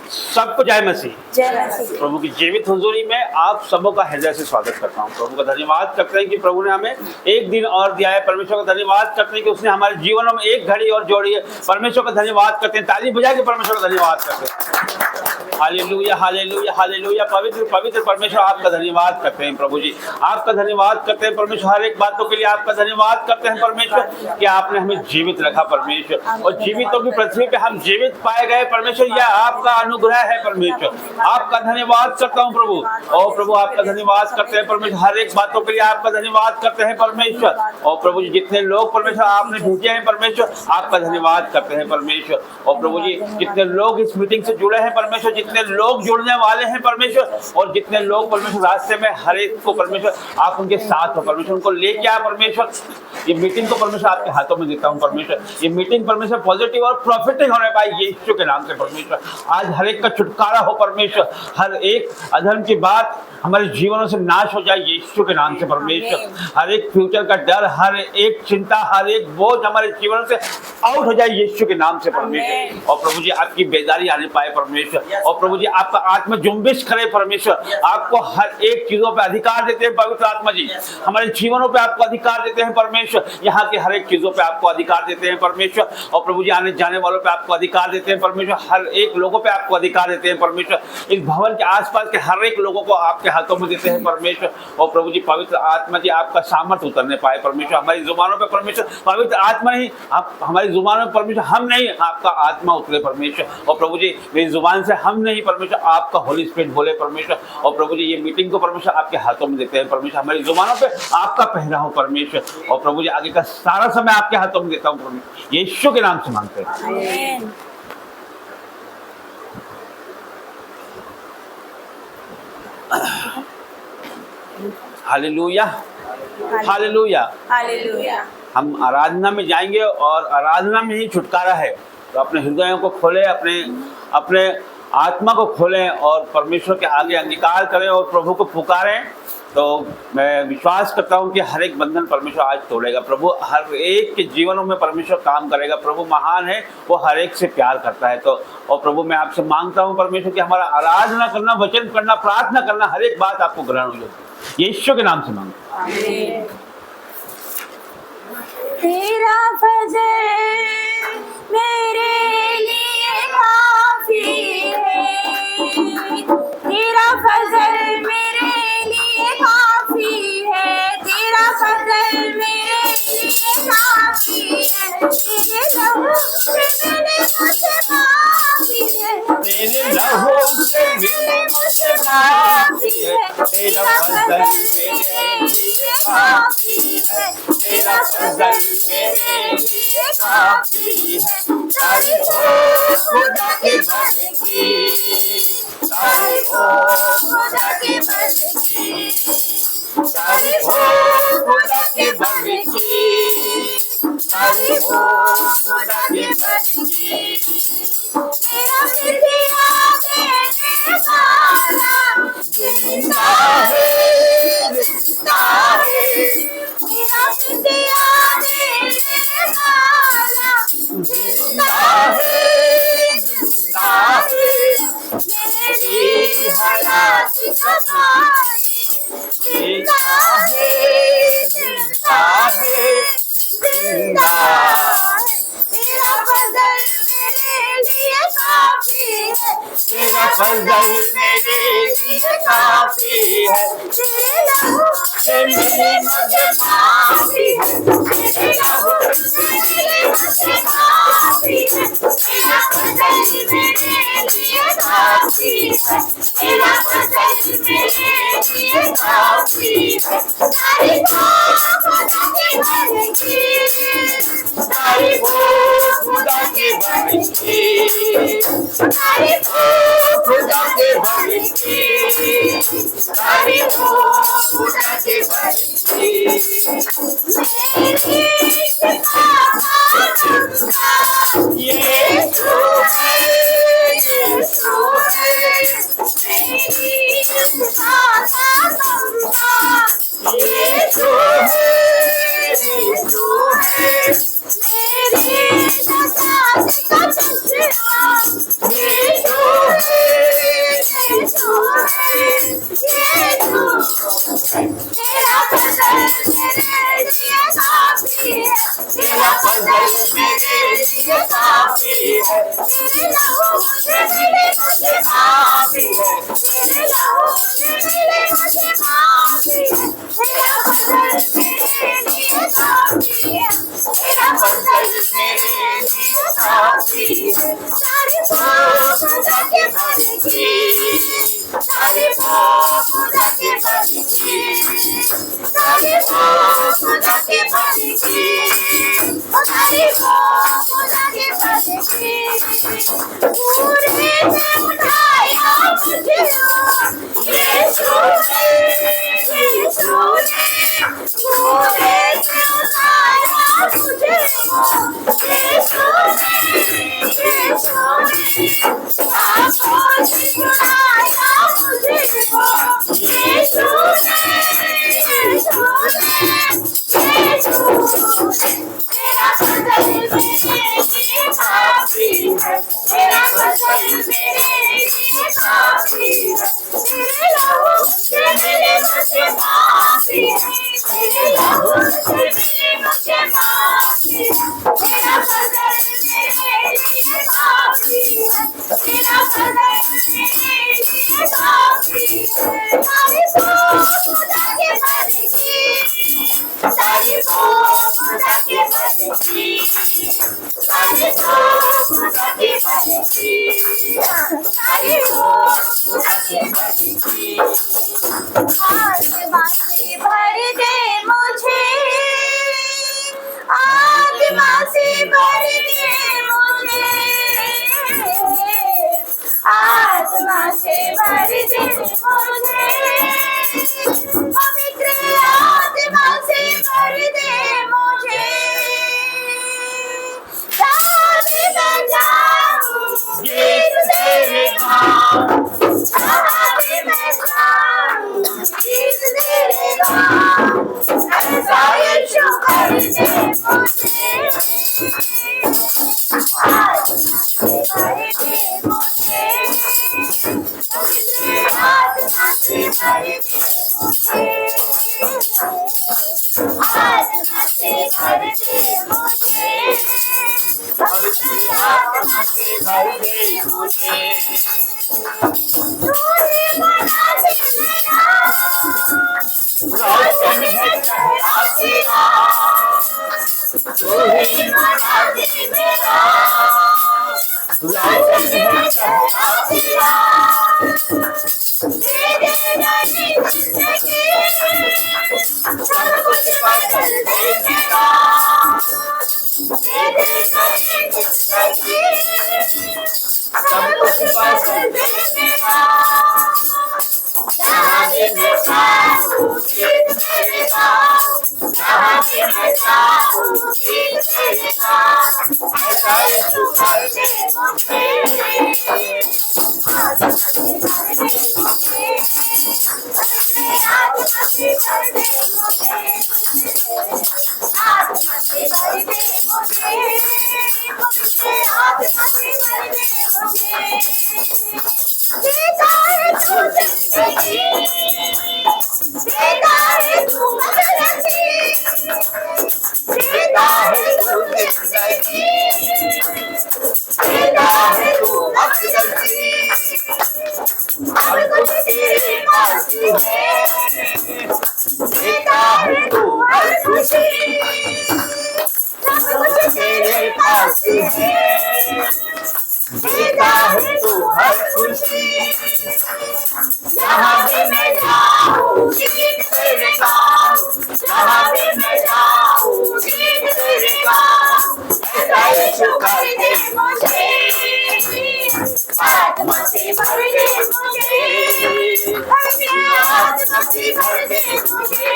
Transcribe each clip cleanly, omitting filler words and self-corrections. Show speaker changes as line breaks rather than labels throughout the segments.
सबको जय मसीह। प्रभु की जीवित हुजूरी में आप सबों का हृदय से स्वागत करता हूँ। प्रभु का धन्यवाद करते हैं कि प्रभु ने हमें एक दिन और दिया है। परमेश्वर का धन्यवाद करते हैं कि उसने हमारे जीवनों में एक घड़ी और जोड़ी है। परमेश्वर का धन्यवाद करते हैं, ताली बजा के परमेश्वर का धन्यवाद करते हैं। Hallelujah hallelujah hallelujah. पवित्र पवित्र परमेश्वर आपका धन्यवाद करते हैं। प्रभु जी आपका धन्यवाद करते हैं परमेश्वर, हर एक बातों के लिए आपका धन्यवाद करते हैं परमेश्वर कि आपने हमें जीवित रखा परमेश्वर, और जीवितों की पृथ्वी पे हम जीवित पाए गए परमेश्वर। यह आपका अनुग्रह है परमेश्वर। आपका धन्यवाद करता हूँ प्रभु। और प्रभु आपका धन्यवाद करते हैं परमेश्वर, हर एक बातों के लिए आपका धन्यवाद करते हैं परमेश्वर। और प्रभु जी जितने लोग परमेश्वर आपने भेजे हैं परमेश्वर, आपका धन्यवाद करते हैं परमेश्वर। और प्रभु जी जितने लोग इस मीटिंग से जुड़े हैं परमेश्वर, जितने लोग जुड़ने वाले हैं परमेश्वर, और जितने लोग परमेश्वर रास्ते में हर एक को परमेश्वर आप उनके साथ हो परमेश्वर, उनको लेके आए परमेश्वर। ये मीटिंग को परमेश्वर आपके हाथों में देता हूँ परमेश्वर। ये मीटिंग परमेश्वर पॉजिटिव और प्रॉफिटिंग होने पाए यीशु के नाम से परमेश्वर। आज हर एक का छुटकारा हो परमेश्वर, हर एक अधर्म की बात हमारे जीवनों से नाश हो जाए यीशु के नाम से परमेश्वर। हर एक फ्यूचर का डर, हर एक चिंता, हर एक बोझ हमारे जीवन से आउट हो जाए यीशु के नाम से परमेश्वर। और प्रभु जी आपकी बेदारी आने पाए परमेश्वर। और प्रभु जी आपका आत्मा जुम्बिश करे परमेश्वर। आपको हर एक चीजों पे अधिकार देते हैं पवित्र आत्मा जी, हमारे जीवनों पे आपको अधिकार देते हैं परमेश्वर। यहाँ के हर एक चीजों पे आपको अधिकार देते हैं परमेश्वर। और प्रभु जी आने जाने वालों पे आपको अधिकार देते हैं परमेश्वर। हर एक लोगों पे आपको अधिकार देते हैं परमेश्वर। इस भवन के आसपास के हर एक लोगों को आपके हाथों में देते हैं परमेश्वर। और प्रभु जी पवित्र आत्मा जी आपका सामर्थ्य उतरने पाए परमेश्वर हमारी जुबानों पे परमेश्वर। पवित्र आत्मा ही आप हमारी जुबानों में परमेश्वर, हम नहीं, आपका आत्मा उतरे परमेश्वर। और प्रभु जी मेरी जुबान से हम नहीं परमेश्वर, आपका होली स्पिरिट बोले परमेश्वर। और प्रभु जी ये मीटिंग को परमेश्वर आपके हाथों में देते हैं परमेश्वर, हमारी जुबानों पे आपका पहरा हो परमेश्वर। और प्रभु जी आगे का सारा समय आपके हाथों में देता हूँ परमेश्वर, यीशु के नाम से मांगते हैं। Hallelujah hallelujah hallelujah. हम आराधना में जाएंगे और आराधना में ही छुटकारा है। तो अपने हृदयों को खोलें, अपने आत्मा को खोलें और परमेश्वर के आगे अंगीकार करें और प्रभु को पुकारें। तो मैं विश्वास करता हूँ कि हर एक बंधन परमेश्वर आज तोड़ेगा। प्रभु हर एक के जीवनों में परमेश्वर काम करेगा। प्रभु महान है, वो हर एक से प्यार करता है। तो और प्रभु मैं आपसे मांगता हूँ परमेश्वर कि हमारा आराधना करना, वचन करना, प्रार्थना करना, हर एक बात आपको ग्रहण हो जाए यीशु के नाम से मांगता हूँ।
तेरा फजल मेरे लिए काफी है, तेरा फजल मेरे लिए काफी है, तेरा फजल मेरे लिए काफी है, तेरे लहू से मिले मुझे माफी है,
तेरे लहू से मिले मुझे माफी है, तेरा फजल मेरे लिए काफी है, तेरा फजल मेरे लिए काफी है। तारीफ हो खुदा के भले की, तारीफ हो खुदा के भले की, तारीफ हो खुदा के भले की, तारीफ हो खुदा के भले की।
तेरा फिदिया देने वाला जिंदा है, जिंदा है, तेरा फिदिया देने वाला जिंदा है, जिंदा है, मेरी हयात का पानी जिंदा है, जिंदा है, जिंदा है, तेरा फजल मेरे लिए काफी है,
तेरा फजल मेरे लिए काफी है,
तेरे लहू
से मिले मुझे
काफी है, तेरे लहू से मिले मुझे काफी है, तेरा फजल मेरे लिए काफी है, तेरा फजल मेरे लिए काफी है। तारीफ हो खुदा के भले की,
तारीफ हो खुदा के भले की,
तारीफ हो
खुदा के भले की,
तारीफ हो खुदा के भले की। मेरी यीशु है, यीशु है, मेरी सारा गंगा यीशु है, यीशु है, मेरी नजात का चश्मा यीशु है, है, तारीफ हो खुदा के बल की, तारीफ हो खुदा के बल की, तारीफ हो खुदा के बल की, तारीफ हो खुदा के बल की। मुर्दे से उठाया मुझे यीशु ने, यीशु ने मुर्दे से उठाया मुझे यीशु ने, यीशु ने पापों से छुड़ाया मुझे यीशु ने, यीशु ने, यीशु ने। तेरा बदल मेरे लिए काफी है, तेरा बदल मेरे लिए काफी है, तेरे लहू से मेरे मुझे माफी है, तेरे लहू से मेरे मुझे माफी है, तेरा बदल मेरे लिए काफी है, तेरा बदल मेरे लिए काफी है। तारीफ हो खुदा के बल की, तारीफ हो खुदा के बल की, तारीफ हो खुदा के बल की, तारीफ हो खुदा के बल की। आत्मा से भर दे मुझे, आत्मा से भर दे मुझे, आत्मा से भर दे मुझे, पवित्र आत्मा से भर दे मुझे, जहाँ भी मैं जाऊँ गीत तेरे गाऊँ, जहाँ भी मैं जाऊँ गीत तेरे गाऊँ, ऐसा यीशु कर दे मुझे, आत्मा से भर दे मुझे, पवित्र आत्मा से भर दे मुझे, आत्मा से भर दे मुझे, पवित्र आत्मा से भर दे मुझे। तू ही बना दे मेरा रोशन है चेहरा तेरा, तू ही बना दे मेरा रोशन है चेहरा तेरा, दे देना जिंदगी, सब कुछ बदल दे मेरा, दे देना जिंदगी, सब कुछ बदल दे मेरा, जहाँ भी मैं जाऊँ गीत तेरे गाऊँ, जहाँ भी मैं जाऊँ गीत तेरे गाऊँ, ऐसा यीशु कर दे मुझे, आत्मा से भर दे मुझे, पवित्र आत्मा से भर दे मुझे, आत्मा से भर दे मुझे, पवित्र आत्मा से भर दे मुझे। देता है तू जिंदगी, देता है तू मददी, देता है तू जिंदगी, देता है तू मददी, अब कुछ तेरे पास है, देता है तू हर खुशी, सब कुछ तेरे पास है, देता है तू हर खुशी, जहाँ भी मैं जाऊँ गीत तेरे गाऊँ, जहाँ भी मैं जाऊँ गीत तेरे गाऊँ, ऐसा यीशु कर दे मुझे, आत्मा से भर दे मुझे, आत्मा से भर दे मुझे,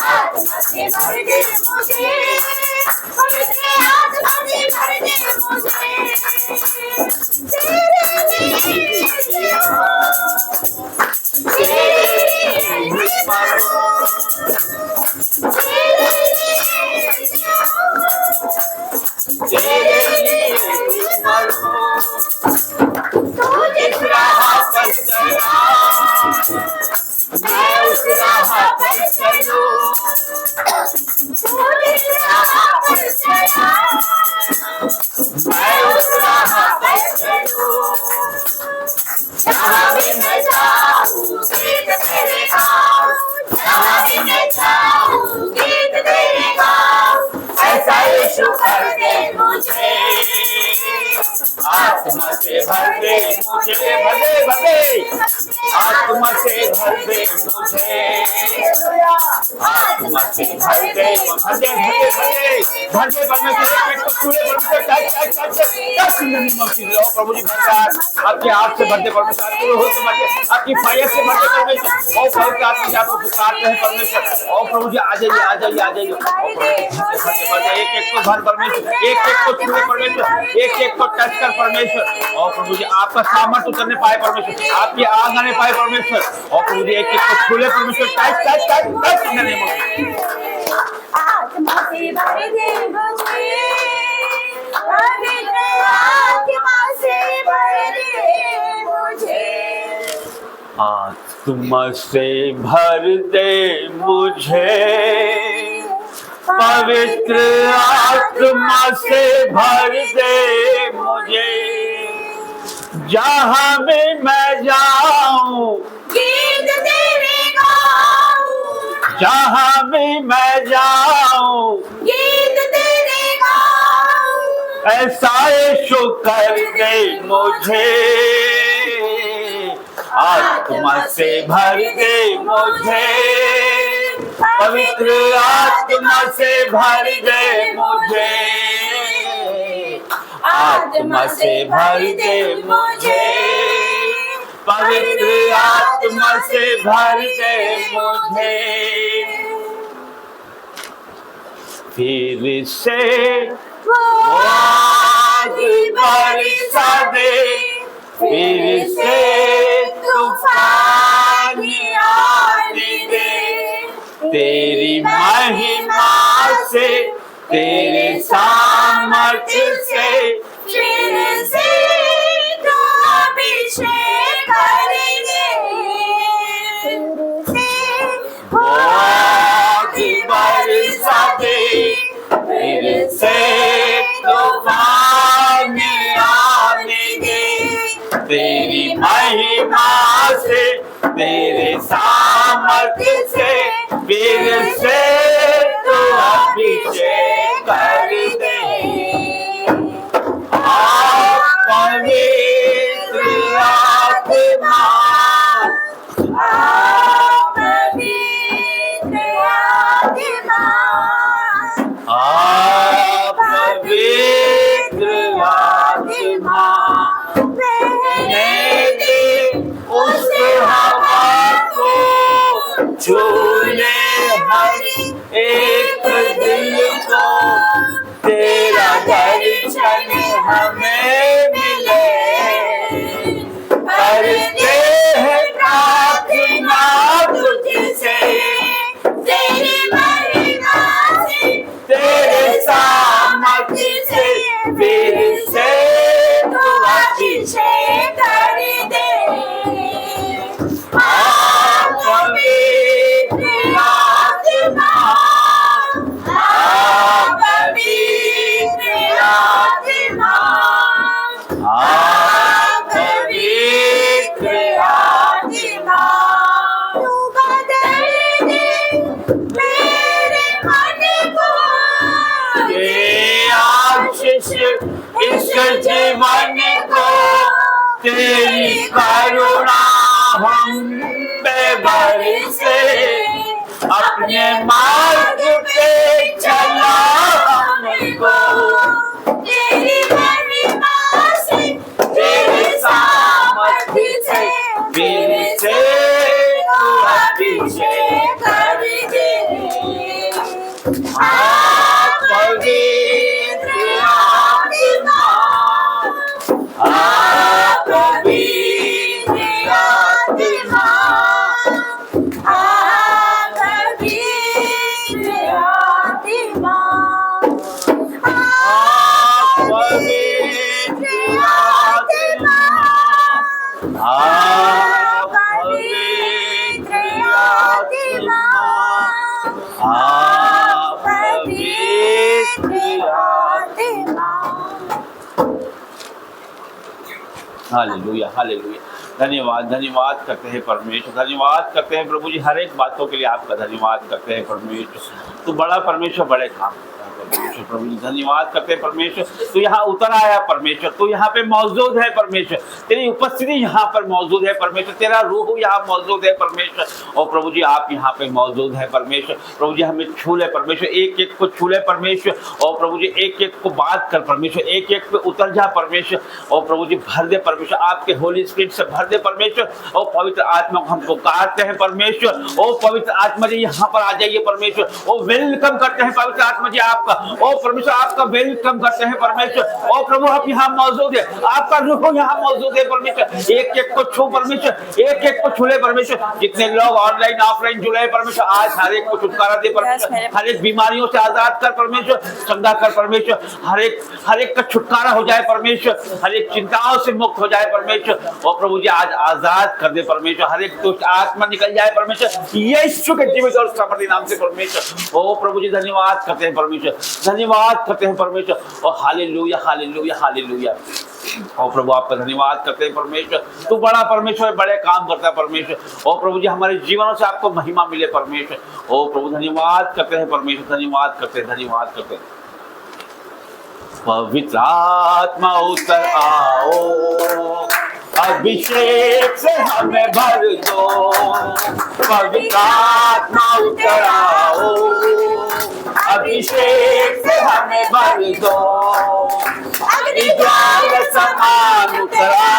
आत्मा से भर दे मुझे, पवित्र आत्मा से भर दे मुझे, तेरे लिए जियो, तेरे लिए मरो, तेरे लिए जियो, तेरे लिए मरो, तू जिस राह पर चला, मैं उस राह पर चलूं, तू जिस राह पर चला, मैं उस राह पर चलूं, जहाँ भी मैं जाऊँ
आत्मा से भर दे मुझे, भर दे भर दे, आत्मा से भर दे मुझे, आत्मा से भर दे, भर दे भर दे भर दे भर दे परमेश्वर, एक को छूए परमेश्वर, touch touch touch touch in the name of Jesus. प्रभु जी भर, आपके हाथ से भर दे परमेश्वर, आपके रोह से भर दे, आपकी फायर से भर दे परमेश्वर। ओ प्रभु के आत्मा से आपको पुकारते हैं परमेश्वर। ओ प्रभु जी आ जाइए आ जाइए आ जाइए, भर दे एक एक को भर परमेश्वर, एक एक को छूए परमेश्वर, एक एक को टच कर परमेश्वर। और प्रभु जी आपका सामर्थ्य उतरने पाए परमेश्वर, आपकी आग आने पाए परमेश्वर। और प्रभु जी एक एक को छूले परमेश्वर, touch touch touch touch in the name of
आत्मा से भर दे मुझे, पवित्र आत्मा से भर दे मुझे,
आत्मा से भर दे मुझे, पवित्र आत्मा से भर दे मुझे, जहाँ भी मैं जाऊं
गीत तेरे गाऊं,
जहाँ भी मैं जाऊं
गीत तेरे गाऊं,
ऐसा यीशु कर दे मुझे, आत्मा से भर दे मुझे, पवित्र आत्मा से भर दे मुझे, आत्मा से भर दे मुझे, पवित्र आत्मा से भर दे मुझे, फिर से
वो आग
बरसा दे, फिर से तूफान आने दे, तेरी महिमा से, तेरे सामर्थ्य से,
फिर से तो अभिषेक करेंगे, फिर से वो
आग बरसा दे, फिर से तूफान आने दे, तेरी महिमा से, तेरे सामर्थ्य से, फिर से तू अभिषेक कर दे। पवित्र आत्मा,
पवित्र आत्मा,
पवित्र आत्मा, रहने दे उस हवा को, छूले हर एक दिल को, तेरा दर्शन हमें मिले, करते हैं प्रार्थना तुझसे,
तेरी महिमा से,
तेरे सामर्थ्य से, फिर से
तू अभिषेक कर दे, पवित्र आत्मा, पवित्र आत्मा, पवित्र आत्मा, तू बदल दे मेरे मन को,
ये आशीष इस जीवन को, तेरी करुणा हम पे बरसे, अपने मार्ग पे चला हमको,
तेरी महिमा से,
तेरे सामर्थ्य से, फिर से तू अभिषेक
कर दे,
पवित्र आत्मा, पवित्र आत्मा,
पवित्र आत्मा,
पवित्र आत्मा, पवित्र आत्मा, पवित्र आत्मा। हालेलुया हालेलुया, धन्यवाद धन्यवाद करते हैं परमेश्वर, धन्यवाद करते हैं प्रभु जी, हर एक बातों के लिए आपका धन्यवाद करते हैं परमेश्वर। तो बड़ा परमेश्वर बड़े काम करता है। परमेश्वर। प्रभु जी धन्यवाद करते हैं परमेश्वर, तू यहाँ उतर आया परमेश्वर, तू यहाँ पे मौजूद है परमेश्वर, तेरी उपस्थिति यहाँ पर मौजूद है परमेश्वर, तेरा रूह यहाँ मौजूद है परमेश्वर। और प्रभु जी आप यहाँ पे मौजूद है परमेश्वर। प्रभु जी हमें छू ले परमेश्वर, एक एक को छू ले परमेश्वर। और प्रभु जी एक एक को बात कर परमेश्वर, एक एक पे उतर जा परमेश्वर। और प्रभु जी भर दे परमेश्वर, आपके होली स्पिरिट से भर दे परमेश्वर। और पवित्र आत्मा को हम पुकारते हैं परमेश्वर। ओ पवित्र आत्मा जी यहाँ पर आ जाइए परमेश्वर। ओ वेलकम करते हैं पवित्र आत्मा जी आपका। ओ परमेश्वर आपका वेलकम करते हैं परमेश्वर। ओ प्रभु आप यहाँ मौजूद है, आपका रूह यहाँ मौजूद है परमेश्वर। एक एक को छू परमेश्वर, एक एक को छूले परमेश्वर। जितने लोग ऑनलाइन ऑफलाइन जुड़े परमेश्वर, आज हर एक को छुटकारा दे परमेश्वर, हर एक बीमारियों से आजाद कर परमेश्वर, चंगा कर परमेश्वर। हर एक का छुटकारा हो जाए परमेश्वर, हर एक चिंताओं से मुक्त हो जाए परमेश्वर। और प्रभु जी आज आजाद कर दे परमेश्वर, हर एक दुष्ट आत्मा निकल जाए परमेश्वर, यीशु के जीवित और सामर्थी नाम से परमेश्वर। ओ प्रभु जी धन्यवाद करते हैं परमेश्वर, धन्यवाद करते हैं परमेश्वर। और हालेलुया हालेलुया हालेलुया। और प्रभु आपका धन्यवाद करते हैं परमेश्वर, तू बड़ा परमेश्वर, बड़े काम करता है परमेश्वर। और प्रभु जी हमारे जीवनों से आपको महिमा मिले परमेश्वर। ओ प्रभु धन्यवाद करते हैं परमेश्वर, धन्यवाद करते हैं, धन्यवाद करते हैं। पवित्र आत्मा उतर आओ, अभिषेक से हमें भर दो। पवित्र आत्मा उतर आओ, अभिषेक से हमें भर दो। अग्निज्वाला समान उतरा,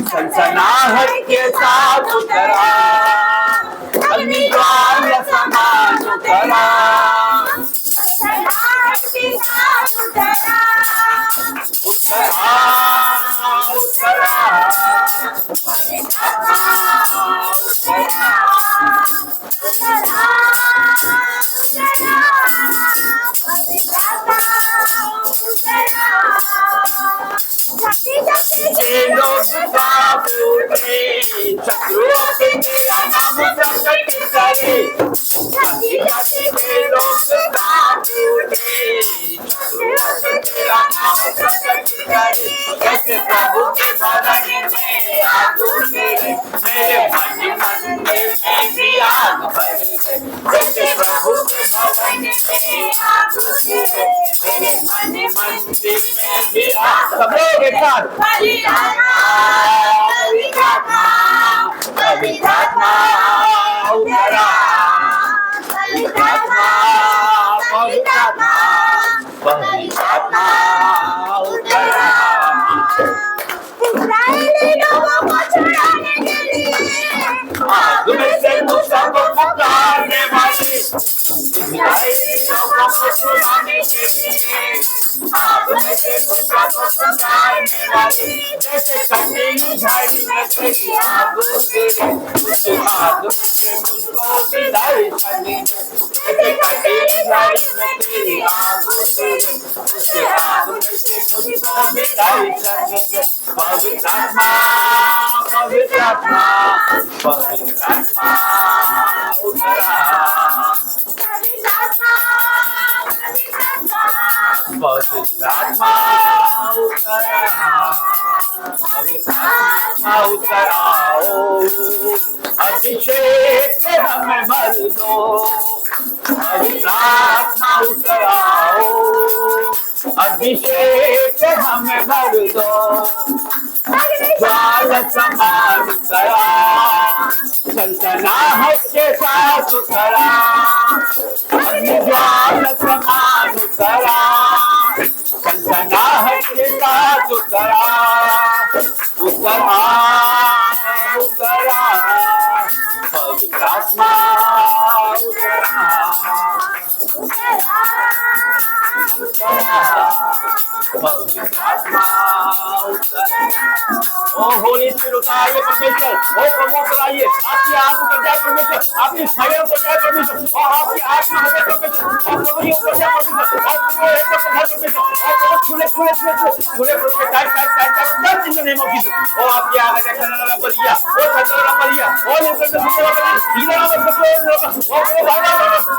सनसनाहट के साथ उतरा। अग्निज्वाला समान उतरा, सनसनाहट के साथ उतरा। उतरा उतरा शत्रुओं से तेरा नाम प्रकट करे। तेरा नाम प्रकट करे। कैसे प्रभु के भवन में आग उतरे, मेरे मन मंदिर में भी आग भर दे। जैसे प्रभु के भवन में आग उतरे, मेरे मन मंदिर में भी आग। सब लोग एक साथ पवित्रात्मा उतरा, पवित्रात्मा पवित्रात्मा पवित्रात्मा उतरा। इस्राएली लोगों को छुड़ाने के लिए आग में से मूसा को पुकारने वाले, इस्राएली लोगों को छुड़ाने के लिए आग में से मूसा को पुकारने वाले। जैसे कटीली झाड़ी में तेरी आग उतरे, उस आग में से मुझको विदाई करने दे। जैसे कटीली झाड़ी में तेरी आग उतरे, उस आग में से मुझको विदाई करने दे। पवित्रात्मा पवित्रात्मा पवित्रात्मा उतरा, पवित्रात्मा पवित्रात्मा उतरा, पवित्रात्मा उतराओ। अभिषेक से हमें भर दो, पवित्रात्मा उतराओ। अभिषेक से हमें भर दो। ज्वाला समान उतरा, सनसनाहट के साथ उतरा। ज्वाला समान उतरा, सनसनाहट के साथ उतरा। उतरा उतरा पवित्रात्मा उतरा, पवित्रात्मा उतरा। ओ होली स्पिरिट उतारिए परमेश्वर, ओ प्रभु उतराइए, आपकी आग उतर जाए परमेश्वर, आपकी फायर उतर जाए परमेश्वर, और आपकी आत्मा हो जाए परमेश्वर, और प्रभु जी ऊपर जाए परमेश्वर, और प्रभु एक तो पधार परमेश्वर, और प्रभु छुले छुले छुले छुले प्रभु के tight tight tight tight in the name of Jesus. ओ आपकी आग है खनना परिया, ओ खनना परिया, ओ ये प्रभु सुंदर परिया, इधर आओ प्रभु, ओ प्रभु भागा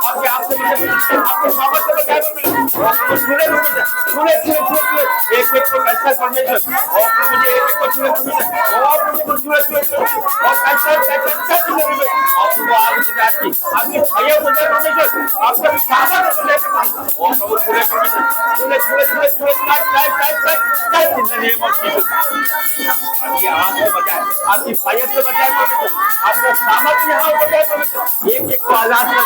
आपके आप से मिले, आपके सामर्थ्य में जाए परमेश्वर, और प्रभु छुले छुले छुले छुले एक एक को कैसा परमेश्वर, और प्रभु जी एक को छूले परमेश्वर, ओ प्रभु को छूले छूले छूले, और टच और प्रभु आपकी भैया हो जाए परमेश्वर, आपका सामर्थ हो जाए परमेश्वर, ओ प्रभु छूले परमेश्वर, छूले छूले छूले छूले, touch in the name of Jesus. आपकी आंख से बचाए, आपकी भैया से बचाए परमेश्वर, आपका सामर्थ यहाँ हो जाए परमेश्वर, एक को आजाद कर,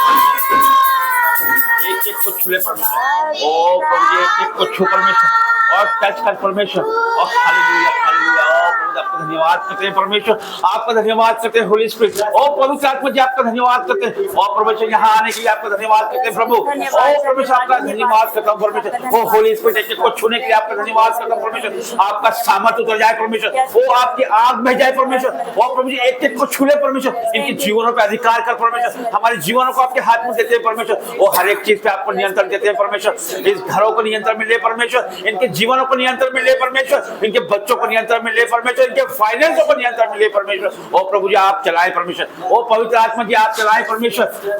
एक को छूले परमेश्वर, ओ प्रभु एक को छू परमेश्वर और टच कर परमेश्वर, और हालेलुया हालेलुया, ओ प्रभु आपका धन्यवाद करते हैं परमेश्वर, आपका धन्यवाद करते हैं होली स्पिरिट, ओ पवित्र आत्मा जी आपका धन्यवाद करते हैं, और परमेश्वर यहाँ आने के लिए आपका धन्यवाद करते हैं प्रभु, ओ परमेश्वर आपका धन्यवाद करता हूँ परमेश्वर, ओ होली स्पिरिट एक को छूने के लिए आपका धन्यवाद करता हूँ परमेश्वर, आपका सामर्थ्य उतर जाए परमेश्वर, वो आपकी आग बह जाए परमेश्वर, और प्रभु जी एक को छूले परमेश्वर, इनके जीवनों पे अधिकार कर परमेश्वर, हमारे जीवनों को आपके हाथ में देते हैं परमेश्वर, वो हर एक चीज पे आपको नियंत्रण देते हैं परमेश्वर, इस घरों को नियंत्रण में ले परमेश्वर, इनके जीवनों को नियंत्रण में ले परमेश्वर, इनके बच्चों को नियंत्रण में ले परमेश्वर, इनके फाइनेंसों को नियंत्रण में ले परमेश्वर, ओ प्रभु जी आप चलाए परमेश्वर, ओ पवित्र आत्मा जी आप चलाए परमेश्वर,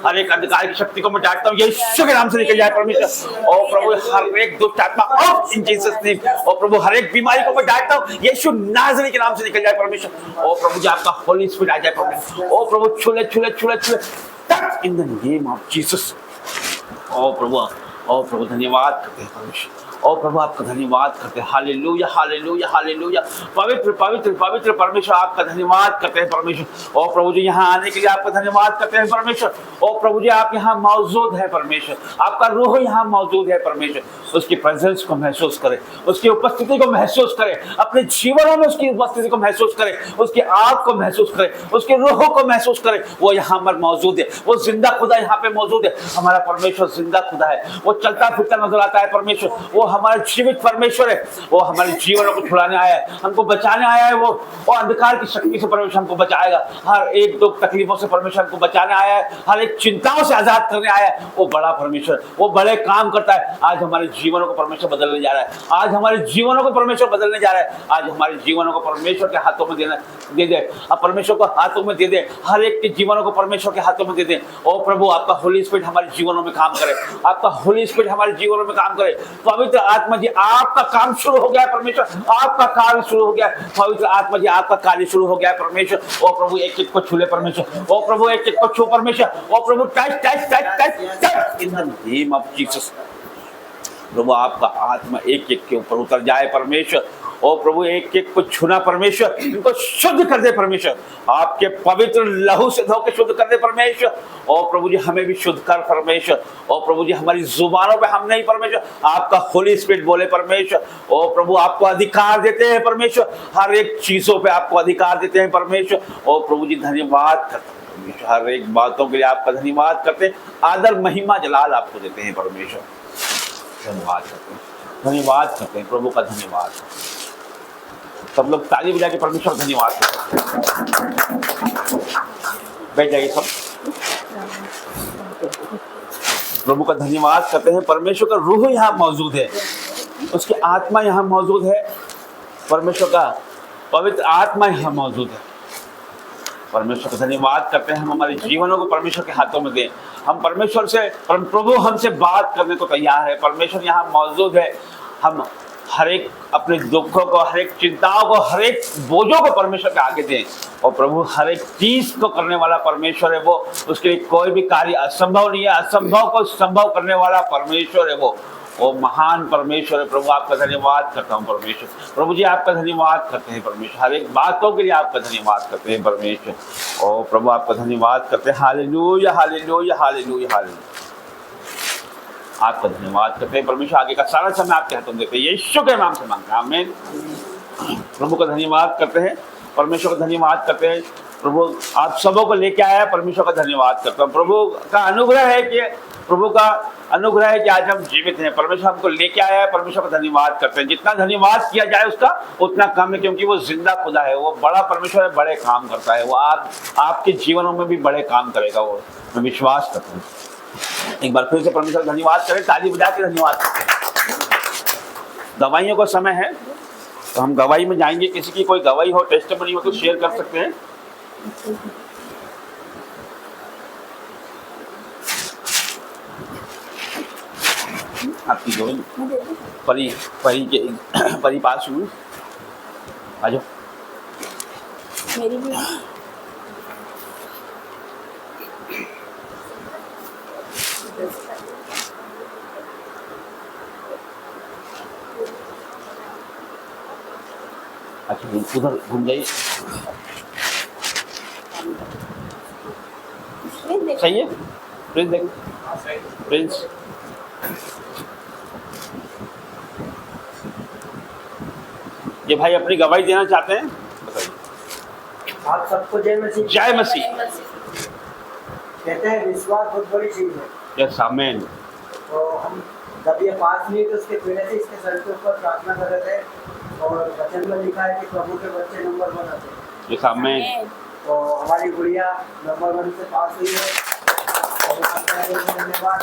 हर एक अंधकार की शक्ति को मैं डांटता हूँ यीशु के नाम से निकल जाए परमेश्वर, ओ प्रभु हर एक दुष्ट आत्मा आउट इन जीसस नेम, ओ प्रभु हर एक बीमारी को मैं डांटता हूँ यीशु नाज़री के नाम से निकल जाए परमेश्वर, ओ प्रभु जी आपका होली स्पिरिट आ जाए परमेश्वर, ओ प्रभु छूले छूले छूले छूले touch in the name of Jesus, ओ प्रभु धन्यवाद करते हैं परमेश्वर, ओ प्रभु आपका धन्यवाद करते हैं, हालेलुया हालेलुया हालेलुया, पवित्र पवित्र पवित्र परमेश्वर आपका धन्यवाद करते हैं परमेश्वर, ओ प्रभु जी यहाँ आने के लिए आपका धन्यवाद करते हैं परमेश्वर, ओ प्रभु जी आप यहाँ मौजूद है परमेश्वर, आपका रूह यहाँ मौजूद है परमेश्वर, उसकी प्रेजेंस को महसूस करें, उसकी उपस्थिति को महसूस करें, अपने जीवनों में उसकी उपस्थिति को महसूस करें, उसकी आग को महसूस करें, उसके रूह को महसूस करें, वो यहाँ पर मौजूद है, वो जिंदा खुदा यहाँ पे मौजूद है, हमारा परमेश्वर जिंदा खुदा है, वो चलता फिरता नजर आता है परमेश्वर, वो हमारा जीवित परमेश्वर है, वो हमारे जीवनों को छुड़ाने आया है, हमको बचाने आया है, वो अंधकार की शक्ति से परमेश्वर हमको बचाएगा, हर एक दुख तकलीफों से परमेश्वर हमको बचाने आया है, हर एक चिंताओं से आजाद करने आया है, वो बड़ा परमेश्वर, वो बड़े काम करता है, आज हमारे जीवनों को परमेश्वर बदलने जा रहा है, आज हमारे जीवनों को परमेश्वर बदलने जा रहा है, आज हमारे जीवनों को परमेश्वर के हाथों में दे दे, अब परमेश्वर को हाथों में दे दे, हर एक के जीवनों को परमेश्वर के हाथों में दे दे, ओ प्रभु आपका होली स्पिरिट हमारे जीवनों में काम करे, आपका होली स्पिरिट हमारे जीवनों में काम करे, पवित्र आत्मा जी आपका काम शुरू हो गया है परमेश्वर, आपका कार्य शुरू हो गया है, पवित्र आत्मा जी आपका कार्य शुरू हो गया है परमेश्वर, ओ प्रभु एक एक को छूले परमेश्वर, ओ प्रभु एक एक को छू परमेश्वर, ओ प्रभु touch touch touch touch touch in the name of Jesus, प्रभु आपका आत्मा एक एक के ऊपर उतर जाए परमेश्वर, ओ प्रभु एक एक को छूना परमेश्वर, इनको शुद्ध कर दे परमेश्वर, आपके पवित्र लहू से धो के शुद्ध कर दे परमेश्वर, ओ प्रभु जी हमें भी शुद्ध कर परमेश्वर, ओ प्रभु जी हमारी जुबानों पे हम नहीं परमेश्वर, आपका होली स्पिरिट बोले परमेश्वर, ओ प्रभु आपको अधिकार देते हैं परमेश्वर, हर एक चीजों पे आपको अधिकार देते हैं परमेश्वर, ओ प्रभु जी धन्यवाद करते हैं परमेश्वर, हर एक बातों के लिए आपका धन्यवाद करते हैं, आदर महिमा जलाल आपको देते हैं परमेश्वर, धन्यवाद करते हैं प्रभु का धन्यवाद, सब लोग ताली बजा के परमेश्वर धन्यवाद करते हैं, बैठ जाइए सब, प्रभु का धन्यवाद करते हैं, परमेश्वर का रूह यहाँ मौजूद है, उसकी आत्मा यहाँ मौजूद है, परमेश्वर का पवित्र आत्मा यहाँ मौजूद है, परमेश्वर का धन्यवाद करते हैं, हम हमारे जीवनों को परमेश्वर के हाथों में दें, हम परमेश्वर से, प्रभु हमसे बात करने को तैयार है, परमेश्वर यहाँ मौजूद है, हम हर एक अपने दुखों को, हर एक चिंताओं को, हर एक बोझों को परमेश्वर के आगे दें, और प्रभु हर एक चीज को करने वाला परमेश्वर है, वो उसके लिए कोई भी कार्य असंभव नहीं है, असंभव को संभव करने वाला परमेश्वर है, वो महान परमेश्वर है, प्रभु आपका धन्यवाद करता हूँ परमेश्वर, प्रभु जी आपका धन्यवाद करते हैं परमेश्वर, हर एक बातों के लिए आपका धन्यवाद करते हैं परमेश्वर, ओ प्रभु आपका धन्यवाद करते हैं, हालेलुया हालेलुया हालेलुया हालेलुया, आपका धन्यवाद करते हैं परमेश्वर, आगे का सारा समय आपके हाथों में देते हैं, यीशु के नाम से मांगते हैं, आमीन। प्रभु का धन्यवाद करते हैं, परमेश्वर का धन्यवाद करते हैं, प्रभु आप सबों को लेके आया, परमेश्वर का धन्यवाद करता हूँ, प्रभु का अनुग्रह है कि आज हम जीवित हैं, परमेश्वर हमको लेके आया है, परमेश्वर का धन्यवाद करते हैं, जितना धन्यवाद किया जाए उसका उतना कम है, क्योंकि वो जिंदा खुदा है, वो बड़ा परमेश्वर है, बड़े काम करता है, वो आपके जीवनों में भी बड़े काम करेगा, वो मैं विश्वास करता हूँ। एक बार फिर से परमेश्वर का धन्यवाद करें, ताली बजा के धन्यवाद करते हैं। गवाहियों का समय है, तो हम गवाही में जाएंगे, किसी की कोई गवाही हो, टेस्टिमनी हो तो शेयर कर सकते हैं। आपकी जो परी पास हुई, आ जाओ।
मेरी भी
अच्छा उधर घूम जाइए। सही है प्रिंस, देखो प्रिंस। ये भाई अपनी गवाही देना चाहते हैं, बताइए।
आप सबको जय मसीह।
जय मसीह।
कहते हैं विश्वास बहुत बड़ी चीज है।
Yes amen.
तो हम जब ये पास नहीं तो उसके पहले से इसके सर के ऊपर प्रार्थना कर रहे थे और वचन में लिखा है कि प्रभु के बच्चे नंबर 1 आते हैं।
Yes amen.
तो हमारी गुड़िया नंबर 1 से पास हुई है और धन्यवाद।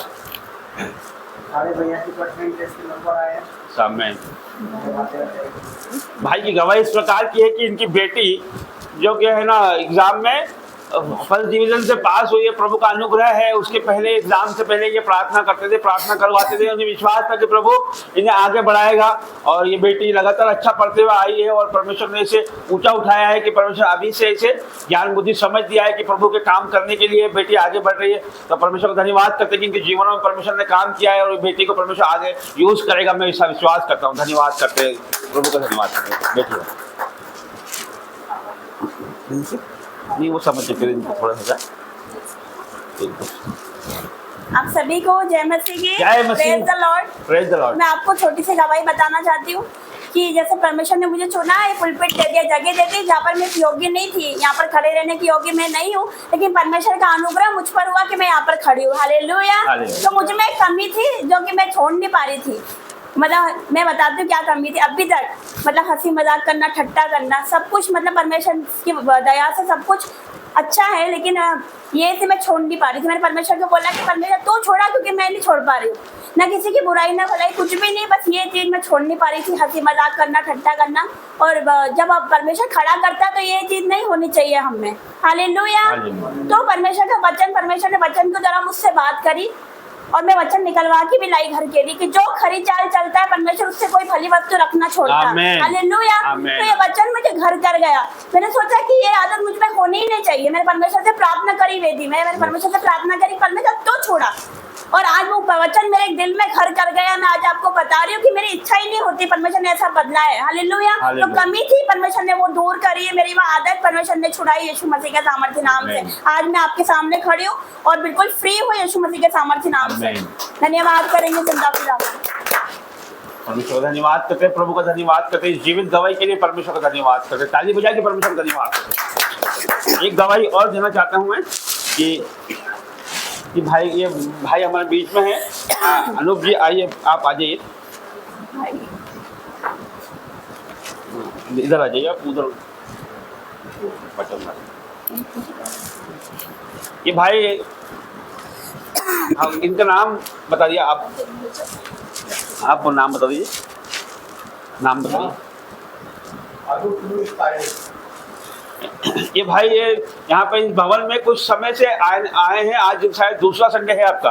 सारे 82% टेस्ट के नंबर आए हैं।
आमेन। भाई की गवाही इस प्रकार की है कि इनकी बेटी जो कि है ना एग्जाम में फर्स्ट डिवीजन से पास हुई है, प्रभु का अनुग्रह है। उसके पहले एग्जाम से पहले ये प्रार्थना करते थे, प्रार्थना करवाते थे, उन्हें विश्वास था कि प्रभु इन्हें आगे बढ़ाएगा। और ये बेटी लगातार अच्छा पढ़ते हुए आई है और परमेश्वर ने इसे ऊंचा उठाया है कि परमेश्वर अभी से इसे ज्ञान बुद्धि समझ दिया है कि प्रभु के काम करने के लिए बेटी आगे बढ़ रही है। तो परमेश्वर का धन्यवाद करते हैं कि इनके जीवन में परमेश्वर ने काम किया है और बेटी को परमेश्वर आगे यूज करेगा। मैं इसका विश्वास करता हूँ। धन्यवाद करते हैं, प्रभु का धन्यवाद करते हैं। बेटी नहीं वो समझ फिर थोड़ा सा
आप सभी को जय मसीह की।
जय मसीह।
Praise the Lord.
Praise the Lord.
मैं आपको छोटी सी गवाही बताना चाहती हूँ कि जैसे परमेश्वर ने मुझे चुना है, पुलपिट दे दिया, जगह दे दी जहाँ पर मैं योग्य नहीं थी, यहाँ पर खड़े रहने की योग्य मैं नहीं हूँ, लेकिन परमेश्वर का अनुग्रह मुझ पर हुआ कि मैं यहाँ पर खड़ी हूँ। हालेलुया। तो मुझ में एक कमी थी जो कि मैं छोड़ नहीं पा रही थी। मतलब मैं बताती हूँ क्या कमी थी अभी तक। मतलब हंसी मजाक करना, ठट्टा करना, सब कुछ मतलब परमेश्वर की दया से सब कुछ अच्छा है, लेकिन ये थी मैं छोड़ नहीं पा रही थी। मैंने परमेश्वर को बोला कि परमेश्वर तो छोड़ा, क्योंकि मैं नहीं छोड़ पा रही हूँ। ना किसी की बुराई ना भलाई, कुछ भी नहीं, बस ये चीज मैं छोड़ नहीं पा रही थी, हंसी मजाक करना, ठट्टा करना। और जब अब परमेश्वर खड़ा करता है तो ये चीज नहीं होनी चाहिए हम में। हालेलुया। तो परमेश्वर का वचन, परमेश्वर ने वचन को जरा मुझसे बात करी और मैं वचन निकलवा के भी लाई घर के लिए कि जो खरी चाल चलता है परमेश्वर उससे कोई भली वस्तु रखना छोड़ता है। हालेलुया। तो ये वचन मुझे घर कर गया। मैंने सोचा कि ये आदत मुझ में होनी ही नहीं चाहिए। मैंने परमेश्वर से प्रार्थना करी वेदी में, मैंने परमेश्वर से प्रार्थना करी, परमेश्वर तो छोड़ा। और आज वो वचन मेरे दिल में घर कर गया। मैं आज आपको बता रही हूँ कि मेरी इच्छा ही नहीं होती, परमेश्वर ने ऐसा बदला है। हालेलुया। तो कमी थी, परमेश्वर ने वो दूर करी है। मेरी वो आदत परमेश्वर ने छुड़ाई यीशु मसीह के सामर्थ्य नाम से। आज मैं आपके सामने खड़ी हूँ और बिल्कुल फ्री हूँ यीशु मसीह के सामर्थ्य नाम से। धन्यवाद करेंगे जिंदा खुदा।
परमेश्वर का धन्यवाद करते हैं, प्रभु का धन्यवाद करते हैं, जीवित गवाही के लिए परमेश्वर का धन्यवाद करते हैं। ताली बजा के परमेश्वर का धन्यवाद करते हैं। एक गवाही और देना चाहता हूँ मैं कि भाई ये भाई हमारे बीच में है। अनूप जी आइए, आप आ जाइए, इधर आ जाइए, आप उधर बटन। ये भाई इनका नाम बता दिया, आप नाम बता दीजिए, नाम बता दीजिए। ये भाई ये यहाँ पे इस भवन में कुछ समय से आए हैं। आज शायद दूसरा संडे है आपका,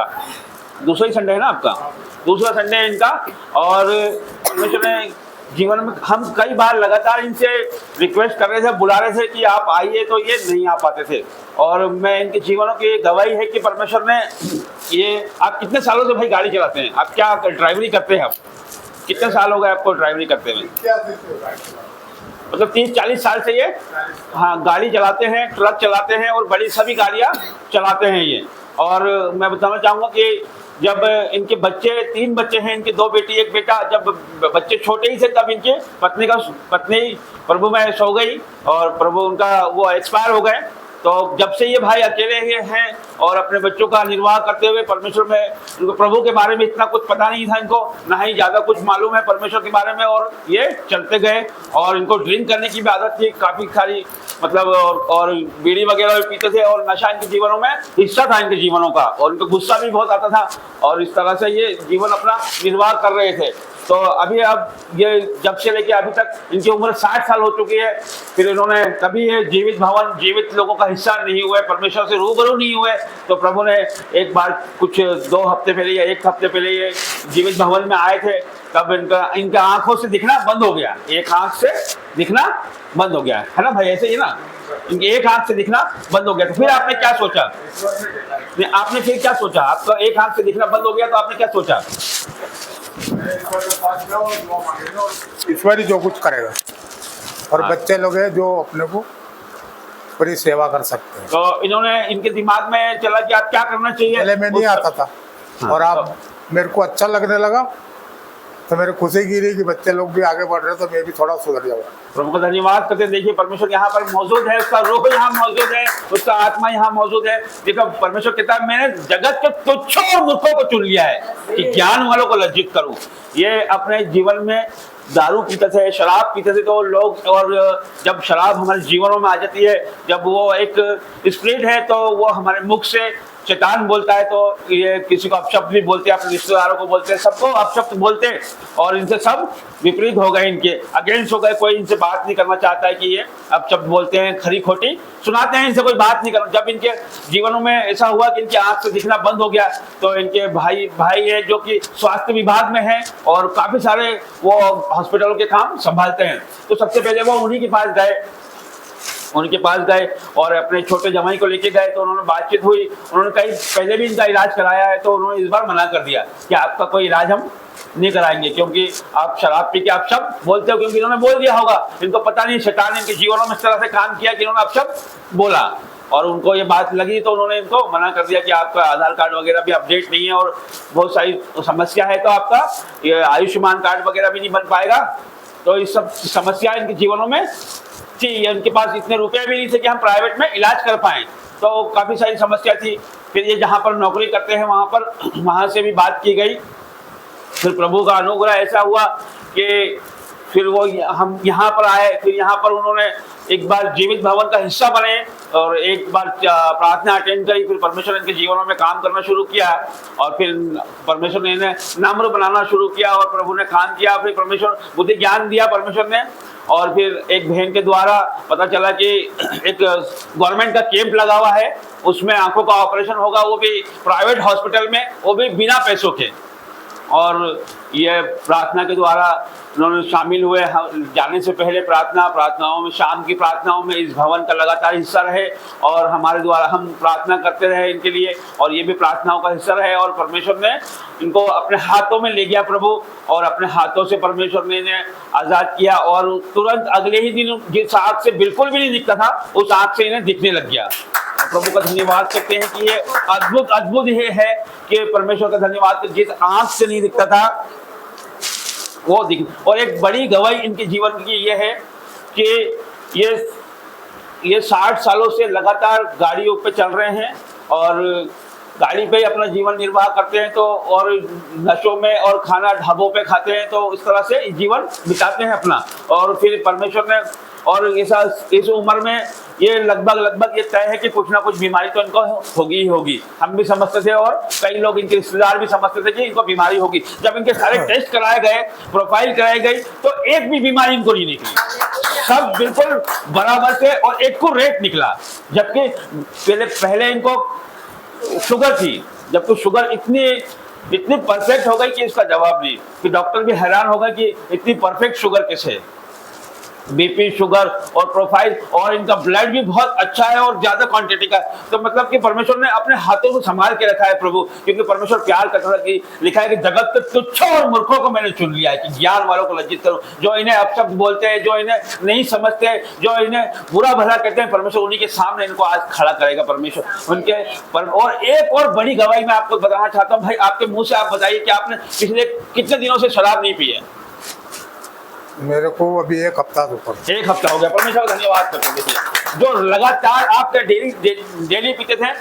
दूसरा ही संडे है ना आपका, दूसरा संडे है इनका। और परमेश्वर ने जीवन में हम कई बार लगातार इनसे रिक्वेस्ट कर रहे थे, बुला रहे थे कि आप आइए, तो ये नहीं आ पाते थे। और मैं इनके जीवनों की गवाही है कि परमेश्वर ने ये, आप कितने सालों से भाई गाड़ी चलाते हैं? आप क्या ड्राइवरी करते हैं? आप कितने साल हो गए आपको ड्राइवरी करते हुए? मतलब 30-40 साल से ये हाँ गाड़ी चलाते हैं, ट्रक चलाते हैं और बड़ी सभी गाड़ियाँ चलाते हैं ये। और मैं बताना चाहूँगा कि जब इनके बच्चे 3 बच्चे हैं, इनकी 2 बेटी 1 बेटा, जब बच्चे छोटे ही थे तब इनके पत्नी प्रभु में सो गई और प्रभु उनका वो एक्सपायर हो गए। तो जब से ये भाई अकेले ही हैं और अपने बच्चों का निर्वाह करते हुए परमेश्वर में, उनको प्रभु के बारे में इतना कुछ पता नहीं था इनको, ना ही ज़्यादा कुछ मालूम है परमेश्वर के बारे में, और ये चलते गए। और इनको ड्रिंक करने की भी आदत थी काफ़ी सारी, मतलब और बीड़ी वगैरह भी पीते थे और नशा इनके जीवनों में हिस्सा था इनके जीवनों का, और इनको गुस्सा भी बहुत आता था और इस तरह से ये जीवन अपना निर्वाह कर रहे थे। तो अभी अब ये जब से लेके अभी तक इनकी उम्र 60 साल हो चुकी है, फिर इन्होंने कभी ये जीवित भवन, जीवित लोगों का हिस्सा नहीं हुए, परमेश्वर से रूबरू नहीं हुए। तो प्रभु ने एक बार कुछ 2 हफ्ते पहले या 1 हफ्ते पहले ये जीवित भवन में आए थे, तब इनका आंखों से दिखना बंद हो गया, एक आंख से दिखना बंद हो गया है ना भाई, ऐसे ही ना, इनके एक आंख से दिखना बंद हो गया। तो फिर आपने क्या सोचा? नहीं, आपने फिर क्या सोचा? आपका एक आंख से दिखना बंद हो गया तो आपने क्या सोचा?
ईश्वर ही जो कुछ करेगा, और
हाँ।
बच्चे लोग हैं जो अपने को पूरी सेवा कर सकते हैं।
तो इन्होंने, इनके दिमाग में चला कि आप क्या करना चाहिए।
पहले मैं नहीं आता था,
हाँ,
और अब मेरे को अच्छा लगने लगा, तो मेरे खुशी की रही कि बच्चे लोग भी आगे बढ़ रहे हैं, तो मैं भी थोड़ा सुधर जाऊंगा।
प्रभु का धन्यवाद करते हैं। देखिए परमेश्वर यहाँ पर मौजूद है, उसका रूह यहाँ मौजूद है, उसका आत्मा यहाँ मौजूद है। देखो परमेश्वर कहता है मैंने जगत के तुच्छ और मूर्खों को चुन लिया है कि ज्ञान वालों को लज्जित करूं। ये अपने जीवन में दारू पीते थे, शराब पीते थे तो लोग, और जब शराब हमारे जीवनों में आ जाती है, जब वो एक स्प्रिट है तो वो हमारे मुख से शैतान बोलता है, तो ये किसी को अपशब्द भी बोलते हैं, अपने रिश्तेदारों को बोलते हैं, सबको अपशब्द बोलते हैं, और इनसे सब विपरीत हो गए, इनके अगेंस्ट हो गए। कोई इनसे बात नहीं करना चाहता है कि ये अपशब्द बोलते हैं, खरी खोटी सुनाते हैं, इनसे कोई बात नहीं करना। जब इनके जीवनों में ऐसा हुआ कि इनकी आंख से दिखना बंद हो गया, तो इनके भाई है जो कि स्वास्थ्य विभाग में है और काफी सारे वो हॉस्पिटलों के काम संभालते हैं। तो सबसे पहले वो उन्हीं के पास गए और अपने छोटे जमाई को लेके गए, तो उन्होंने बातचीत हुई। उन्होंने कहीं पहले भी इनका इलाज कराया है, तो उन्होंने इस बार मना कर दिया कि आपका कोई इलाज हम नहीं कराएंगे, क्योंकि आप शराब पी के अपशब्द बोलते हो। क्योंकि इन्होंने बोल दिया होगा, इनको पता नहीं शैतान ने इनके जीवनों में इस तरह से काम किया कि इन्होंने अपशब्द बोला, और उनको ये बात लगी, तो उन्होंने इनको मना कर दिया कि आपका आधार कार्ड वगैरह भी अपडेट नहीं है और बहुत सारी समस्या है, तो आपका ये आयुष्मान कार्ड वगैरह भी नहीं बन पाएगा। तो इस सब समस्या इनके जीवनों में थी, इनके पास इतने रुपए भी नहीं थे कि हम प्राइवेट में इलाज कर पाएं, तो काफ़ी सारी समस्या थी। फिर ये जहाँ पर नौकरी करते हैं वहाँ से भी बात की गई। फिर प्रभु का अनुग्रह ऐसा हुआ कि फिर वो हम यहाँ पर आए। फिर यहाँ पर उन्होंने एक बार जीवित भवन का हिस्सा बने और एक बार प्रार्थना अटेंड करी। फिर परमेश्वर इनके जीवनों में काम करना शुरू किया, और फिर परमेश्वर ने इन्हें नम्र बनाना शुरू किया, और प्रभु ने काम किया। फिर परमेश्वर बुद्धि ज्ञान दिया परमेश्वर ने, और फिर एक बहन के द्वारा पता चला कि एक गवर्नमेंट का कैंप लगा हुआ है, उसमें आंखों का ऑपरेशन होगा, वो भी प्राइवेट हॉस्पिटल में, वो भी बिना पैसों के। और ये प्रार्थना के द्वारा उन्होंने शामिल हुए। जाने से पहले प्रार्थनाओं में, शाम की प्रार्थनाओं में इस भवन का लगातार हिस्सा रहे, और हमारे द्वारा हम प्रार्थना करते रहे इनके लिए, और ये भी प्रार्थनाओं का हिस्सा रहे। और परमेश्वर ने इनको अपने हाथों में ले गया प्रभु, और अपने हाथों से परमेश्वर ने इन्हें आज़ाद किया, और तुरंत अगले ही दिन जिस आँख से बिल्कुल भी नहीं दिखता था, उस आँख से इन्हें दिखने लग गया। प्रभु का धन्यवाद करते हैं कि ये अद्भुत ये है कि परमेश्वर का धन्यवाद कि जिस आँख से नहीं दिखता था वो दिख। और एक बड़ी गवाही इनके जीवन की ये है कि ये 60 सालों से लगातार गाड़ियों पे चल रहे हैं, और गाड़ी पे ही अपना जीवन निर्वाह करते हैं, तो और नशों में और खाना ढाबों पे खाते हैं, तो इस तरह से जीवन बिताते हैं अपना। और फिर परमेश्वर ने, और इस उम्र में ये लगभग ये तय है कि कुछ ना कुछ बीमारी तो इनको होगी ही होगी। हम भी समझते थे, और कई लोग इनके रिश्तेदार भी समझते थे कि इनको बीमारी होगी। जब इनके सारे टेस्ट कराए गए, प्रोफाइल कराई गई, तो एक भी बीमारी इनको नहीं निकली, सब बिल्कुल बराबर थे, और एक को रेट निकला। जबकि पहले इनको शुगर थी, जबकि शुगर इतनी परफेक्ट हो गई कि इसका जवाब नहीं, कि डॉक्टर भी हैरान होगा कि इतनी परफेक्ट शुगर कैसे है। बीपी, शुगर और प्रोफाइल, और इनका ब्लड भी बहुत अच्छा है और ज्यादा क्वांटिटी का। तो मतलब कि परमेश्वर ने अपने हाथों को संभाल के रखा है प्रभु, क्योंकि परमेश्वर प्यार करता है। कि लिखा है कि जगत के तुच्छ और मूर्खों को मैंने चुन लिया है कि ज्ञान वालों को लज्जित करूं। जो इन्हें अपशब्द बोलते हैं, जो इन्हें नहीं समझते, जो इन्हें बुरा भला कहते हैं, परमेश्वर उन्हीं के सामने इनको आज खड़ा करेगा परमेश्वर उनके पर। और एक और बड़ी गवाही मैं आपको बताना चाहता हूँ। भाई आपके मुंह से आप बताइए कि आपने पिछले कितने दिनों से शराब नहीं पी है?
मेरे को अभी 1 हफ्ता ऊपर,
1 हफ्ता हो गया। परमेश्वर का धन्यवाद करते हैं। जो लगातार आप डेली पीते थे,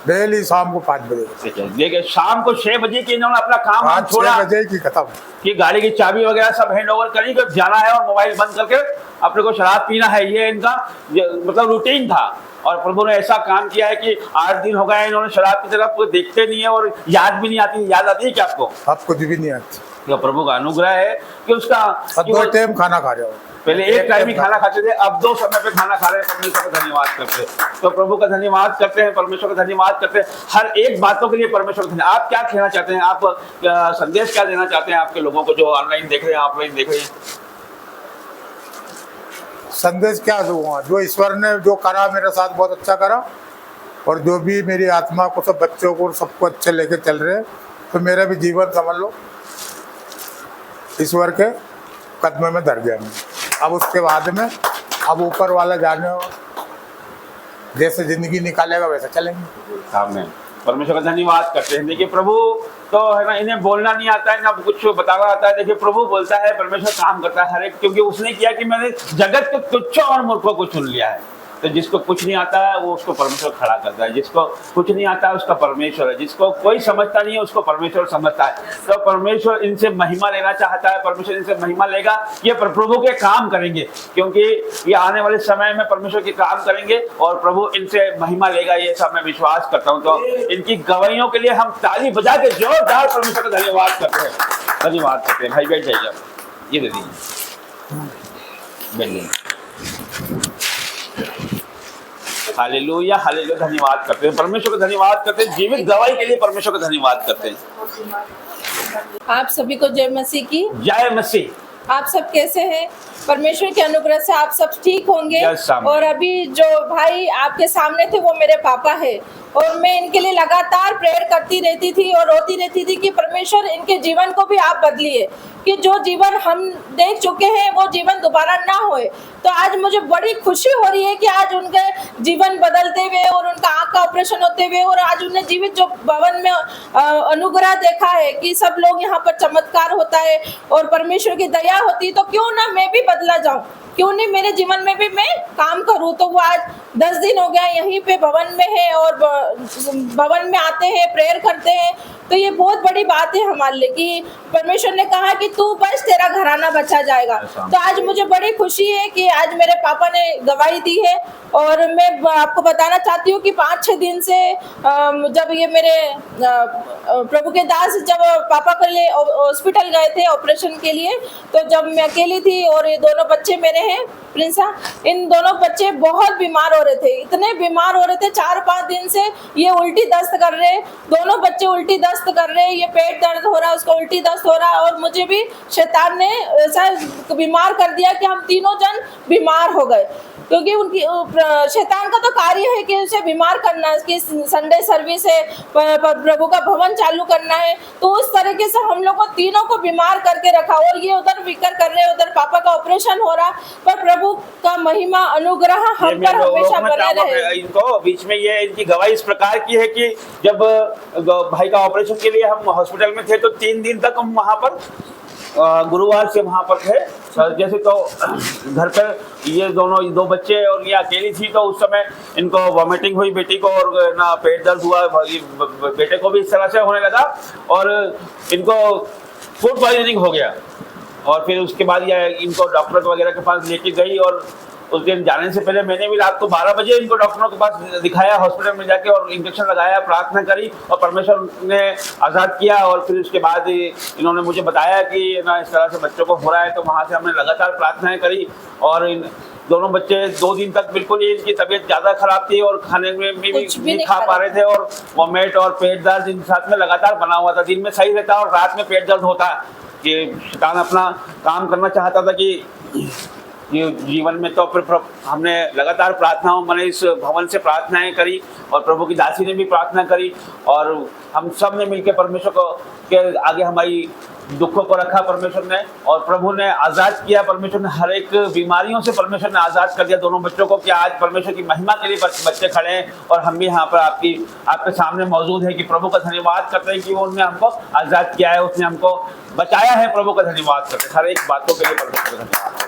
डेली शाम को 5 बजे,
देखिए शाम को 6 बजे की इन्होंने अपना काम
5-6 बजे की खत्म,
कि गाड़ी की चाबी वगैरह सब हैंड ओवर करी, जाना है और मोबाइल बंद करके अपने को शराब पीना है। ये इनका मतलब रूटीन था, और प्रभु ने ऐसा काम किया है कि 8 दिन हो गए इन्होंने शराब की तरफ देखते नहीं है, और याद भी नहीं आती। याद आती है क्या आपको?
आपको भी नहीं आती।
तो प्रभु का अनुग्रह है कि उसका
2 टाइम खाना खा रहे हो,
पहले एक टाइम ही खाना खाते थे, अब 2 समय पे खाना खा रहे हैं। परमेश्वर का धन्यवाद करते हैं। तो प्रभु का धन्यवाद करते हैं, परमेश्वर का धन्यवाद करते हैं हर एक बातों के लिए। परमेश्वर का आप क्या कहना चाहते हैं? आप संदेश क्या देना चाहते हैं आपके लोगों को जो ऑनलाइन देख रहे हैं, ऑफलाइन देख रहे हैं?
संदेश क्या दूंगा, जो ईश्वर ने जो करा मेरे साथ बहुत अच्छा करा, और जो भी मेरी आत्मा को सब बच्चों को सबको अच्छे लेके चल रहे हैं, तो मेरा भी जीवन समझ लो ईश्वर के कदम में धर गया मैं। अब उसके बाद में अब ऊपर वाला जाने जैसे जिंदगी निकालेगा वैसे चलेंगे।
आमीन। परमेश्वर का धन्यवाद करते हैं। देखिए प्रभु तो है ना, इन्हें बोलना नहीं आता है ना कुछ बताना आता है। देखिए प्रभु बोलता है, परमेश्वर काम करता है हर एक, क्योंकि उसने किया कि मैंने जगत के तुच्छों और मूर्खों को चुन लिया है। तो जिसको कुछ नहीं आता है वो उसको परमेश्वर खड़ा करता है, जिसको कुछ नहीं आता है उसका परमेश्वर है, जिसको कोई समझता नहीं है उसको परमेश्वर समझता है। तो परमेश्वर इनसे महिमा लेना चाहता है, परमेश्वर इनसे महिमा लेगा, ये प्रभु के काम करेंगे, क्योंकि ये आने वाले समय में परमेश्वर के काम करेंगे और प्रभु इनसे महिमा लेगा, ये सब मैं विश्वास करता हूँ। तो इनकी गवाहियों के लिए हम ताली बजा के जोरदार परमेश्वर का धन्यवाद करते हैं, धन्यवाद करते हैं। भाई बैठ जाइए, ये दे दीजिए, बैठ जाइए। हालेलुया, हालेलुया, धन्यवाद करते हैं, परमेश्वर का धन्यवाद करते हैं, जीवित गवाही के लिए परमेश्वर का धन्यवाद करते हैं।
आप सभी को जय मसीह की।
जय मसीह।
आप सब कैसे हैं? परमेश्वर के अनुग्रह से आप सब ठीक होंगे।
Yes, आमीन।
और अभी जो भाई आपके सामने थे वो मेरे पापा है, और मैं इनके लिए लगातार प्रेयर करती रहती थी और रोती रहती थी कि परमेश्वर इनके जीवन को भी आप बदलिए, कि जो जीवन हम देख चुके हैं वो जीवन दोबारा ना होए। तो आज मुझे बड़ी खुशी हो रही है कि आज उनके जीवन बदलते हुए और उनका आँख का ऑपरेशन होते हुए और आज उन्हें जीवित जो भवन में अनुग्रह देखा है कि सब लोग यहाँ पर चमत्कार होता है और परमेश्वर की दया होती है, तो क्यों ना मैं भी बदला जाऊं, क्यों नहीं मेरे जीवन में भी मैं काम करूं। तो वो आज 10 दिन हो गया यहीं पे भवन में है और भवन में आते हैं, प्रेयर करते हैं। तो ये बहुत बड़ी बात है हमारे लिए कि परमेश्वर ने कहा कि तू बस तेरा घराना बचा जाएगा। तो आज मुझे बड़ी खुशी है कि आज मेरे पापा ने गवाही दी है। और मैं आपको बताना चाहती हूँ कि 5-6 दिन से जब ये मेरे प्रभु के दास जब पापा के लिए हॉस्पिटल गए थे ऑपरेशन के लिए, तो जब मैं अकेली थी और ये दोनों बच्चे मेरे हैं प्रिंसा, इन दोनों बच्चे बहुत बीमार हो रहे थे, इतने बीमार हो रहे थे 4-5 दिन से। ये उल्टी दस्त कर रहे, दोनों बच्चे उल्टी दस्त कर रहे, ये पेट दर्द हो रहा है, उसको उल्टी दस्त हो रहा है, और मुझे भी शैतान ने ऐसा बीमार कर दिया कि हम तीनों जन बीमार हो गए। क्योंकि उनकी शैतान का तो कार्य है कि उसे बीमार करना है, कि संडे सर्विस है, प्रभु का भवन चालू करना है। तो उस तरीके से हम लोग को तीनों को बीमार करके रखा, और ये उधर फिक्र कर रहे, उधर पापा का ऑपरेशन हो रहा, पर प्रभु का महिमा अनुग्रह हम पर हमेशा बने रहे।
इनको बीच में ये इनकी गवाही इस प्रकार की है कि जब भाई का ऑपरेशन के लिए हम हॉस्पिटल में थे तो 3 दिन तक हम वहाँ पर गुरुवार से वहाँ पर थे। जैसे तो घर पर ये दो बच्चे और ये अकेली थी, तो उस समय इनको वॉमिटिंग हुई बेटी को, और ना पेट दर्द हुआ बेटे को भी इस तरह से होने लगा, और इनको फूड पॉइजनिंग हो गया। और फिर उसके बाद ये इनको डॉक्टर वगैरह के पास लेके गई, और उस दिन जाने से पहले मैंने भी रात को 12 बजे इनको डॉक्टरों के पास दिखाया हॉस्पिटल में जाके, और इंजेक्शन लगाया, प्रार्थना करी, और परमेश्वर ने आज़ाद किया। और फिर उसके बाद इन्होंने मुझे बताया कि ना इस तरह से बच्चों को हो रहा है, तो वहाँ से हमने लगातार प्रार्थनाएं करी। और इन दोनों बच्चे 2 दिन तक बिल्कुल ही इनकी तबीयत ज़्यादा खराब थी, और खाने में भी नहीं खा पा रहे थे, और वॉमिट और पेट दर्द इन साथ में लगातार बना हुआ था। दिन में सही रहता और रात में पेट दर्द होता, कि शैतान अपना काम करना चाहता था कि ये जीवन में। तो फिर हमने लगातार प्रार्थनाओं मैंने इस भवन से प्रार्थनाएं करी, और प्रभु की दासी ने भी प्रार्थना करी, और हम सब ने मिलकर परमेश्वर को के आगे हमारी दुखों को रखा परमेश्वर ने, और प्रभु ने आज़ाद किया। परमेश्वर ने हर एक बीमारियों से परमेश्वर ने आज़ाद कर दिया दोनों बच्चों को, कि आज परमेश्वर की महिमा के लिए बच्चे खड़े हैं, और हम भी यहाँ पर आपके सामने मौजूद है कि प्रभु का धन्यवाद करते हैं कि उन्होंने हमको आज़ाद किया है, उसने हमको बचाया है। प्रभु का धन्यवाद करते हैं, हर एक बातों के लिए परमेश्वर का धन्यवाद।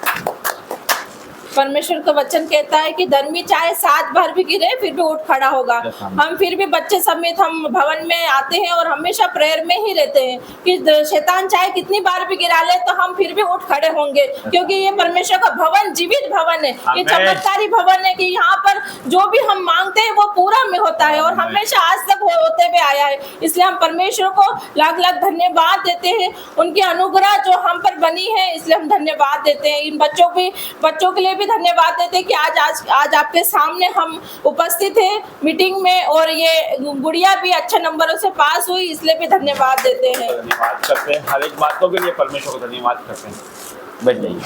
परमेश्वर का वचन कहता है कि धर्मी चाहे 7 बार भी गिरे फिर भी उठ खड़ा होगा। हम फिर भी बच्चे समेत हम भवन में आते हैं और हमेशा प्रेयर में ही रहते हैं कि शैतान चाहे कितनी बार भी गिरा ले तो हम फिर भी उठ खड़े होंगे, क्योंकि ये परमेश्वर का भवन जीवित भवन है, ये चमत्कारी भवन है कि यहाँ पर जो भी हम मांगते हैं वो पूरा में होता है, और हमेशा आज तक होते हुए आया है। इसलिए हम परमेश्वर को लाख लाख धन्यवाद देते हैं, उनकी अनुग्रह जो हम पर बनी है, इसलिए हम धन्यवाद देते हैं। इन बच्चों के लिए भी धन्यवाद देते हैं कि आज आपके सामने हम उपस्थित हैं मीटिंग में, और ये गुड़िया भी अच्छे नंबरों से पास हुई, इसलिए भी धन्यवाद देते हैं।
धन्यवाद करते हैं, हर एक बातों के लिए परमेश्वर को धन्यवाद करते हैं। बैठ जाइए।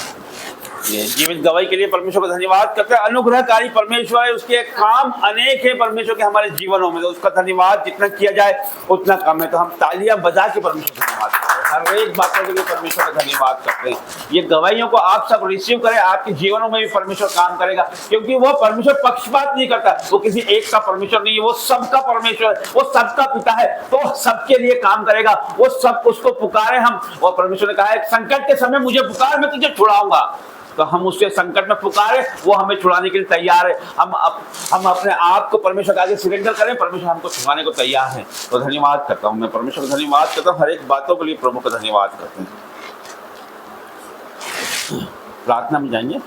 ये जीवित गवाही के लिए परमेश्वर का धन्यवाद करते हैं। अनुग्रहकारी परमेश्वर है, उसके काम अनेक है परमेश्वर के हमारे जीवनों में, तो उसका धन्यवाद जितना किया जाए उतना कम है। तो हम तालियां बजा के परमेश्वर का धन्यवाद करते हैं, हर एक बातों के लिए परमेश्वर का धन्यवाद करते हैं। ये गवाहियों को आप सब रिसीव करें, आपके जीवनों में भी परमेश्वर काम करेगा, क्योंकि वो परमेश्वर पक्षपात नहीं करता, वो किसी एक का परमेश्वर नहीं है, वो सबका परमेश्वर है, वो सबका पिता है, तो सबके लिए काम करेगा। वो सब उसको पुकारे हम, और परमेश्वर ने कहा है संकट के समय मुझे पुकार, मैं तुझे छुड़ाऊंगा। तो हम उसके संकट में पुकारे, वो हमें छुड़ाने के लिए तैयार है। हम अपने आप को परमेश्वर के आगे सरेंडर करें, परमेश्वर हमको छुड़ाने को तैयार है। तो धन्यवाद करता हूँ, मैं परमेश्वर का धन्यवाद करता हूँ, हर एक बातों के लिए प्रभु का धन्यवाद करते हैं। प्रार्थना में जाएंगे।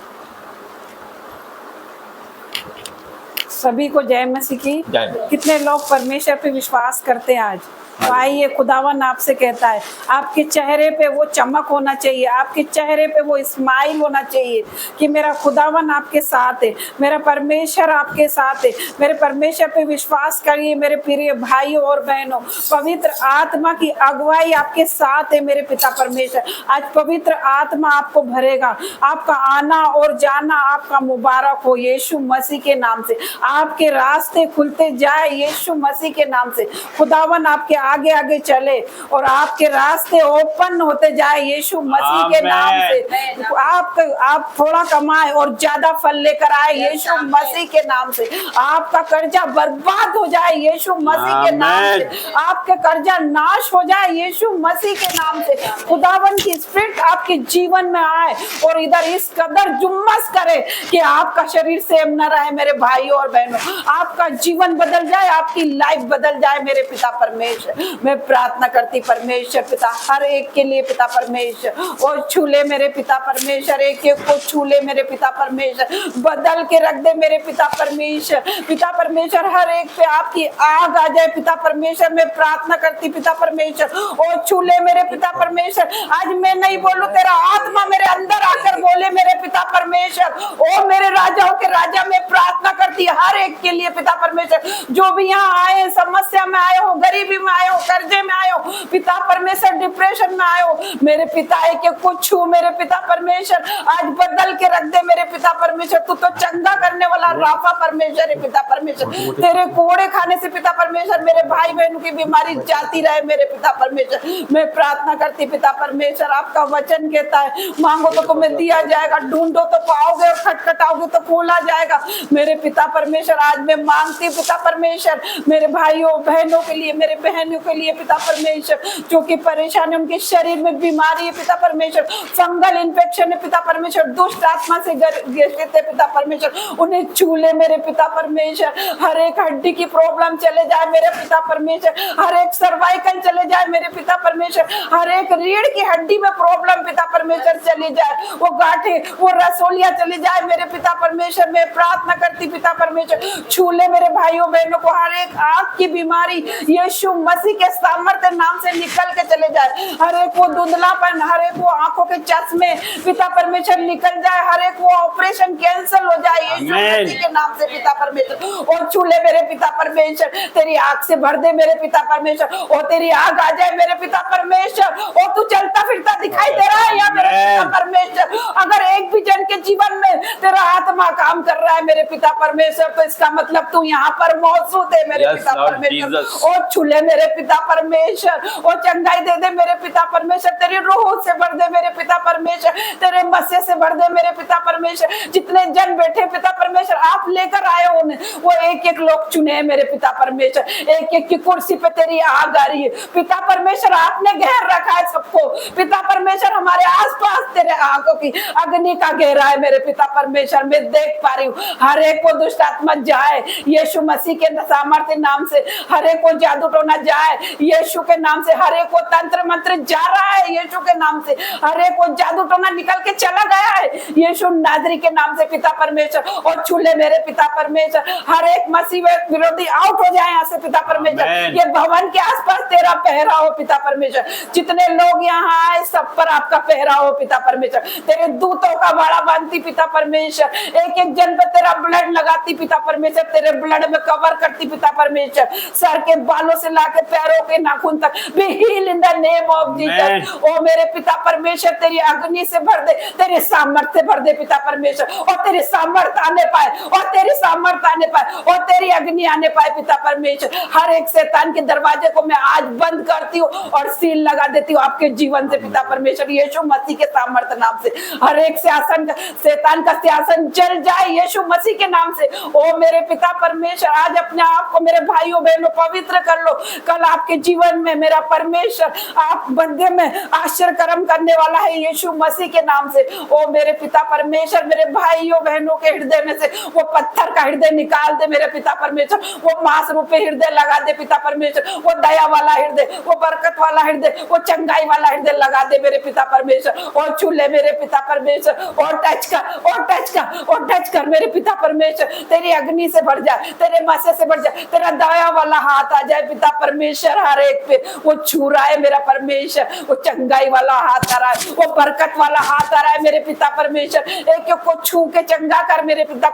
सभी को जय मसीह की।
जय।
कितने लोग परमेश्वर पे विश्वास करते हैं आज? तो आइए, खुदावन आपसे कहता है आपके चेहरे पे वो चमक होना चाहिए, आपके चेहरे पे वो स्माइल होना चाहिए कि मेरा खुदावन आपके साथ है, मेरा परमेश्वर आपके साथ है। मेरे परमेश्वर पे विश्वास करिए मेरे प्रिय भाइयों और बहनों, पवित्र आत्मा की अगुवाई आपके साथ है मेरे पिता परमेश्वर। आज पवित्र आत्मा आपको भरेगा, आपका आना और जाना आपका मुबारक हो यीशु मसीह के नाम से। आपके रास्ते खुलते जाए यीशु मसीह के नाम से। खुदावन आपके आगे आगे चले और आपके रास्ते ओपन होते जाए यीशु मसीह के नाम से। आप थोड़ा कमाए और ज्यादा फल लेकर आए यीशु मसीह के नाम से। आपका कर्जा बर्बाद हो जाए यीशु मसीह के नाम से। आपके कर्जा नाश हो जाए यीशु मसीह के नाम से। खुदावन की स्पिरिट आपके जीवन में आए और इधर इस कदर जुम्मस करे कि आपका शरीर सेम न रहे मेरे भाइयों और बहनों। आपका जीवन बदल जाए, आपकी लाइफ बदल जाए मेरे पिता परमेश्वर। मैं प्रार्थना करती परमेश्वर पिता हर एक के लिए पिता परमेश्वर, और छूले मेरे पिता परमेश्वर, एक एक को छूले मेरे पिता परमेश्वर, बदल के रख दे मेरे पिता परमेश्वर। पिता परमेश्वर हर एक पे आपकी आग आ जाए पिता परमेश्वर। मैं प्रार्थना करती पिता परमेश्वर, और छूले मेरे पिता परमेश्वर। आज मैं नहीं बोलूं, तेरा आत्मा मेरे अंदर आकर बोले मेरे पिता परमेश्वर। ओ मेरे राजाओं के राजा, मैं प्रार्थना करती हर एक के लिए पिता परमेश्वर, जो भी यहाँ आए, समस्या में आए हो, गरीबी में आए हो, कर्जे में आए हो पिता परमेश्वर, डिप्रेशन में आए हो, मेरे पिता है कि कुछ हो मेरे पिता परमेश्वर, आज बदल के रख दे मेरे पिता परमेश्वर। तू तो चंगा करने वाला राफा परमेश्वर है पिता परमेश्वर। तेरे कोड़े खाने से पिता परमेश्वर मेरे भाई बहनों की बीमारी जाती रहे मेरे पिता परमेश्वर। मैं प्रार्थना करती पिता परमेश्वर, आपका वचन कहता है मांगो तो तुम्हें दिया जाएगा, ढूंढो तो पाओगे, और खटखटाओगे तो खोला जाएगा मेरे पिता परमेश्वर। आज मैं मांगती पिता परमेश्वर मेरे भाइयों बहनों के लिए, मेरे बहनों के लिए पिता परमेश्वर, जो कि परेशान है, उनके शरीर में बीमारी है पिता परमेश्वर, फंगल इन्फेक्शन है पिता परमेश्वर, दुष्ट आत्मा से ग्रसित है पिता परमेश्वर, उन्हें छूले मेरे पिता परमेश्वर। हर एक हड्डी की प्रॉब्लम चले जाए मेरे पिता परमेश्वर, हर एक सर्वाइकल चले जाए मेरे पिता परमेश्वर, हर एक रीढ़ की हड्डी में प्रॉब्लम पिता परमेश्वर चली जाए, वो गांठे, वो रसोलियां चली जाए मेरे पिता परमेश्वर। मैं प्रार्थना करती पिता परमेश्वर, छूले मेरे भाइयों बहनों को, हर एक आंख की बीमारी यीशु मसीह के सामर्थ्य नाम से निकल के चले जाए, हर एक वो धुंधलापन, हर एक वो आंखों के चश्मे पिता परमेश्वर निकल जाए, हर एक वो ऑपरेशन कैंसिल हो जाए यीशु मसीह के नाम से पिता परमेश्वर। और छूले मेरे पिता परमेश्वर, तेरी आग से भर दे मेरे पिता परमेश्वर, और तेरी आग आ जाए मेरे पिता परमेश्वर, और तू चलता फिरता दिखाई दे रहा है या मेरे पिता परमेश्वर। अगर एक भी जन के जीवन में तेरा आत्मा काम कर रहा है मेरे पिता परमेश्वर, तो इसका मतलब तू यहाँ पर मौजूद है मेरे पिता परमेश्वर। और छूले मेरे पिता परमेश्वर, और चंगाई दे दे मेरे पिता परमेश्वर, तेरी रूह से भर दे मेरे पिता परमेश्वर, तेरे मस्से से भर दे मेरे पिता परमेश्वर। जितने जन बैठे पिता परमेश्वर आप लेकर आए हो उन्हें, वो एक एक लोग चुने हैं मेरे पिता परमेश्वर, एक एक की कुर्सी पे तेरी आग आ रही है पिता परमेश्वर। आपने घेर रखा है सबको पिता परमेश्वर, हमारे आसपास तेरे आंखों की अग्नि का घेरा है मेरे पिता परमेश्वर। मैं देख पा रही हूँ हर एक को दुष्ट आत्मा जाए यीशु मसीह के सामर्थ्य नाम से, हर एक को जादू टोना जाए यीशु के नाम से, हर एक को तंत्र मंत्र जा रहा है यीशु के नाम से, हर एक को जादू टोना निकल के चला गया है यीशु नाजरी के नाम से पिता परमेश्वर। और छूले मेरे पिता परमेश्वर, हर एक मसीह विरोधी आउट हो जाए यहाँ से पिता परमेश्वर। ये भवन के आसपास तेरा पहरा हो पिता परमेश्वर, जितने लोग यहाँ आए सब पर आपका पहरा हो पिता परमेश्वर, तेरे दूतों का बाड़ा बांधती पिता परमेश्वर, एक एक जन पे तेरा ब्लड लगाती पिता परमेश्वर, तेरे ब्लड में कवर करती पिता परमेश्वर, सर के बालों से लाके पैरों के नाखून तक be heal in the name of Jesus. ओ मेरे पिता परमेश्वर तेरी अग्नि से भर दे, तेरे सामर्थ्य से भर दे पिता परमेश्वर, और तेरे सामर्थ्य आने पाए, और तेरी सामर्थ्य आने पाए, और तेरी अग्नि आने पाए पिता परमेश्वर। हर एक शैतान के दरवाजे को मैं आज बंद करती हूँ और सील लगा देती हूँ आपके जीवन से पिता परमेश्वर, यीशु मसीह के सामर्थ्य नाम से। हर एक शासन शैतान का शासन जल जाए यीशु मसीह के नाम से। ओ मेरे पिता परमेश्वर, आज अपने आप को मेरे भाइयों बहनों पवित्र कर लो। कल आपके जीवन में मेरा परमेश्वर आप बंदे में आश्चर्य कर्म करने वाला है यीशु मसीह के नाम से। ओ मेरे पिता परमेश्वर, मेरे भाइयों बहनों के हृदय में से वो पत्थर का हृदय निकाल दे मेरे पिता परमेश्वर, वो मांस रूपी हृदय लगा दे पिता परमेश्वर, वो दया वाला हृदय, वो बरकत वाला हृदय, वो चंगाई वाला हृदय लगा दे मेरे पिता परमेश्वर। और छू ले मेरे पिता परमेश्वर, और टच कर, और टच कर, और टच कर मेरे पिता परमेश्वर। तेरी अग्नि से भर जाए, तेरे मसे से भर जाए, तेरा दया वाला हाथ आ जाए पिता परमेश्वर। हर एक पे वो छू रहा है मेरा परमेश्वर, वो चंगाई वाला हाथ आ रहा है, वो बरकत वाला हाथ आ रहा है मेरे पिता परमेश्वर। एक को छू के चंगा कर मेरे पिता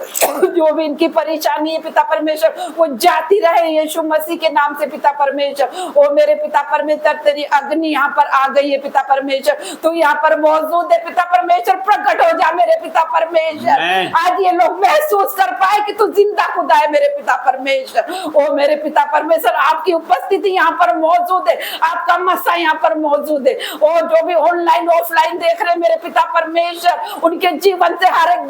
जो भी इनकी परेशानी है पिता परमेश्वर वो जाती रहे यीशु मसीह के नाम से पिता परमेश्वर। ओ मेरे पिता परमेश्वर, तेरी अग्नि यहाँ पर आ गई है पिता परमेश्वर, तू यहाँ पर मौजूद है पिता परमेश्वर। प्रकट हो जा मेरे पिता परमेश्वर, आज ये लोग महसूस कर पाए कि तू जिंदा खुदा है मेरे पिता परमेश्वर। ओ मेरे पिता परमेश्वर, आपकी उपस्थिति यहाँ पर मौजूद है, आपका मसा यहाँ पर मौजूद है। ओ जो भी ऑनलाइन ऑफलाइन देख रहे मेरे पिता परमेश्वर, उनके जीवन से हर एक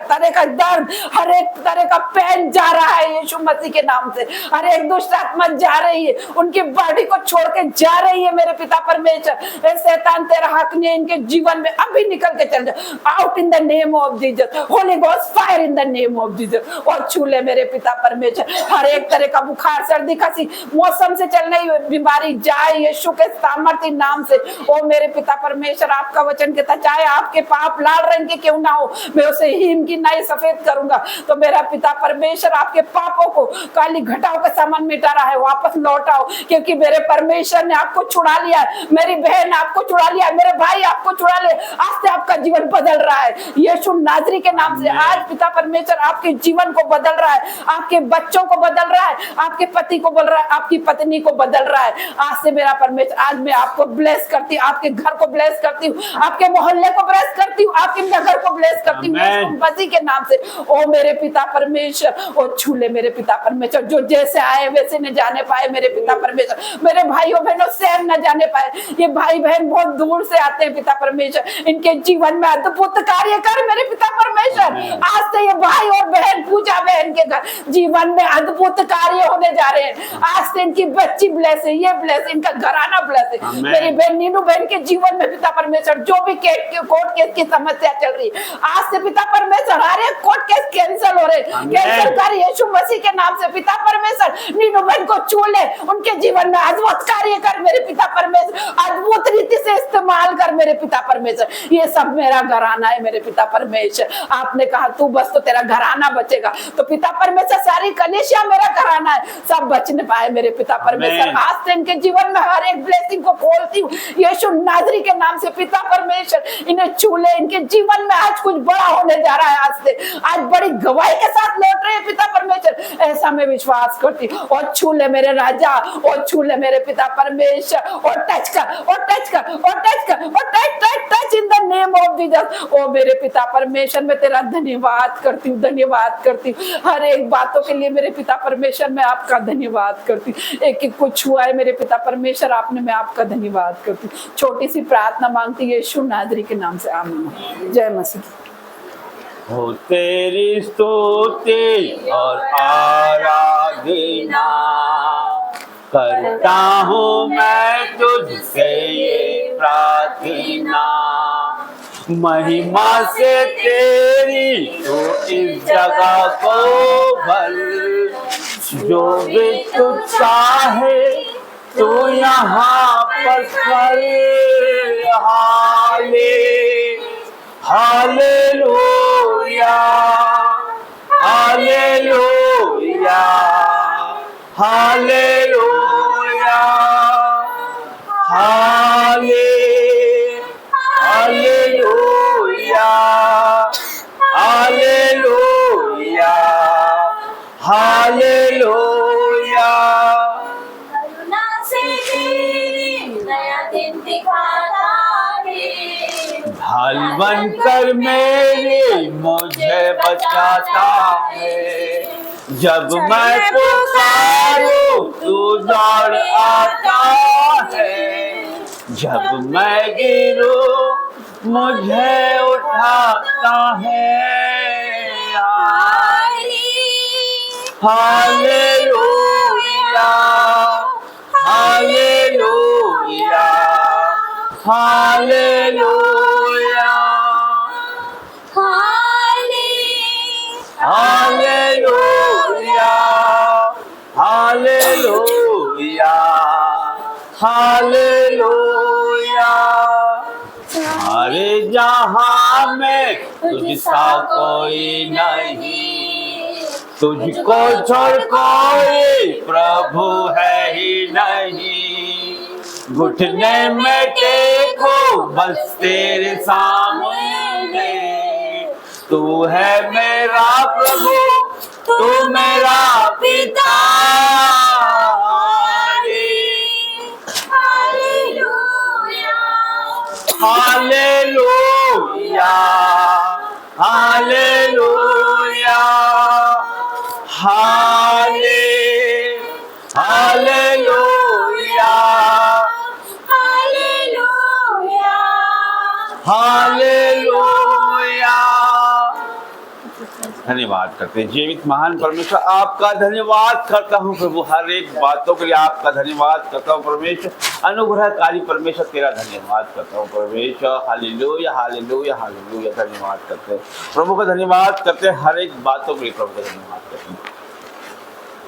तरह का दर्द, हर एक तरह का पेन जा रहा है यीशु मसीह के नाम से। हर एक दुष्ट आत्मा जा रही है, उनकी बॉडी को छोड़ के जा रही है मेरे पिता परमेश्वर। ए शैतान, तेरा हक नहीं इनके जीवन में, अभी निकल के चल जा, out in the name of Jesus. Holi ghost fire in the name of Jesus. और छू ले मेरे पिता परमेश्वर, हर एक तरह का बुखार, सर्दी, खांसी, मौसम से चलने बीमारी जाए यीशु के सामर्थ्य नाम से। ओ मेरे पिता परमेश्वर, आपका वचन कहता चाहे आपके पाप लाल रंग के क्यों ना हो, मैं उसे हिम की नई सफेद करूंगा। तो मेरा पिता परमेश्वर आपके पापों को काली घटाओं के समान मिटा रहा है, वापस लौटाओ, क्योंकि मेरे परमेश्वर ने आपको छुड़ा लिया है, मेरी बहन आपको छुड़ा लिया है, मेरे भाई आपको छुड़ा ले। आज से आपका जीवन बदल रहा है यीशु नाजरी के नाम से। आज पिता परमेश्वर आपके जीवन को बदल रहा है, आपके बच्चों को बदल रहा है, आपके पति को बदल रहा है, आपकी पत्नी को बदल रहा है। आज से मेरा परमेश्वर, आज मैं आपको ब्लेस करती हूँ, आपके घर को ब्लेस करती हूँ, आपके मोहल्ले को ब्लेस करती हूँ, आपके नगर को ब्लेस करती हूँ यीशु मसीह के नाम से। ओ मेरे पिता परमेश्वर, ओ छू ले मेरे पिता परमेश्वर, जो जैसे आए वैसे न जाने पाए मेरे पिता परमेश्वर। मेरे भाइयों बहनों शहर न जाने पाए, ये भाई बहन बहुत दूर से आते हैं पिता परमेश्वर, इनके जीवन में अद्भुत कार्य कर मेरे पिता परमेश्वर। आज से ये भाई और बहन, पूजा बहन के घर जीवन में अद्भुत कार्य होने जा रहे हैं। आज से इनकी बच्ची ब्लेस है, ये ब्लेस है, इनका घराना ब्लेस है। मेरी बहन नीनू बहन के जीवन में पिता परमेश्वर जो भी कोर्ट केस की समस्या चल रही है, आज से पिता परमेश्वर हर एक कोर्ट केस कैंसिल हो रहे, कैंसिल कर यीशु मसीह के नाम से पिता परमेश्वर। नीनू बहन को छू ले, उनके जीवन में अद्भुत कार्य कर मेरे पिता परमेश्वर, अद्भुत रीति से इस्तेमाल कर मेरे पिता परमेश्वर। ये सब मेरा घराना है मेरे पिता परमेश्वर। आपने कहा तू बस तो तेरा घराना बचेगा, तो पिता परमेश्वर सारी कलीसिया मेरा घराना है, सब बच न पाए मेरे पिता परमेश्वर। आज से इनके जीवन में हर एक ब्लेसिंग को खोलती हूँ यीशु नाजरी के नाम से पिता परमेश्वर। इन्हें छू ले, इनके जीवन में आज कुछ बड़ा होने जा रहा है, आज से आज बड़ी गवाही के साथ लौट रहे हैं पिता परमेश्वर, ऐसा मैं विश्वास करती हूँ। और छू ले मेरे राजा, और छू ले मेरे पिता परमेश्वर, और टच कर, और टच कर, और टच कर, और touch touch touch in the name of Jesus. ओ मेरे पिता परमेश्वर, मैं तेरा धन्यवाद करती हूँ, धन्यवाद करती हूँ हर एक बातों के लिए मेरे पिता परमेश्वर। मैं आपका धन्यवाद करती हूँ, एक एक कुछ हुआ है मेरे पिता परमेश्वर आपने, मैं आपका धन्यवाद करती हूँ। छोटी सी प्रार्थना मांगती है यीशु नाजरी के नाम से, आमीन। जय मसीह।
हो तेरी स्तुति और आराधना करता हूँ मैं तुझसे ये प्रार्थना, महिमा से तेरी तो इस जगह को भर, जो भी तू चाहे तो यहाँ पर कर। Hallelujah, hallelujah, hallelujah, hallelujah, hallelujah, hallelujah, बनकर मेरे मुझे बचाता है। जब मैं पुकारूं तू दौड़ आता है, जब मैं गिरूं मुझे उठाता है। Hallelujah, hallelujah, hallelujah, hallelujah, hallelujah, hallelujah. सारे जहां में तुझसा कोई नहीं, तुझको छोड़ कोई प्रभु है ही नहीं। घुटने में टेको बस तेरे सामने, तू है मेरा प्रभु, तू मेरा पिता। हालेलुया, हालेलुया, हाले हालेलुया, हालेलुया। धन्यवाद करते हैं जीवित महान परमेश्वर, आपका धन्यवाद करता हूँ प्रभु, हर एक बातों के लिए आपका धन्यवाद करता हूँ परमेश्वर। अनुग्रहकारी परमेश्वर तेरा धन्यवाद करता हूँ परमेश्वर। Hallelujah, hallelujah, hallelujah. धन्यवाद करते हैं प्रभु का, धन्यवाद करते हैं हर एक बातों के लिए प्रभु का धन्यवाद करते हैं।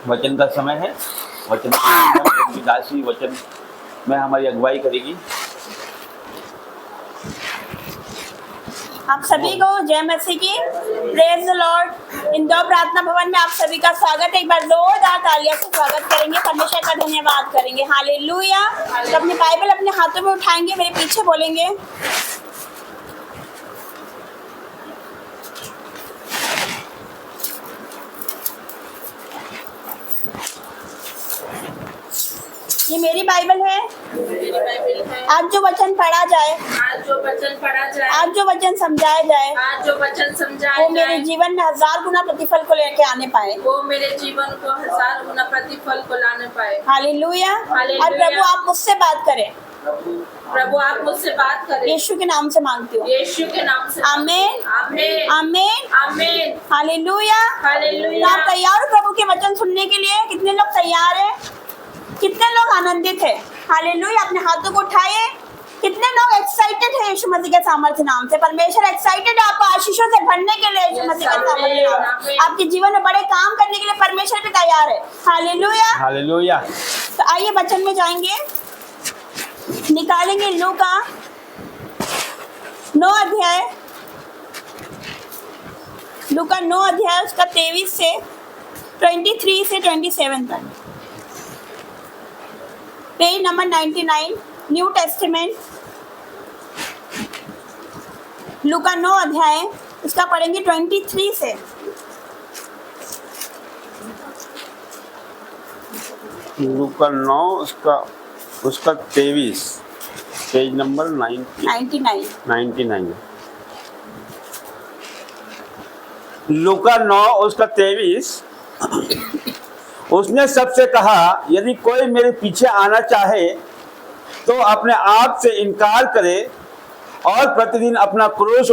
वचन का समय है, वचन की दासी वचन में हमारी अगुवाई करेगी।
आप सभी को जय मसीह की, प्रेज द लॉर्ड। इंदौर प्रार्थना भवन में आप सभी का स्वागत है। एक बार जोरदार तालियों से स्वागत करेंगे, परमेश्वर का धन्यवाद करेंगे। हालेलुया। तो अपनी बाइबल अपने हाथों में उठाएंगे, मेरे पीछे बोलेंगे। ये मेरी बाइबल है। आज जो वचन पढ़ा जाए,
आज जो वचन पढ़ा जाए,
आज जो वचन समझाया जाए,
आज जो वचन समझाया
वो मेरे जीवन में 1000 गुना प्रतिफल को लेके आने पाए।
वो मेरे जीवन को 1000 गुना प्रतिफल को लाने पाए।
हालेलुया।
हालेलुया।
और प्रभु आप मुझसे बात करें,
प्रभु आप मुझसे बात करें,
यीशु के नाम से मांगती हूँ।
यीशु के नाम से।
आमीन,
आमीन,
आमीन,
आमीन।
हालेलुया।
हालेलुया।
आप तैयार हो प्रभु के वचन सुनने के लिए? कितने लोग तैयार हैं? कितने लोग आनंदित है? हालेलुया। अपने हाथों को उठाए। कितने लोग एक्साइटेड है यीशु मसीह के सामर्थ्य नाम से? परमेश्वर एक्साइटेड है आपको आशीषों से भरने के लिए यीशु मसीह के सामर्थ्य नाम से। आपके जीवन में बड़े काम करने के लिए परमेश्वर भी तैयार है। Hallelujah,
hallelujah.
तो आइए वचन में जाएंगे, निकालेंगे लूका 9 अध्याय, लूका 9 अध्याय उसका 23 से 23 से 27 तक, पेज नंबर 99, न्यू टेस्टामेंट। लूका 9 अध्याय उसका पढ़ेंगे 23 से।
लूका 9 उसका 23, पेज नंबर 99। लूका 9 उसका 23। उसने सबसे कहा, यदि कोई मेरे पीछे आना चाहे तो अपने आप से इनकार करे और प्रतिदिन अपना क्रूस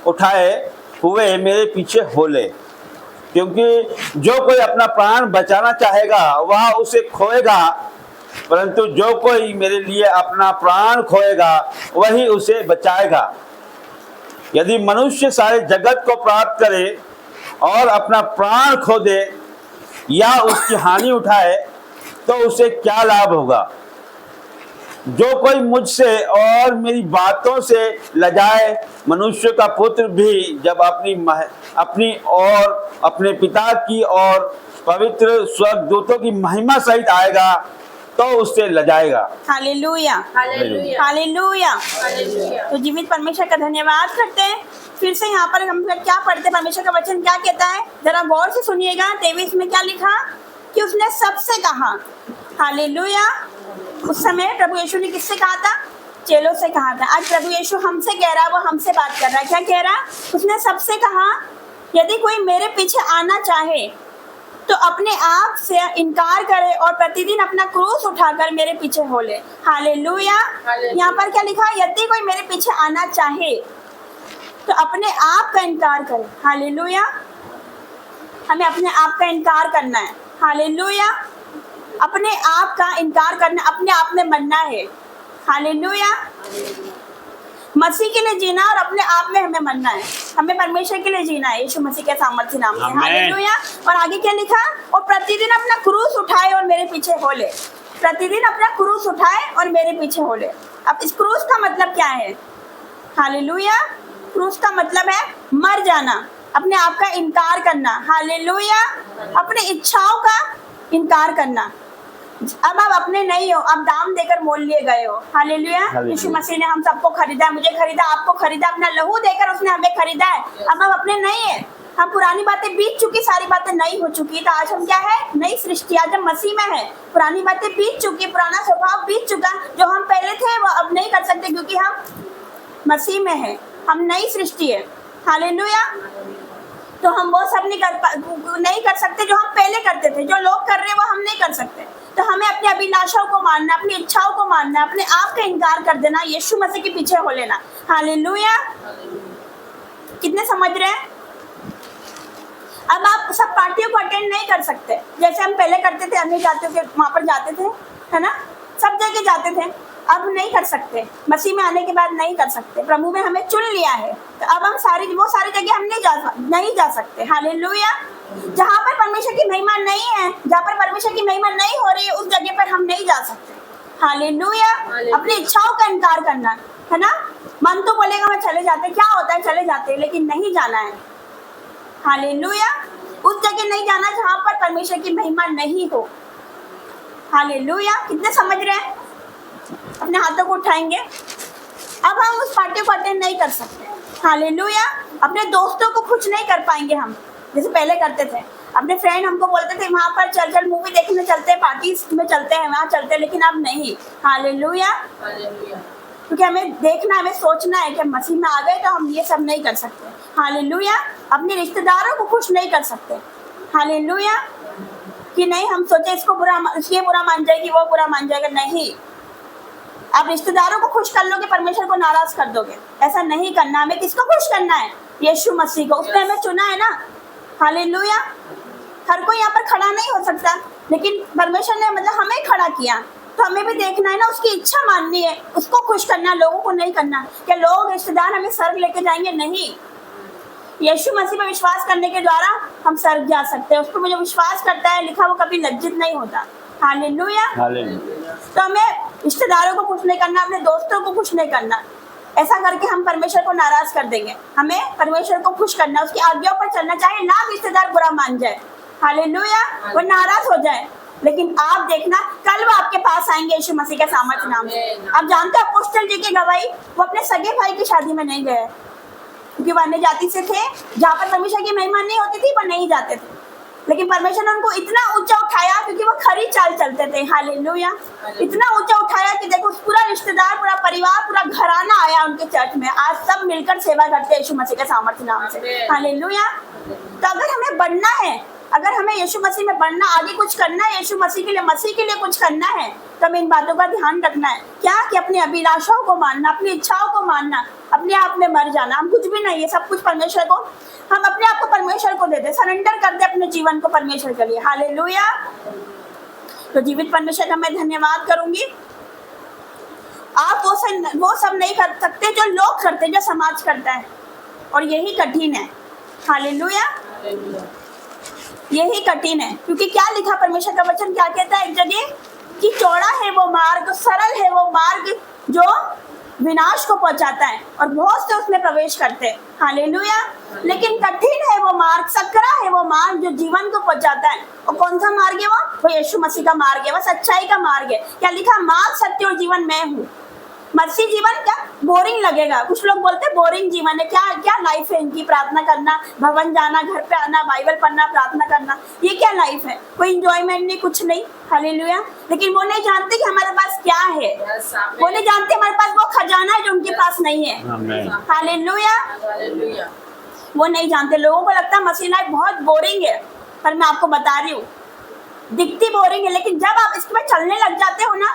उठाए हुए मेरे पीछे हो ले। क्योंकि जो कोई अपना प्राण बचाना चाहेगा वह उसे खोएगा, परंतु जो कोई मेरे लिए अपना प्राण खोएगा वही उसे बचाएगा। यदि मनुष्य सारे जगत को प्राप्त करे और अपना प्राण खो दे या उसकी हानि उठाए तो उसे क्या लाभ होगा? जो कोई मुझसे और मेरी बातों से लजाए, मनुष्य का पुत्र भी जब अपनी और अपने पिता की और पवित्र स्वर्गदूतों की महिमा सहित आएगा तो उससे लजाएगा।
Hallelujah,
hallelujah,
hallelujah.
हालेलुया।
तो जीवित परमेश्वर का धन्यवाद करते हैं। फिर से यहाँ पर हम क्या पढ़ते हैं, परमेश्वर का वचन क्या कहता है, जरा गौर से सुनिएगा। 23 में क्या लिखा कि उसने सबसे कहा। हालेलुया। उस समय प्रभु यीशु ने किससे कहा था? चेलों से कहा था। आज प्रभु यीशु हमसे कह रहा है, वो हमसे बात कर रहा है। क्या कह रहा है? उसने सबसे कहा यदि कोई मेरे पीछे आना चाहे तो अपने आप से इनकार करे और प्रतिदिन अपना क्रूस उठाकर मेरे पीछे हो ले। हालेलुया। यहाँ पर क्या लिखा है? यदि कोई मेरे पीछे आना चाहे तो अपने आप का इनकार करे। हालेलुया। हमें अपने आप का इनकार करना है। हालेलुया। अपने आप का इनकार करना, अपने आप में मरना है। हालेलुया। मसीह के लिए जीना और अपने आप में हमें मरना है। हमें परमेश्वर के लिए जीना है यीशु मसीह के सामर्थ्य नाम से। हालेलुया। और आगे क्या लिखा? और प्रतिदिन अपना क्रूस उठाए और मेरे पीछे हो ले। प्रतिदिन अपना क्रूस उठाए और मेरे पीछे हो ले। अब इस क्रूस का मतलब क्या है? हालेलुया। क्रूस का मतलब है मर जाना, अपने आप का इनकार करना। हालेलुया। अपने इच्छाओं का इनकार करना। अब आप अपने नहीं हो, आप दाम देकर मोल लिए गए हो। हालेलुया। यीशु मसीह ने हम सबको खरीदा, मुझे खरीदा, आपको खरीदा, अपना लहू देकर उसने हमें खरीदा है। अब हम अपने नहीं है, हम पुरानी बातें बीत चुकी, सारी बातें नई हो चुकी। तो आज हम क्या है? नई सृष्टि। आज हम मसीह में है, पुरानी बातें बीत चुकी, पुराना स्वभाव बीत चुका। जो हम पहले थे वो अब नहीं कर सकते क्योंकि हम मसीह में है, हम नई सृष्टि है। हालेलुया। तो हम वो सब नहीं कर सकते जो हम पहले करते थे। जो लोग कर रहे हैं वो हम नहीं कर सकते। तो हमें अपनी अभिलाषाओं को मानना, अपनी इच्छाओं को मानना, अपने आप का इनकार कर देना, यीशु मसीह के पीछे हो लेना। हालेलुया। कितने समझ रहे हैं? अब आप सब पार्टियों को अटेंड नहीं कर सकते जैसे हम पहले करते थे। अन्य जाते थे, वहां पर जाते थे, है ना, सब जगह जाते थे। अब नहीं कर सकते, मसीह में आने के बाद नहीं कर सकते। प्रभु में हमें चुन लिया है, तो अब हम वो सारी जगह हम नहीं जा सकते। हालेलुया। जहाँ पर परमेश्वर की महिमा नहीं है, जहाँ पर परमेश्वर की महिमा नहीं हो रही है, उस जगह पर हम नहीं जा सकते। हालेलुया। अपनी इच्छाओं का इनकार करना, है ना। मन तो बोलेगा मैं चले जाते, क्या होता है, चले जाते, लेकिन नहीं जाना है। हालेलुया। उस जगह नहीं जाना जहाँ पर परमेश्वर की महिमा नहीं हो। हालेलुया। कितने समझ रहे हैं? अपने हाथों को उठाएंगे। अब हम उस पार्टी को अटेंड नहीं कर सकते। हालेलुया। अपने दोस्तों को खुश नहीं कर पाएंगे हम जैसे पहले करते थे। अपने फ्रेंड हमको बोलते थे वहाँ पर चल मूवी देखने चलते हैं, पार्टीज में चलते हैं, वहाँ चलते हैं, लेकिन अब नहीं। हालेलुया। क्योंकि हमें देखना, हमें सोचना है कि मसीह में आ गए तो हम ये सब नहीं कर सकते। हालेलुया। अपने रिश्तेदारों को खुश नहीं कर सकते। हालेलुया। कि नहीं हम सोचे इसको ये बुरा मान जाएगी, वो बुरा मान जाएगा। नहीं, आप रिश्तेदारों को खुश कर लोगे, परमेश्वर को नाराज कर दोगे। ऐसा नहीं करना। हमें किसको खुश करना है? यीशु मसीह को। उसने हमें चुना है ना। हालेलुया। हर कोई यहाँ पर खड़ा नहीं हो सकता, लेकिन परमेश्वर ने मतलब हमें खड़ा किया, तो हमें भी देखना है ना, उसकी इच्छा माननी है, उसको खुश करना, लोगों को नहीं करना। क्या लोग रिश्तेदार हमें स्वर्ग लेके जाएंगे? नहीं। यीशु मसीह पर विश्वास करने के द्वारा हम स्वर्ग जा सकते हैं। उस पर जो विश्वास करता है, लिखा वो कभी लज्जित नहीं होता। हालेलुया। तो हमें रिश्तेदारों को खुश नहीं करना, अपने दोस्तों को खुश नहीं करना। ऐसा करके हम परमेश्वर को नाराज कर देंगे। हमें परमेश्वर को खुश करना, उसकी आज्ञाओं पर चलना, चाहे लाख रिश्तेदार बुरा मान जाए। हालेलुया। वो नाराज हो जाए, लेकिन आप देखना कल वो आपके पास आएंगे यीशु मसीह के सामर्थ्य नाम से। आप जानते हो अपोस्तल जी की गवाही, वो अपने सगे भाई की शादी में नहीं गए क्योंकि वो अन्य जाति से थे, जहाँ पर परमेश्वर की महिमा नहीं होती थी, वो नहीं जाते थे। लेकिन परमेश्वर ने उनको इतना ऊंचा उठाया क्योंकि वो खरी चाल चलते थे। हालेलुया। इतना ऊंचा उठाया कि देखो पूरा रिश्तेदार, पूरा परिवार, पूरा घराना आया उनके चर्च में। आज सब मिलकर सेवा करते हैं यीशु मसीह के सामर्थ्य नाम से। हालेलुया। तो अगर हमें बढ़ना है, अगर हमें यीशु मसीह में बढ़ना, आगे कुछ करना है, यीशु मसीह के लिए कुछ करना है, तो हमें इन बातों का ध्यान रखना है। क्या कि अपनी अभिलाषाओं को मानना, अपनी इच्छाओं को मानना, अपने आप में मर जाना। हम कुछ भी नहीं है, सब कुछ परमेश्वर को, हम अपने आप को परमेश्वर को दे दे, सरेंडर कर दे अपने जीवन को परमेश्वर के लिए। हालेलुया। तो जीवित परमेश्वर का मैं धन्यवाद करूंगी। आप वो सब नहीं कर सकते जो लोग करते, जो समाज करता है, और यही कठिन है। हालेलुया। यही कठिन है, क्योंकि क्या लिखा परमेश्वर का वचन क्या कहता है एक जगह कि चौड़ा है वो मार्ग, सरल है वो मार्ग जो विनाश को पहुंचाता है, और बहुत से उसमें प्रवेश करते हैं। हालेलुया। लेकिन कठिन है वो मार्ग, सकरा है वो मार्ग जो जीवन को पहुंचाता है। और कौन सा मार्ग है वो? यीशु मसीह का मार्ग है, वो सच्चाई का मार्ग है। क्या लिखा? मार्ग, सत्य और जीवन मैं हूँ। मसीह जीवन क्या बोरिंग लगेगा। कुछ लोग बोलते हैं बोरिंग जीवन है, क्या क्या लाइफ है इनकी, प्रार्थना करना, भवन जाना, घर पे आना, बाइबल पढ़ना, प्रार्थना करना, ये क्या लाइफ है, कोई इंजॉयमेंट नहीं, कुछ नहीं। हालेलुया। लेकिन वो नहीं जानते कि हमारे पास क्या है, वो नहीं जानते हमारे पास वो खजाना है जो उनके पास नहीं है। हालेलुया। वो नहीं जानते। लोगों को लगता है मसीह लाइफ बहुत बोरिंग है, पर मैं आपको बता रही हूँ दिखती बोरिंग है, लेकिन जब आप इसमें चलने लग जाते हो ना,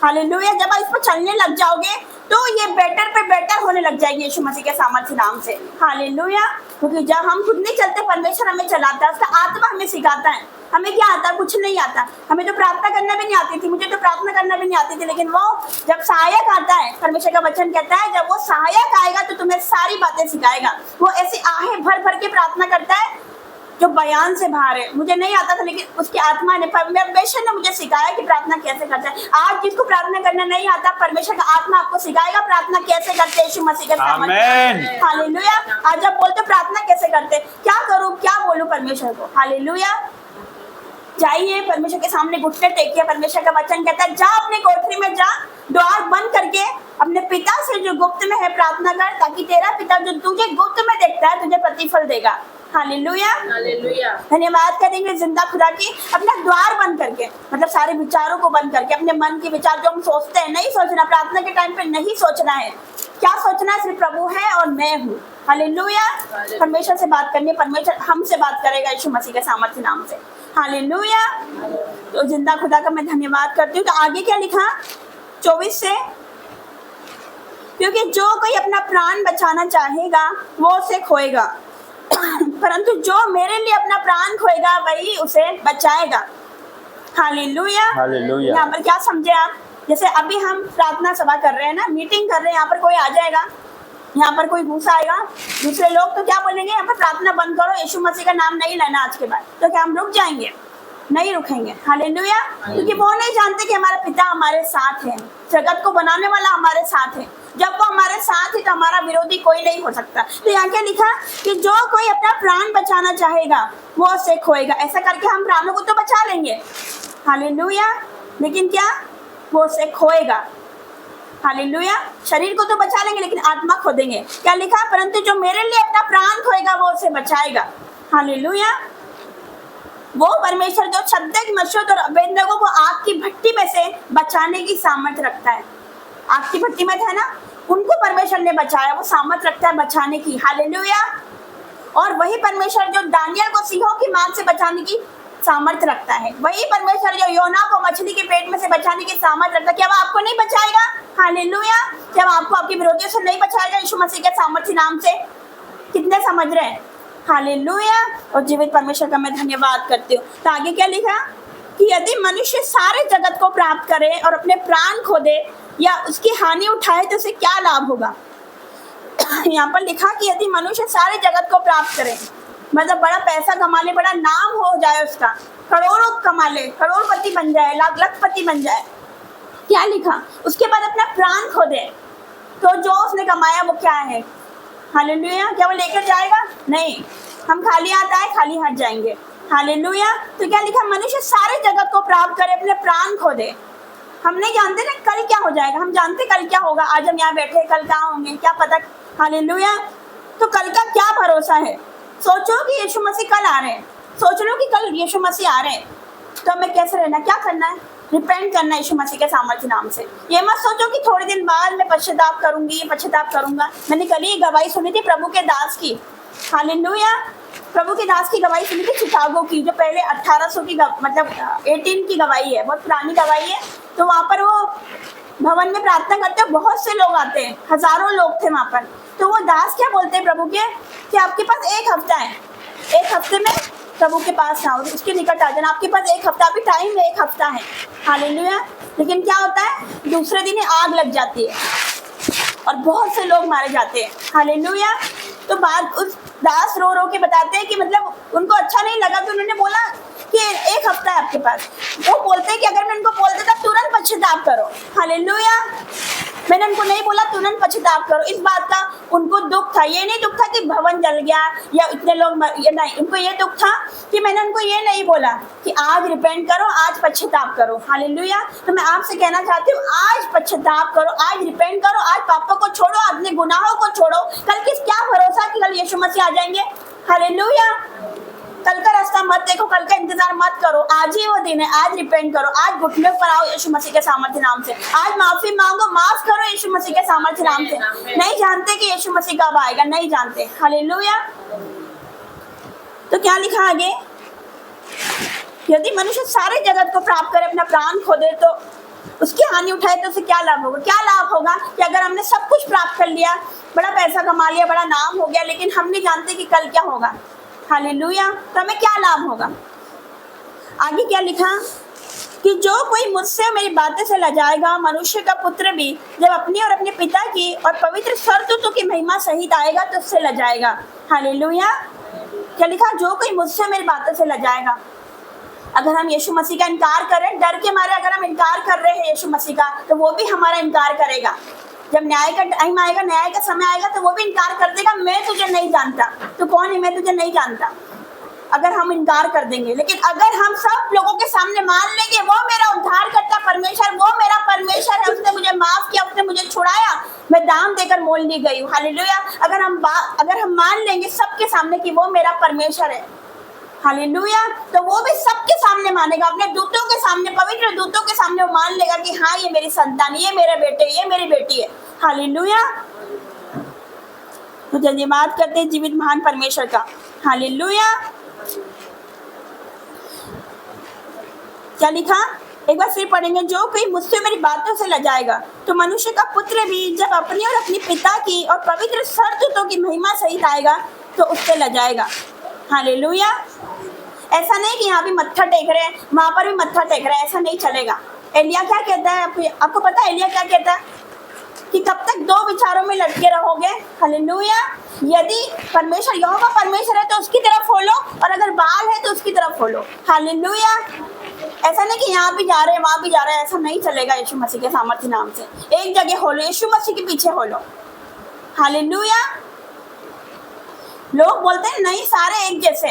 हालेलुया, जब आप इस पर चलने लग जाओगे तो ये बेटर पे बेटर होने लग जाएगी यीशु मसीह के सामर्थ्य नाम से। हालेलुया। क्योंकि जब हम खुद नहीं चलते, परमेश्वर हमें चलाता है, उसका आत्मा हमें सिखाता है। हमें क्या आता है? कुछ नहीं आता। हमें तो प्रार्थना करना भी नहीं आती थी, मुझे तो प्रार्थना करना भी नहीं आती थी, लेकिन वो जब सहायक आता है, परमेश्वर का वचन कहता है जब वो सहायक आएगा तो तुम्हें सारी बातें सिखाएगा। वो ऐसी आहें भर भर के प्रार्थना करता है जो बयान से बाहर है। मुझे नहीं आता था, लेकिन उसकी आत्मा ने, परमेश्वर ने मुझे सिखाया कि प्रार्थना कैसे करते हैं। आज जिसको प्रार्थना करना नहीं आता, परमेश्वर का आत्मा आपको सिखाएगा प्रार्थना कैसे करते हैं यीशु मसीह के सामने। हालेलुया। आज जब बोलते प्रार्थना कैसे करते, क्या करूं, क्या बोलूं परमेश्वर को। हालेलुया। जाइए परमेश्वर के सामने घुटने टेकिए। परमेश्वर का वचन कहता है जा अपने कोठरी में जा, द्वार बंद करके अपने पिता से जो गुप्त में है प्रार्थना कर, ताकि तेरा पिता जो तुझे गुप्त में देखता है तुझे प्रतिफल देगा। हालेलुया। धन्यवाद करेंगे जिंदा खुदा की। अपना द्वार बंद करके, मतलब सारे विचारों को बंद करके, अपने मन के विचार जो हम सोचते हैं नहीं सोचना, प्रार्थना के टाइम पे नहीं सोचना है। क्या सोचना है? सिर्फ प्रभु है और मैं हूँ। हालेलुया। परमेश्वर से बात करनी, परमेश्वर हमसे बात करेगा यीशु मसीह के सामर्थ्य नाम से। हालेलुया। तो जिंदा खुदा का मैं धन्यवाद करती हूँ। तो आगे क्या लिखा 24 से, क्योंकि जो कोई अपना प्राण बचाना चाहेगा वो उसे खोएगा, परंतु जो मेरे लिए अपना प्राण खोएगा वही उसे बचाएगा। हालेलुया।
हालेलुया।
यहाँ पर क्या समझे आप? जैसे अभी हम प्रार्थना सभा कर रहे हैं ना, मीटिंग कर रहे हैं, यहाँ पर कोई आ जाएगा, यहाँ पर कोई घुस आएगा, दूसरे लोग तो क्या बोलेंगे, यहाँ पर प्रार्थना बंद करो, यीशु मसीह का नाम नहीं लेना आज के बाद। तो क्या हम रुक जाएंगे? नहीं रुकेंगे। हालेलुया। क्योंकि वो नहीं जानते कि हमारा पिता हमारे साथ है, जगत को बनाने वाला हमारे साथ है। जब वो हमारे साथ है तो हमारा विरोधी कोई नहीं हो सकता। तो यहाँ क्या लिखा कि जो कोई अपना प्राण बचाना चाहेगा वो उसे खोएगा। ऐसा करके हम प्राणों को तो बचा लेंगे, हालेलुया, लेकिन क्या वो उसे खोएगा। हालेलुया। शरीर को तो बचा लेंगे लेकिन आत्मा खो देंगे। क्या लिखा? परंतु जो मेरे लिए अपना प्राण खोएगा वो उसे बचाएगा। हालेलुया। वो परमेश्वर जो शद्रक, मेशक और अबेदनगो को आग की भट्टी में से बचाने की सामर्थ रखता है। आग की भट्टी में था ना, उनको परमेश्वर ने बचाया, वो सामर्थ रखता है बचाने की। हालेलुया। और वही परमेश्वर जो दानियल को सिंहों की मार से बचाने की सामर्थ रखता है, वही परमेश्वर जो योना को मछली के पेट में से बचाने की सामर्थ रखता है। क्या वो आपको नहीं बचाएगा? हालेलुया। क्या आपको आपके विरोधियों से नहीं बचाएगा यीशु मसीह के सामर्थ्य नाम से? कितने समझ रहे हैं? हालेलुया। और जीवित परमेश्वर का मैं धन्यवाद करती हूँ। तो आगे क्या लिखा कि यदि मनुष्य सारे जगत को प्राप्त करे और अपने प्राण खो दे या उसकी हानि उठाए तो उसे क्या लाभ होगा? यहाँ पर लिखा कि यदि मनुष्य सारे जगत को प्राप्त करे, मतलब बड़ा पैसा कमा ले, बड़ा नाम हो जाए उसका, करोड़ों कमा ले, करोड़पति बन जाए, लाख लखपति बन जाए, क्या लिखा? उसके बाद अपना प्राण खो दे तो जो उसने कमाया वो क्या है? हालेलुया। क्या वो लेकर जाएगा? नहीं, हम खाली हाथ आए खाली हाथ जाएंगे। हालेलुया। तो क्या लिखा? मनुष्य सारे जगत को प्राप्त करे, अपने प्राण खो दे। हम नहीं जानते ना कल क्या हो जाएगा, हम जानते कल क्या होगा। आज हम यहाँ बैठे, कल कहाँ होंगे क्या पता। हालेलुया। तो कल का क्या भरोसा है? सोचो कि यीशु मसीह कल आ रहे हैं, सोच लो कि कल यीशु मसीह आ रहे हैं, तो हमें कैसे रहना, क्या करना है? रिपेंट करना यीशु मसीह के सामर्थ्य नाम से। ये मत सोचो कि थोड़े दिन बाद मैं पश्चाताप करूंगी, पश्चाताप करूंगा। मैंने कल ही गवाही सुनी थी प्रभु के दास की। हालेलुया। प्रभु के दास की गवाही सुनी थी चिकागो की, जो पहले 1800 की मतलब 18 की गवाही है, बहुत पुरानी गवाही है। तो वहाँ पर वो भवन में प्रार्थना करते हैं, बहुत से लोग आते हैं, हजारों लोग थे वहाँ पर। तो वो दास क्या बोलते हैं प्रभु के कि आपके पास 1 हफ्ता है, 1 हफ्ते में प्रभु के पास आओ, उसके निकट आ जाना। आपके पास 1 हफ्ता, अभी टाइम है, 1 हफ्ता है। हालेलुया। लेकिन क्या होता है? दूसरे दिन ही आग लग जाती है और बहुत से लोग मारे जाते हैं। हालेलुया। तो बाद उस दास रो रो के बताते हैं कि मतलब उनको अच्छा नहीं लगा, तो उन्होंने बोला कि 1 हफ्ता है आपके पास। वो बोलते हैं कि अगर मैं उनको बोल देता तुरंत पश्चाताप करो। हालेलुया। मैंने उनको नहीं बोला तुरंत पश्चाताप करो, इस बात का उनको दुख था। ये नहीं दुख था कि भवन जल गया या इतने लोग ये नहीं, उनको ये दुख था कि मैंने उनको ये नहीं बोला कि आज रिपेंट करो, आज पश्चाताप करो। हालेलुया। तो मैं आपसे कहना चाहती हूँ आज पश्चाताप करो, आज रिपेंट करो, आज पापों को छोड़ो, अपने गुनाहों को छोड़ो। कल किस क्या भरोसा कि कल यीशु मसीह आ जाएंगे। हालेलुया। कल का रास्ता मत देखो, कल का इंतजार मत करो, आज ही वो दिन है। आज रिपेंट करो, आज घुटने पर आओ यीशु मसीह के सामर्थ्य नाम से, आज माफी मांगो, माफ करो यीशु मसीह के सामर्थ्य नाम से। नहीं जानते कि यीशु मसीह कब आएगा, नहीं जानते। हालेलुया। तो क्या लिखा आगे, यदि मनुष्य सारे जगत को प्राप्त करे अपना प्राण खो दे तो उसकी हानि उठाए तो उसे क्या लाभ होगा। क्या लाभ होगा कि अगर हमने सब कुछ प्राप्त कर लिया, बड़ा पैसा कमा लिया, बड़ा नाम हो गया, लेकिन हम नहीं जानते कि कल क्या होगा। हालेलुया। तो हमें क्या लाभ होगा। आगे क्या लिखा कि जो कोई मुझसे मेरी बातें से लजाएगा, मनुष्य का पुत्र भी जब अपनी और अपने पिता की और पवित्र स्वर्गदूतों की महिमा सहित आएगा तो उससे लजाएगा। हालेलुया। क्या लिखा, जो कोई मुझसे मेरी बातों से लजाएगा। अगर हम यीशु मसीह का इनकार करें, डर के मारे अगर हम इनकार कर रहे हैं यीशु मसीह का, तो वो भी हमारा इनकार करेगा। जब न्याय का टाइम आएगा, न्याय का समय आएगा, तो वो भी इनकार कर देगा, मैं तुझे नहीं जानता। तो कौन है मैं तुझे नहीं जानता, अगर हम इनकार कर देंगे। लेकिन अगर हम सब लोगों के सामने मान लेंगे वो मेरा उद्धार करता परमेश्वर, वो मेरा परमेश्वर है, उसने मुझे माफ किया, उसने मुझे छुड़ाया, मैं दाम देकर मोल ली गई हूँ। हालेलुया। अगर हम मान लेंगे सबके सामने कि वो मेरा परमेश्वर है, हालेलुया, तो वो भी सबके सामने मानेगा, अपने दूतों के सामने, पवित्र दूतों के सामने वो मान लेगा कि हाँ ये मेरी संतान, ये मेरे बेटे, ये मेरी बेटी है। हालेलुया। तो धन्यवाद करते हैं जीवित महान परमेश्वर का। हालेलुया। क्या लिखा, एक बार फिर पढ़ेंगे, जो कोई मुझसे मेरी बातों से लजाएगा तो मनुष्य का पुत्र भी जब अपनी और अपने पिता की और पवित्र स्वर्गदूतों की महिमा सहित आएगा तो उससे लजाएगा। हालेलुया। ऐसा नहीं कि यहाँ भी मत्था टेक रहे हैं, वहां पर भी मत्था टेक रहे हैं, ऐसा नहीं चलेगा। एलिया क्या कहता है, आपको पता है एलिया क्या कहता है कि कब तक दो विचारों में लटके रहोगे। हालेलुया। यदि परमेश्वर यहोवा परमेश्वर है तो उसकी तरफ खोलो, और अगर बाल है तो उसकी तरफ खोलो। हालेलुया। ऐसा नहीं कि यहाँ भी जा रहे हैं वहां भी जा रहे हैं, ऐसा नहीं चलेगा। यीशु मसीह के सामर्थ्य नाम से एक जगह खोलो, यीशु मसीह के पीछे खोलो। हालेलुया। लोग बोलते हैं नहीं सारे एक जैसे,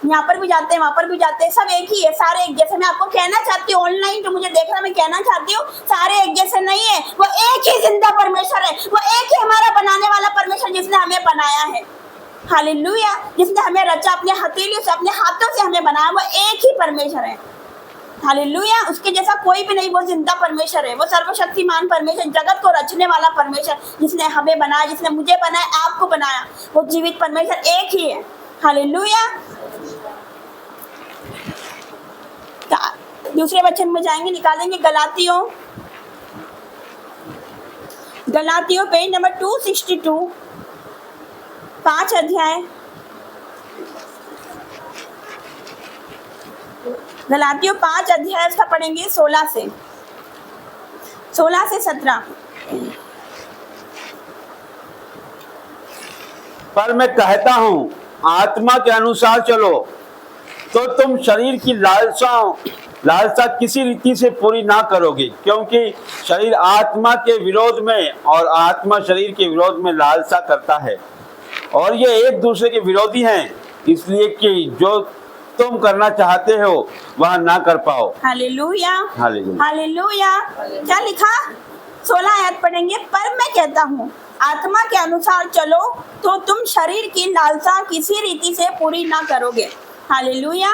यहाँ पर भी जाते हैं वहां पर भी जाते हैं, सब एक ही है, सारे एक जैसे। मैं आपको कहना चाहती हूँ, ऑनलाइन जो मुझे देख रहा है, मैं कहना चाहती हूँ सारे एक जैसे नहीं है। वो एक ही जिंदा परमेश्वर है, वो एक ही हमारा बनाने वाला परमेश्वर जिसने हमें बनाया है। हालेलुया। जिसने हमें रचा, अपने हथेलियों से, अपने हाथों से हमें बनाया, वो एक ही परमेश्वर है। हालेलुया। उसके जैसा कोई भी नहीं, वो जिंदा परमेश्वर है, वो सर्वशक्तिमान परमेश्वर, जगत को रचने वाला परमेश्वर, जिसने हमें बनाया, जिसने मुझे बनाया, आपको बनाया, वो जीवित परमेश्वर एक ही है। हालेलुया। दूसरे वचन में जाएंगे, निकालेंगे गलातियों पेज नंबर 262, 5 अध्याय, गलातियों 5 अध्याय इसका पढ़ेंगे 16 से 17।
पर मैं कहता हूँ आत्मा के अनुसार चलो तो तुम शरीर की लालसा किसी रीति से पूरी ना करोगे, क्योंकि शरीर आत्मा के विरोध में और आत्मा शरीर के विरोध में लालसा करता है, और ये एक दूसरे के विरोधी हैं, इसलिए कि जो तुम करना चाहते हो वह ना कर पाओ।
हालेलुया।
हालेलुया।
हालेलुया। क्या लिखा, 16 आयत पढ़ेंगे। पर मैं कहता हूँ आत्मा के अनुसार चलो तो तुम शरीर की लालसा किसी रीति से पूरी ना करोगे। हालेलुया।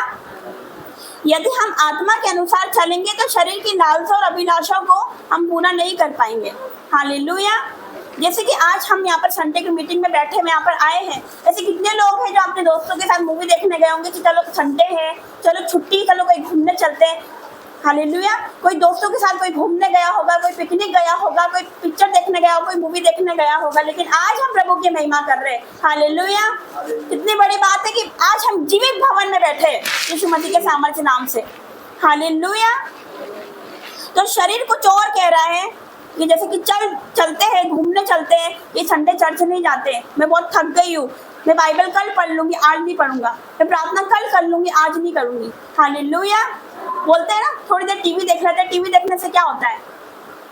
यदि हम आत्मा के अनुसार चलेंगे तो शरीर की लालसा और अभिलाषा को हम पूरा नहीं कर पाएंगे। हालेलुया। जैसे कि आज हम यहाँ पर संडे की मीटिंग में बैठे में यहाँ पर आए हैं, ऐसे कितने लोग हैं जो अपने दोस्तों के साथ मूवी देखने गए होंगे कि चलो संडे है, चलो छुट्टी, चलो कहीं घूमने चलते हैं। हालेलुया। कोई दोस्तों के साथ कोई घूमने गया होगा, कोई पिकनिक गया होगा, कोई पिक्चर देखने गया होगा, कोई मूवी देखने गया होगा, लेकिन आज हम प्रभु की महिमा कर रहे हैं। हालेलुया। कितनी बड़ी बात है कि आज हम जीवित भवन में बैठे हैं यीशु मसीह के सामर्थ्य नाम से। हालेलुया। तो कुछ कुछ और कह रहा है कि जैसे कि चलते हैं, घूमने चलते हैं, ये संडे चर्च नहीं जाते, मैं बहुत थक गई हूँ, मैं बाइबल कल पढ़ लूंगी, आज नहीं पढ़ूंगा, मैं प्रार्थना कल कर लूंगी, आज नहीं करूंगी। हालेलुया। बोलते हैं ना थोड़ी देर टीवी देख लेते हैं, टीवी देखने से क्या होता है,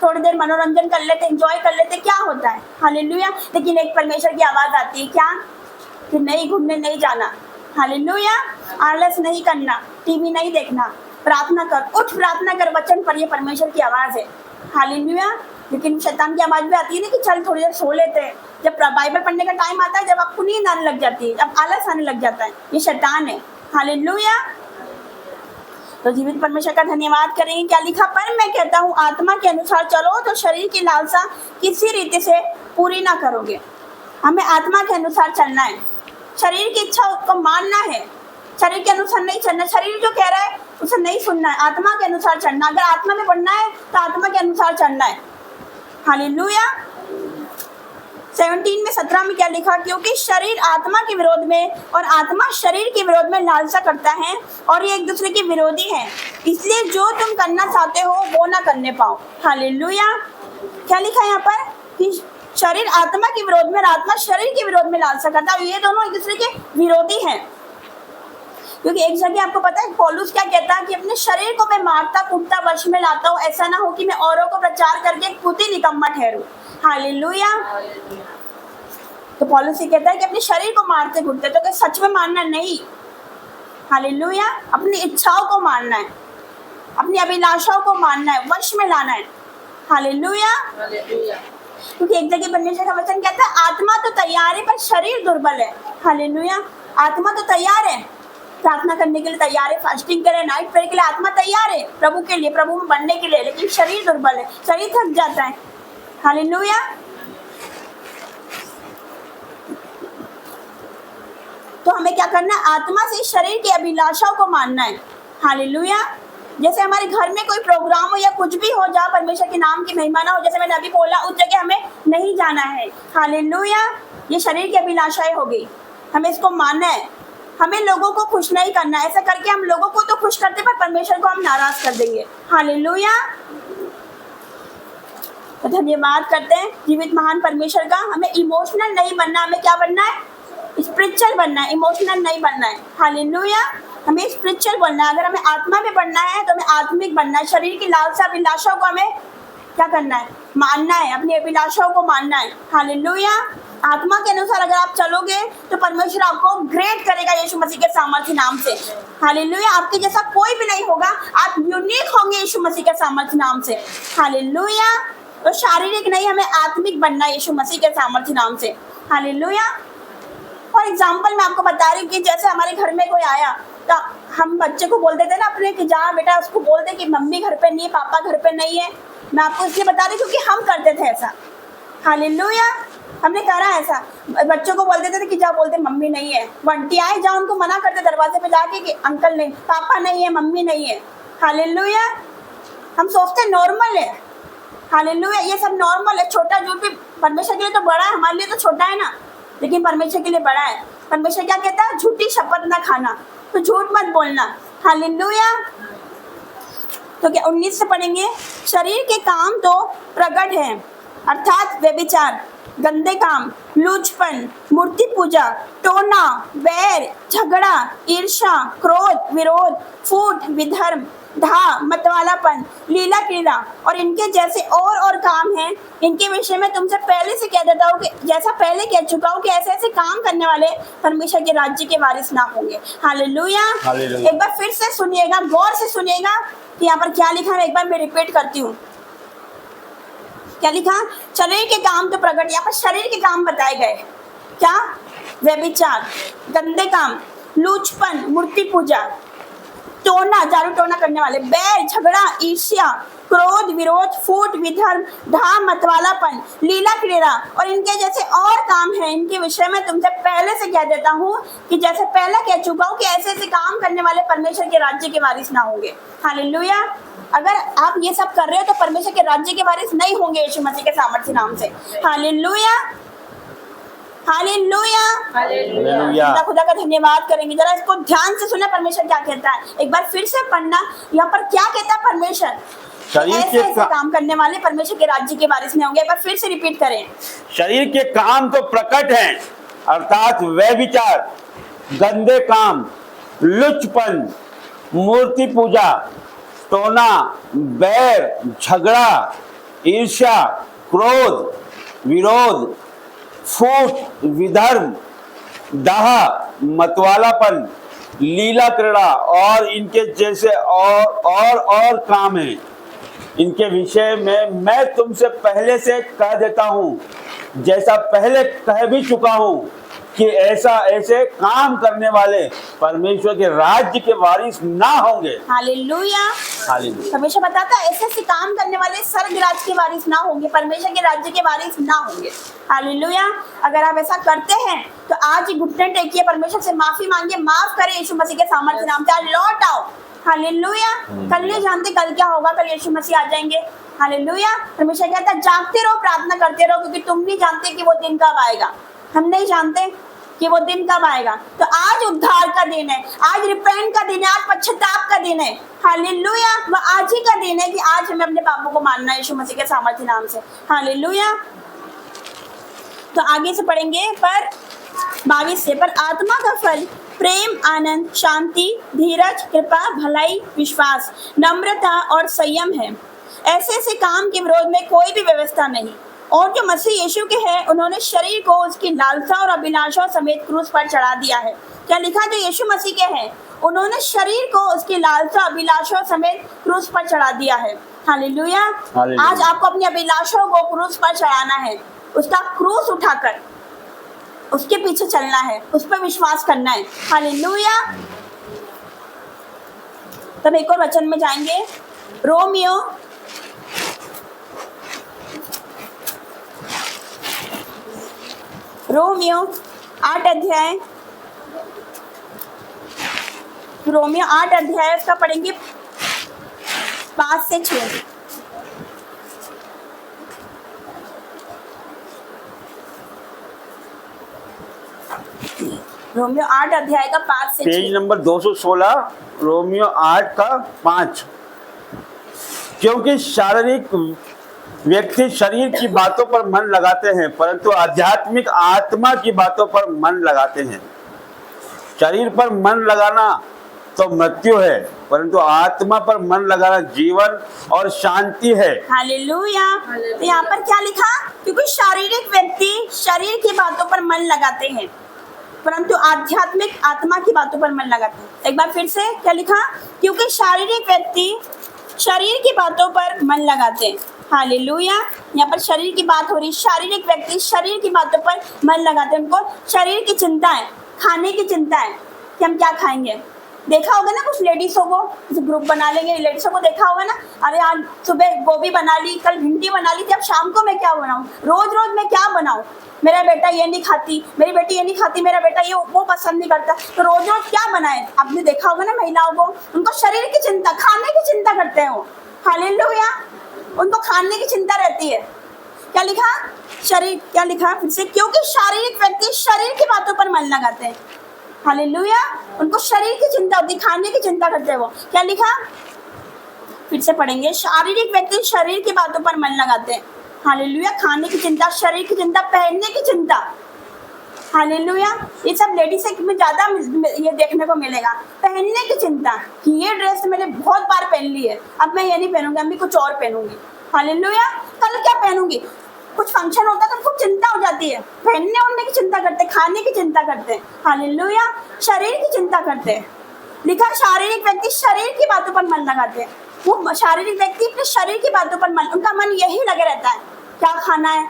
थोड़ी देर मनोरंजन कर लेते, एंजॉय कर लेते, क्या होता है? हालेलुया। लेकिन एक परमेश्वर की आवाज आती है, क्या? कि नहीं, घूमने नहीं जाना। हालेलुया। आलस नहीं करना, टीवी नहीं देखना, प्रार्थना कर, उठ प्रार्थना कर, वचन पर। ये परमेश्वर की आवाज है। हालेलुया। लेकिन शैतान की आवाज भी आती है ना कि चल थोड़ी देर सो लेते हैं। जब बाइबल पढ़ने का टाइम आता है, जब आपको नींद आने लग जाती है, जब आलस आने लग जाता है, ये शैतान है। हालेलुया। तो जीवित परमेश्वर का धन्यवाद करेंगे। क्या लिखा? पर मैं कहता हूँ आत्मा के अनुसार चलो तो शरीर की लालसा किसी रीति से पूरी ना करोगे। हमें आत्मा के अनुसार चलना है, शरीर की इच्छा को मानना है, शरीर के अनुसार नहीं चलना। शरीर जो कह रहा है उसे नहीं सुनना है, आत्मा के अनुसार चलना। अगर आत्मा में बढ़ना है तो आत्मा के अनुसार चलना है। हालेलुया। 17 में 17 में क्या लिखा? क्योंकि शरीर आत्मा के विरोध में और आत्मा शरीर के विरोध में लालसा करता है और ये एक दूसरे के विरोधी हैं, इसलिए जो तुम करना चाहते हो वो ना करने पाओ। हालेलुया। क्या लिखा है यहाँ पर? कि शरीर आत्मा के विरोध में और आत्मा शरीर के विरोध में लालसा करता है, ये दोनों एक दूसरे के विरोधी हैं। क्योंकि एक जगह आपको पता है पौलुस क्या कहता है कि अपने शरीर को मैं मारता कूटता वश में लाता हूँ, ऐसा ना हो कि मैं औरों को प्रचार करके खुद ही निकम्मा ठहरूं। हालेलुया। तो पौलुस ये कहता है कि अपने शरीर को मारते कूटते, तो क्या सच में मारना? नहीं। हालेलुया। अपनी इच्छाओं को मारना है, अपनी अभिलाषाओं को मारना है, वश में लाना है। हालेलुया। क्योंकि एक जगह परमेश्वर का वचन कहता है आत्मा तो तैयार है पर शरीर दुर्बल है। हालेलुया। आत्मा तो तैयार है, प्रार्थना करने के लिए तैयार है, फास्टिंग करे, नाइट प्रेयर के लिए आत्मा तैयार है, प्रभु के लिए, प्रभु में बनने के लिए, लेकिन शरीर दुर्बल है, शरीर थक जाता है। हालेलुया। तो हमें क्या करना है? आत्मा से शरीर की अभिलाषाओं को मानना है। हालेलुया। जैसे हमारे घर में कोई प्रोग्राम हो या कुछ भी हो जहाँ परमेश्वर के नाम की महिमा ना हो, जैसे मैंने अभी बोला, उस जगह हमें नहीं जाना है। हालेलुया। ये शरीर की अभिलाषाएं हो गई, हमें इसको मानना है। हमें लोगों को खुश नहीं करना है, ऐसा करके हम लोगों को तो खुश करते पर परमेश्वर को हम नाराज कर देंगे। हालेलुया। तो धन्यवाद करते हैं जीवित महान परमेश्वर का। हमें इमोशनल नहीं बनना, हमें क्या बनना है? स्पिरिचुअल बनना है, इमोशनल नहीं बनना है। हालेलुया। हमें स्पिरिचुअल बनना है। अगर हमें आत्मा में बढ़ना है तो हमें आत्मिक बनना है। शरीर की लालसा अभिलाषाओं को हमें क्या करना है? मानना है, अपनी अभिलाषाओं को मानना है। हालेलुया। आत्मा के अनुसार अगर आप चलोगे तो परमेश्वर आपको ग्रेट करेगा यीशु मसीह के सामर्थ्य नाम से। हालेलुया। आपके जैसा कोई भी नहीं होगा, आप यूनिक होंगे यीशु मसीह के सामर्थ्य नाम से। हालेलुया। तो शारीरिक नहीं, हमें आत्मिक बनना है यीशु मसीह के सामर्थ्य नाम से। हालेलुया। फॉर एग्जाम्पल मैं आपको बता रही हूँ कि जैसे हमारे घर में कोई आया तो हम बच्चे को बोल देते ना अपने कि जा बेटा, उसको बोल दे कि मम्मी घर पे नहीं है, पापा घर पे नहीं है। मैं आपको इसलिए बता रही क्योंकि हम करते थे ऐसा। हालेलुया। हमने करा ऐसा, बच्चों को बोल देते थे कि जा, बोलते मम्मी नहीं है। बंटी आए, जा उनको मना करते दरवाजे पे जाके कि अंकल नहीं, पापा नहीं है, मम्मी नहीं है। हालेलुया। हम सोचते नॉर्मल है। हालेलुया। ये सब नॉर्मल है। छोटा झूठ भी परमेश्वर के लिए तो बड़ा है, हमारे लिए तो छोटा है ना, लेकिन परमेश्वर के लिए बड़ा है। परमेश्वर क्या कहता है? झूठी शपथ ना खाना, तो झूठ मत बोलना। हालेलुया। तो क्या 19 से पढ़ेंगे? शरीर के काम तो प्रकट है, अर्थात व्यभिचार, गंदे काम, लूचपन, मूर्ति पूजा, टोना, बैर, झगड़ा, ईर्ष्या, क्रोध, विरोध, फूट, विधर्म, धा, मतवालापन, लीला क्रीड़ा और इनके जैसे और काम हैं। इनके विषय में तुमसे पहले से कह देता हूँ कि जैसा पहले कह चुका हूँ कि ऐसे ऐसे काम करने वाले परमेश्वर के राज्य के वारिस ना होंगे। हालेलुया। एक बार फिर से सुनिएगा, गौर से सुनिएगा कि यहाँ पर क्या लिखा है। एक बार मैं रिपीट करती हूँ। क्या लिखा? शरीर के काम तो प्रकट, यहाँ पर शरीर के काम बताए गए। क्या? व्यभिचार, गंदे काम, लूचपन, मूर्ति पूजा, टोना, जादू टोना करने वाले, बैर, झगड़ा, ईर्ष्या, क्रोध, विरोध, फूट, विधर्म, धा, मतवालापन, लीला क्रीड़ा और इनके जैसे और काम हैं। इनके विषय में तुमसे पहले से कह देता हूँ कि जैसे पहले कह चुका हूँ कि ऐसे ऐसे काम करने वाले परमेश्वर के राज्य के वारिस ना होंगे। हालेलुया। अगर आप ये सब कर रहे हो तो परमेश्वर के राज्य के वारिस नहीं होंगे यीशु मसीह के सामर्थ्य नाम से। हालेलुया। हालेलुया।
हालेलुया।
खुदा का धन्यवाद करेंगे। जरा इसको ध्यान से सुना परमेश्वर क्या कहता है। एक बार फिर से पढ़ना, यहाँ पर क्या कहता है परमेश्वर? ऐसे काम करने वाले परमेश्वर के राज्य के वारिस नहीं होंगे। एक बार फिर से रिपीट करें।
शरीर के काम तो प्रकट हैं, अर्थात व्यभिचार, गंदे काम, लुचपन, मूर्ति पूजा, टोना, बैर, झगड़ा, ईर्ष्या, क्रोध, विरोध, फूट, विधर्म, दाह, मतवालापन, लीला क्रीड़ा और इनके जैसे और काम हैं। इनके विषय में मैं तुमसे पहले से कह देता हूँ, जैसा पहले कह भी चुका हूँ कि ऐसे काम करने वाले परमेश्वर के राज्य के वारिस ना होंगे।
हालेलुया।
हालेलुया।
हमेशा बताता है ऐसे ऐसे काम करने वाले स्वर्ग राज्य के वारिस ना होंगे, परमेश्वर के राज्य के वारिस ना होंगे। हालेलुया। अगर आप ऐसा करते हैं तो आज ही घुटने टेकिए, परमेश्वर से माफी मांगिए, माफ करें यीशु मसीह के सामर्थ्य नाम से, आज लौट आओ। हालेलुया। कल नहीं जानते कल क्या होगा, कल यीशु मसीह आ जाएंगे। हालेलुया। परमेश्वर कहता है जागते रहो, प्रार्थना करते रहो, क्योंकि तुम नहीं जानते कि वो दिन कब आएगा। हम नहीं जानते कि वो दिन कब आएगा। तो आज उद्धार का दिन है, आज रिपेंट का दिन है, आज पश्चाताप का दिन है। हालेलुया। वो आज ही का दिन है कि आज हमें अपने पापों को मानना है यीशु मसीह के सामर्थ्य नाम से। हालेलुया। तो आगे से पढ़ेंगे पर 22 से, पर आत्मा का फल प्रेम, आनंद, शांति, धीरज, कृपा, भलाई, विश्वास, नम्रता और संयम है। ऐसे ऐसे काम के विरोध में कोई भी व्यवस्था नहीं। और जो मसीह यीशु के हैं उन्होंने शरीर को उसकी लालसा और अभिलाषाओं समेत क्रूस पर चढ़ा दिया है। क्या लिखा? जो यीशु मसीह के हैं उन्होंने शरीर को उसकी लालसा अभिलाषाओं समेत क्रूस पर चढ़ा दिया है। हालेलुया। आज आपको अपनी अभिलाषाओं को क्रूस पर चढ़ाना है, उसका क्रूस उठाकर उसके पीछे चलना है, उस पर विश्वास करना है। हालेलुया। तब एक और वचन में जाएंगे, रोमियो 8 अध्याय, रोमियो 8 अध्याय उसका पढ़ेंगे 5 से 6। रोमियो 8 अध्याय का 5 से 6।
पेज नंबर 216, रोमियो 8 का 5। क्योंकि शारीरिक व्यक्ति शरीर की बातों पर मन लगाते हैं, परंतु आध्यात्मिक आत्मा की बातों पर मन लगाते हैं। शरीर पर मन लगाना तो मृत्यु है, परंतु आत्मा पर मन लगाना जीवन और शांति है।
हालेलुया। तो यहाँ पर क्या लिखा? क्योंकि शारीरिक व्यक्ति शरीर की बातों पर मन लगाते हैं, परंतु आध्यात्मिक आत्मा की बातों पर मन लगाते हैं। एक बार फिर से क्या लिखा? क्योंकि शारीरिक व्यक्ति शरीर की बातों पर मन लगाते हैं। हालेलुया। यहाँ पर शरीर की बात हो रही, शारीरिक व्यक्ति शरीर की बातों पर मन लगाते हैं। उनको शरीर की चिंता है, खाने की चिंता है कि हम क्या खाएंगे। देखा होगा ना कुछ लेडीजों को, ग्रुप बना लेंगे, लेडीजों को देखा होगा ना, अरे आज सुबह गोभी बना ली, कल भिंडी बना ली थी, अब शाम को मैं क्या बनाऊं, रोज रोज मैं क्या बनाऊं, मेरा बेटा ये नहीं खाती, मेरी बेटी ये नहीं खाती, मेरा बेटा ये वो पसंद नहीं करता, तो रोज रोज क्या बनाए। आपने देखा होगा ना महिलाओं को, उनको शरीर की चिंता, खाने की चिंता करते हैं वो। हालेलुया। उनको खाने की चिंता रहती है। क्या लिखा? शरीर, क्या लिखा फिर से? क्योंकि शारीरिक व्यक्ति शरीर की बातों पर मन लगाते हैं। हालेलुया। उनको शरीर की चिंता होती, खाने की चिंता करते हैं वो। क्या लिखा? फिर से पढ़ेंगे, शारीरिक व्यक्ति शरीर की बातों पर मन लगाते हैं। हालेलुया। खाने की चिंता, शरीर की चिंता, पहनने की चिंता। हालेलुया। ये सब लेडीज में ज्यादा ये देखने को मिलेगा, पहनने की चिंता कि ये ड्रेस मैंने बहुत बार पहन ली है, अब मैं ये नहीं पहनूंगी, अब मैं कुछ और पहनूंगी। हालेलुया। कल क्या पहनूंगी, कुछ फंक्शन होता है तो खूब चिंता हो जाती है, पहनने ओढ़ने की चिंता करते, खाने की चिंता करते हैं। हालेलुया। शरीर की चिंता करते हैं। लिखा शारीरिक व्यक्ति शरीर की बातों पर मन लगाते हैं। वो शारीरिक व्यक्ति अपने शरीर की बातों पर मन, उनका मन यही लगे रहता है, क्या खाना है,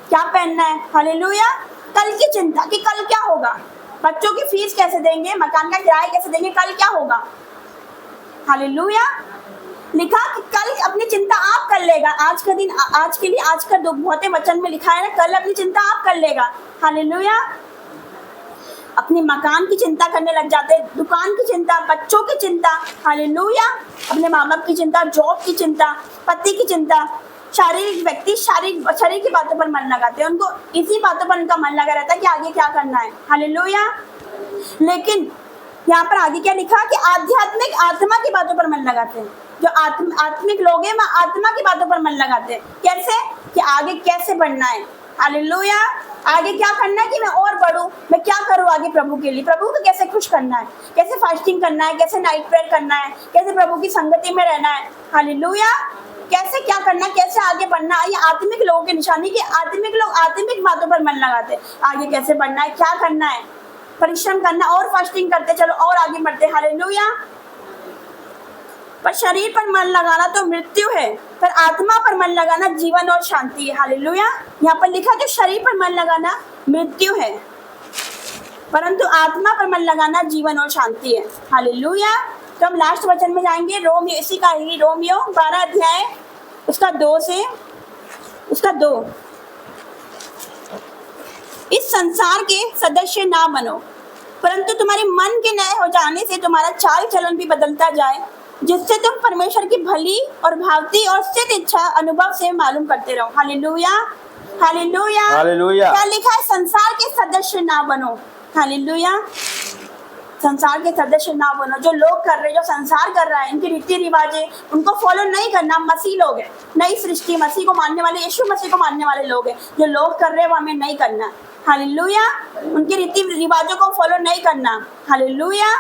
क्या पहनना है। हालेलुया। कल की चिंता कि कल क्या होगा, बच्चों की फीस कैसे देंगे, मकान का किराया कैसे देंगे, कल क्या होगा। हालेलुया। लिखा कि कल अपनी चिंता आप कर लेगा, आज का दिन आज के लिए, आज का बहुत वचन में लिखा है ना, कल अपनी चिंता आप कर लेगा। हालेलुया। अपनी मकान की चिंता करने लग जाते हैं, दुकान की चिंता, बच्चों की चिंता। हालेलुया। अपने माँ बाप की चिंता, जॉब की चिंता, पति की चिंता। शारीरिक व्यक्ति शरीर की बातों पर मन लगाते हैं, उनको इसी बातों पर उनका मन लगा रहता है कि आगे क्या करना है। हालेलुया। लेकिन यहाँ पर आगे क्या लिखा कि आध्यात्मिक आत्मा की बातों पर मन लगाते हैं। जो आत्मिक लोग हैं वह आत्मा की बातों पर मन लगाते हैं। कैसे? कि आगे कैसे बढ़ना है। हालेलुया। आगे क्या करना है कि मैं और बढ़ूं, मैं क्या करूं आगे प्रभु के लिए, प्रभु को कैसे खुश करना है, कैसे फास्टिंग करना है, कैसे नाइट प्रेयर करना है, कैसे प्रभु की संगति में रहना है। हालेलुया। कैसे क्या करना, कैसे आगे बढ़ना, ये आत्मिक लोगों की निशानी कि आत्मिक लोग आत्मिक बातों पर मन लगाते, आगे कैसे बढ़ना है, क्या करना है, परिश्रम करना और फास्टिंग करते चलो और आगे बढ़ते। हालेलुया। पर शरीर पर मन लगाना तो मृत्यु है, पर आत्मा पर मन लगाना जीवन और शांति है। हालेलुया। यहाँ पर लिखा जो शरीर पर मन लगाना मृत्यु है, परंतु आत्मा पर मन लगाना जीवन और शांति है। हालेलुया। तो हम लास्ट वचन में जाएंगे, रोमियो, इसी का ही रोमियो 12 अध्याय उसका 2 से उसका 2। इस संसार के सदस्य ना बनो, परंतु तुम्हारे मन के नए हो जाने से तुम्हारा चाल चलन भी बदलता जाए, जिससे तुम परमेश्वर की भली और भावती और सिद्ध इच्छा अनुभव से मालूम करते रहो। हालेलुया। हालेलुया।
हालेलुया।
क्या लिखा है? संसार के सदस्य ना बनो। हालेलुया। संसार के सदस्य ना बनो। जो लोग कर रहे हैं, जो संसार कर रहा है, इनके रीति रिवाजें, उनको फॉलो नहीं करना। मसीह लोग हैं, नई सृष्टि, मसीह को मानने वाले, यीशु मसीह को मानने वाले लोग हैं। जो लोग कर रहे हैं वो हमें नहीं करना। हालेलुया। उनके रीति रिवाजों को फॉलो नहीं करना। हालेलुया।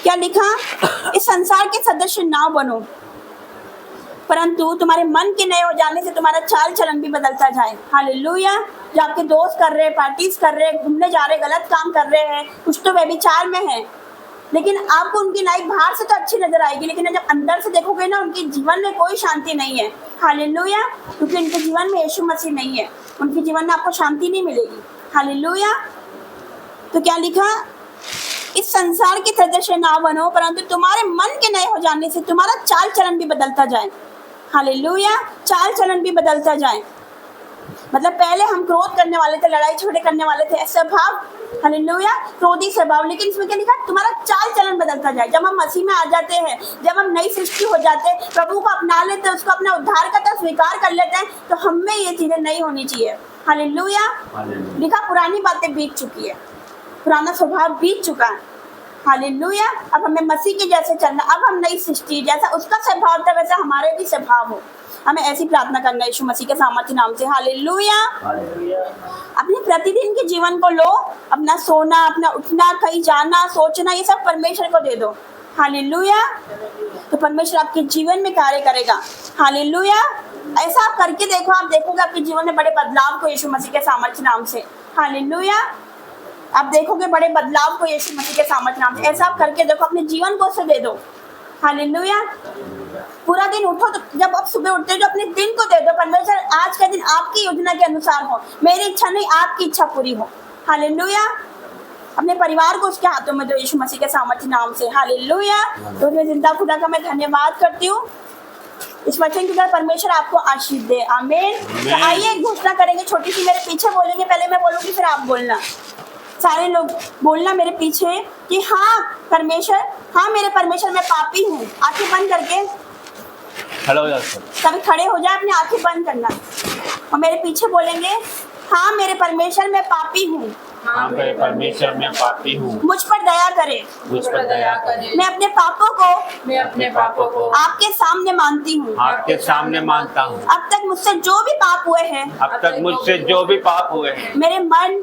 क्या लिखा? इस संसार के सदस्य ना बनो, परंतु तुम्हारे मन के नए हो जाने से तुम्हारा चाल चलन भी बदलता जाए। हालेलुया। जो आपके दोस्त कर रहे हैं, पार्टीज कर रहे हैं, घूमने जा रहे हैं, गलत काम कर रहे हैं, कुछ तो व्यभिचार में है, लेकिन आपको उनकी लाइफ बाहर से तो अच्छी नजर आएगी, लेकिन जब अंदर से देखोगे ना, उनके जीवन में कोई शांति नहीं है। हालेलुया। क्योंकि उनके जीवन में यीशु मसीह नहीं है, उनके जीवन में आपको शांति नहीं मिलेगी। हालेलुया। तो क्या लिखा? इस संसार के सदस्य ना बनो, परंतु तुम्हारे मन के नए हो जाने से तुम्हारा चाल चलन भी बदलता जाए। हालेलुया। चाल चलन भी बदलता जाए, मतलब पहले हम क्रोध करने वाले थे, लड़ाई झगड़े करने वाले थे, स्वभाव, हालेलुया, क्रोधी स्वभाव, लेकिन इसमें क्या लिखा? तुम्हारा चाल चलन बदलता जाए। जब हम मसीह में आ जाते हैं, जब हम नई सृष्टि हो जाते हैं, प्रभु को अपना लेते हैं, उसको अपना उद्धार करता स्वीकार कर लेते हैं, तो हम में ये चीजें नहीं होनी चाहिए। हालेलुया। लिखा पुरानी बातें बीत चुकी है, पुराना स्वभाव बीत चुका है। हालेलुया। अब हमें मसीह के जैसे चलना, अब हम नई सृष्टि, जैसा उसका स्वभाव था वैसा हमारे भी स्वभाव हो। हमें ऐसी प्रार्थना करना यीशु मसीह के सामर्थ्य नाम से। हालेलुया। अपने प्रतिदिन के जीवन को लो, अपना सोना, अपना उठना, कहीं जाना, सोचना, ये सब परमेश्वर को दे दो। हालेलुया। तो परमेश्वर आपके जीवन में कार्य करेगा। हालेलुया। ऐसा आप करके देखो, आप देखोगे आपके जीवन में बड़े बदलाव को यीशु मसीह के सामर्थ्य नाम से। हालेलुया। आप देखोगे बड़े बदलाव को यीशु मसीह के सामर्थ्य नाम से। ऐसा आप करके देखो, अपने जीवन को उससे दे दो। हालेलुया। पूरा दिन उठो, तो जब आप सुबह उठते हो तो अपने दिन को दे दो, परमेश्वर आज का दिन आपकी योजना के अनुसार हो, मेरी इच्छा नहीं आपकी इच्छा पूरी हो। हालेलुया। अपने परिवार को उसके हाथों में दो यीशु मसीह के सामर्थ्य नाम से। हालेलुया। तो मैं जिंदा खुदा का मैं धन्यवाद करती हूँ। इस वचन के द्वारा परमेश्वर आपको आशीष दे। आमीन। तो आइए घोषणा करेंगे, छोटी सी, मेरे पीछे बोलेंगे, पहले मैं बोलूंगी फिर आप बोलना। सारे लोग बोलना मेरे पीछे कि हाँ परमेश्वर, हाँ मेरे परमेश्वर मैं पापी हूँ। आंखें बंद करके
खड़े हो जाओ,
सभी खड़े हो जाए, अपनी आंखें बंद करना और मेरे पीछे बोलेंगे, हाँ मेरे परमेश्वर मैं पापी हूँ।
हाँ मेरे परमेश्वर मैं पापी हूँ,
मुझ पर दया करे,
मुझ पर दया करे।
मैं अपने पापों को आपके सामने मानती हूँ,
आपके सामने मानता हूँ।
अब तक मुझसे जो भी पाप हुए हैं,
अब तक मुझसे जो भी पाप हुए हैं,
मेरे मन,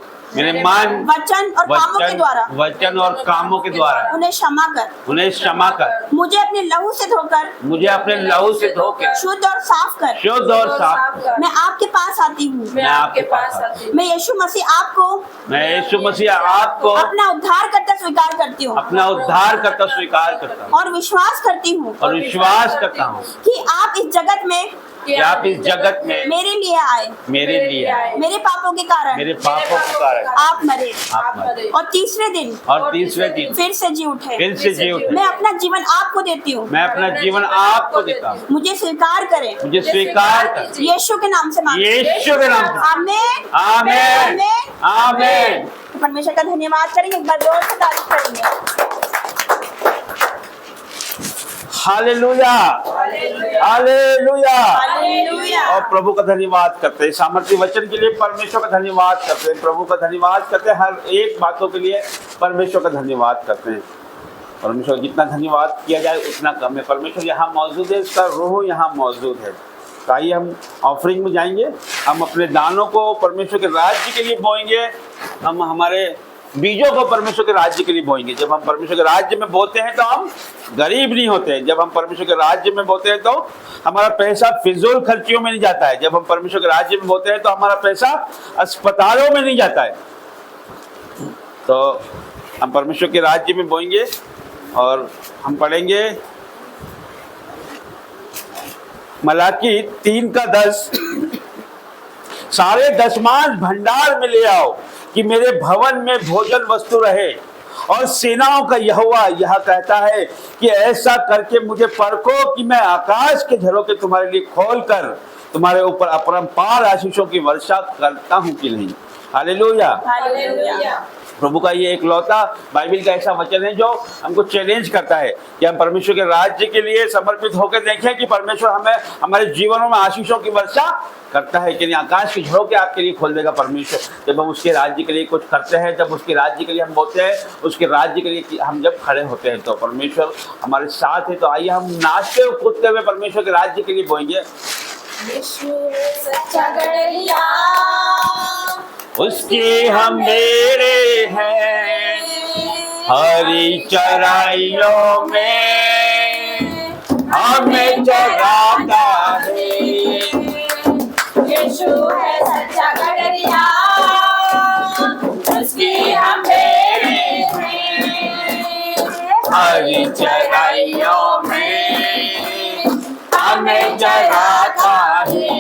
वचन और कामों के द्वारा उन्हें क्षमा कर, मुझे अपने लहू से धोकर शुद्ध और साफ कर। मैं आपके पास आती हूँ, मैं यीशु मसीह आपको अपना उद्धार करता स्वीकार करती हूँ, और विश्वास करती हूँ कि आप इस जगत में मेरे लिए आए, मेरे पापों के कारण आप मरे और तीसरे दिन फिर से जी उठे। मैं अपना जीवन आपको देती हूँ, मुझे स्वीकार करें, यीशु के नाम से आमीन, आमीन, आमीन। परमेश्वर का धन्यवाद करेंगे, एक बार जोर से तारीफ करेंगे।
Hallelujah, hallelujah.
हालेलुया।
और प्रभु का धन्यवाद करते हैं, सामर्थ्य वचन के लिए परमेश्वर का धन्यवाद करते हैं, प्रभु का धन्यवाद करते हैं, हर एक बातों के लिए परमेश्वर का धन्यवाद करते हैं। परमेश्वर जितना धन्यवाद किया जाए उतना कम है। परमेश्वर यहाँ मौजूद है, उसका रूह यहाँ मौजूद है। तो आइए हम ऑफरिंग में जाएंगे, हम अपने दानों को परमेश्वर के राज्य के लिए बोएंगे। हम हमारे बीजों को परमेश्वर के राज्य के लिए बोएंगे। जब हम परमेश्वर के राज्य में बोते हैं तो हम गरीब नहीं होते। जब हम परमेश्वर के राज्य में बोते हैं तो हमारा पैसा फिजूल खर्चियों में नहीं जाता है। जब हम परमेश्वर के राज्य में बोते हैं तो हमारा पैसा अस्पतालों में नहीं जाता है। तो हम परमेश्वर के राज्य में बोएंगे और हम पढ़ेंगे मलाकी 3:10, सारे दशमांश भंडार में ले आओ कि मेरे भवन में भोजन वस्तु रहे। और सेनाओं का यहोवा यह कहता है कि ऐसा करके मुझे परखो कि मैं आकाश के झरोखे तुम्हारे लिए खोलकर तुम्हारे ऊपर अपरंपार आशीषों की वर्षा करता हूं कि नहीं। हालेलुया।
हालेलुया।
प्रभु का ये एकलौता बाइबल का ऐसा वचन है जो हमको चैलेंज करता है कि हम परमेश्वर के राज्य के लिए समर्पित होकर देखें कि परमेश्वर हमें हमारे जीवनों में आशीषों की वर्षा करता है कि नहीं। आकाश के झरोखे आपके लिए खोल देगा परमेश्वर जब हम उसके राज्य के लिए कुछ करते हैं, जब उसके राज्य के लिए हम बोलते हैं, उसके राज्य के लिए हम जब खड़े होते हैं तो परमेश्वर हमारे साथ है। तो आइए हम नाचते हुए कूदते हुए परमेश्वर के राज्य के लिए बोएंगे।
यीशु सच्चा गड़रिया,
उसके हम मेरे हैं, हरी चराइयों में हमें चराता है।
यीशु है सच्चा गड़रिया, उसकी हम मेरे हैं,
हरी चराइयों में हमें चराता है।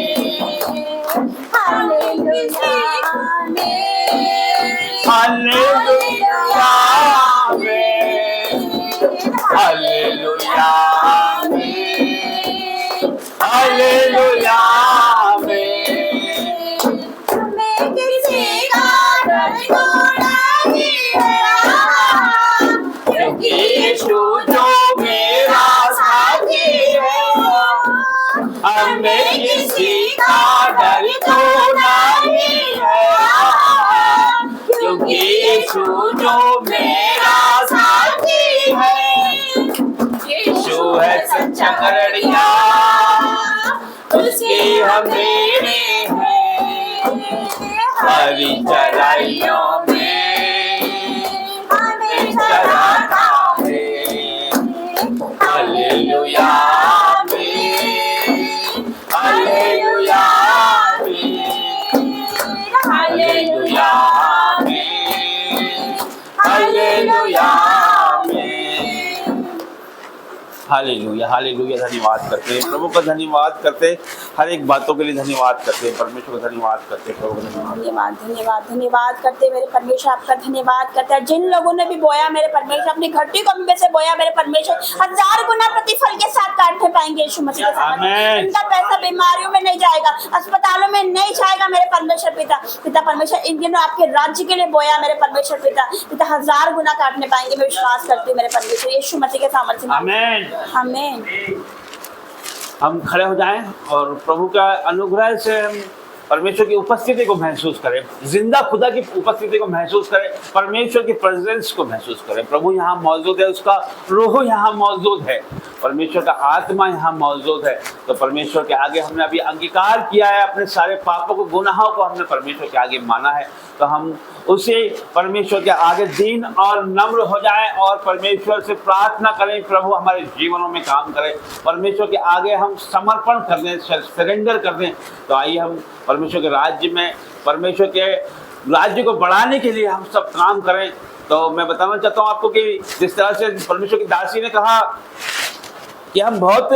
हालेलुया
हालेलुया हालेलुया हालेलुया
मैं किसी का डर तो नहीं रहा,
क्योंकि यीशु जो मेरा साथी है, हमें किसी का डर तो नहीं है, क्योंकि यीशु जो मेरा साथी है। यीशु है सच्चा गड़रिया, उसकी हम मेरे हैं, हरी चराइयों में हमें चराता है। Hallelujah hallelujah hallelujah hallelujah hallelujah hallelujah. धन्यवाद करते हैं प्रभु का, धन्यवाद करते हर एक बातों के लिए धन्यवाद करते हैं परमेश्वर का, धन्यवाद करते प्रभु का।
धन्यवाद धन्यवाद धन्यवाद करते मेरे परमेश्वर, आपका धन्यवाद करते हैं। जिन लोगों ने भी बोया मेरे परमेश्वर, अपनी घटी को में से बोया मेरे परमेश्वर, 1000 गुना प्रतिफल के साथ काटने पाएंगे यीशु मसीह के साथ।
आमीन।
इनका पैसा बीमारियों में नहीं जाएगा, अस्पतालों में नहीं जाएगा मेरे परमेश्वर पिता परमेश्वर। इन दिनों आपके राज्य के लिए बोया मेरे परमेश्वर पिता 1000 गुना काटने पाएंगे। मैं विश्वास करती हूँ मेरे परमेश्वर यीशु मसीह के सामर्थ्य में।
आमीन।
आमीन।
हम खड़े हो जाएं और प्रभु का अनुग्रह से हम परमेश्वर की उपस्थिति को महसूस करें, जिंदा खुदा की उपस्थिति को महसूस करें, परमेश्वर की प्रेजेंस को महसूस करें। प्रभु यहाँ मौजूद है, उसका रूह यहाँ मौजूद है, परमेश्वर का आत्मा यहाँ मौजूद है। तो परमेश्वर के आगे हमने अभी अंगीकार किया है, अपने सारे पापों को, गुनाहों को हमने परमेश्वर के आगे माना है। तो हम उसे परमेश्वर के आगे दीन और नम्र हो जाएं और परमेश्वर से प्रार्थना करें, प्रभु हमारे जीवनों में काम करें, परमेश्वर के आगे हम समर्पण कर दें, सरेंडर कर दें। तो आइए हम परमेश्वर के राज्य में, परमेश्वर के राज्य को बढ़ाने के लिए हम सब काम करें। तो मैं बताना चाहता हूँ आपको कि जिस तरह से परमेश्वर की दासी ने कहा कि हम बहुत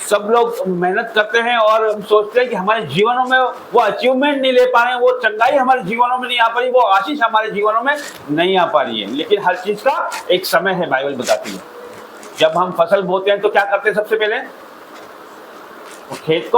सब लोग मेहनत करते हैं और हम सोचते हैं कि हमारे जीवनों में वो अचीवमेंट नहीं ले पा रहे हैं, वो चंगाई हमारे जीवनों में नहीं आ पा रही, वो आशीष हमारे जीवनों में नहीं आ पा रही है। लेकिन हर चीज़ का एक समय है, बाइबल बताती है। जब हम फसल बोते हैं तो क्या करते हैं? सबसे पहले खेत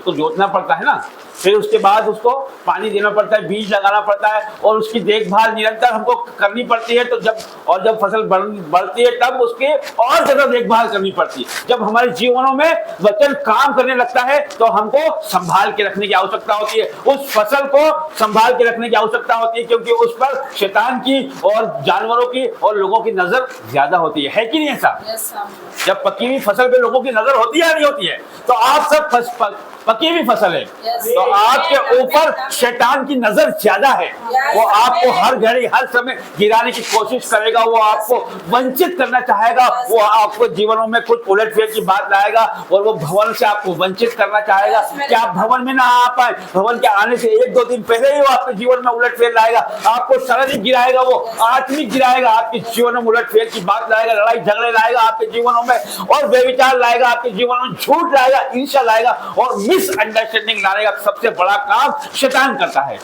को जोतना पड़ता है ना, फिर उसके बाद उसको पानी देना पड़ता है, बीज लगाना पड़ता है और उसकी देखभाल निरंतर हमको करनी पड़ती है। तो जब फसल बढ़ती है तब उसकी और ज्यादा देखभाल करनी पड़ती है। जब हमारे जीवनों में वचन काम करने लगता है तो हमको संभाल के रखने की आवश्यकता होती है, उस फसल को संभाल के रखने की आवश्यकता होती है, क्योंकि उस पर शैतान की और जानवरों की और लोगों की नजर ज्यादा होती है कि नहीं ऐसा? जब पकी हुई फसल पे लोगों की नजर होती है या नहीं होती है? तो आप सब पकी हुई फसल है, तो आपके ऊपर शैतान की नजर ज्यादा है। वो आपको हर घड़ी हर समय गिराने की कोशिश करेगा, वो आपको वंचित करना चाहेगा, वो आपको जीवनों में कुछ उलटफेर की बात लाएगा और वो भवन से आपको वंचित करना चाहेगा कि आप भवन में ना आ पाए। भवन के आने से 1-2 दिन पहले ही वो आपके जीवन में उलटफेर लाएगा, आपको शारीरिक गिराएगा, वो आत्मिक गिराएगा, आपके जीवन में उलटफेर की बात लाएगा, लड़ाई झगड़े लाएगा आपके जीवनों में, और बेविचार लाएगा आपके जीवन में, झूठ लाएगा, ईर्ष्या लाएगा और मिसअंडरस्टैंडिंग लाने का सबसे बड़ा काम शैतान करता है।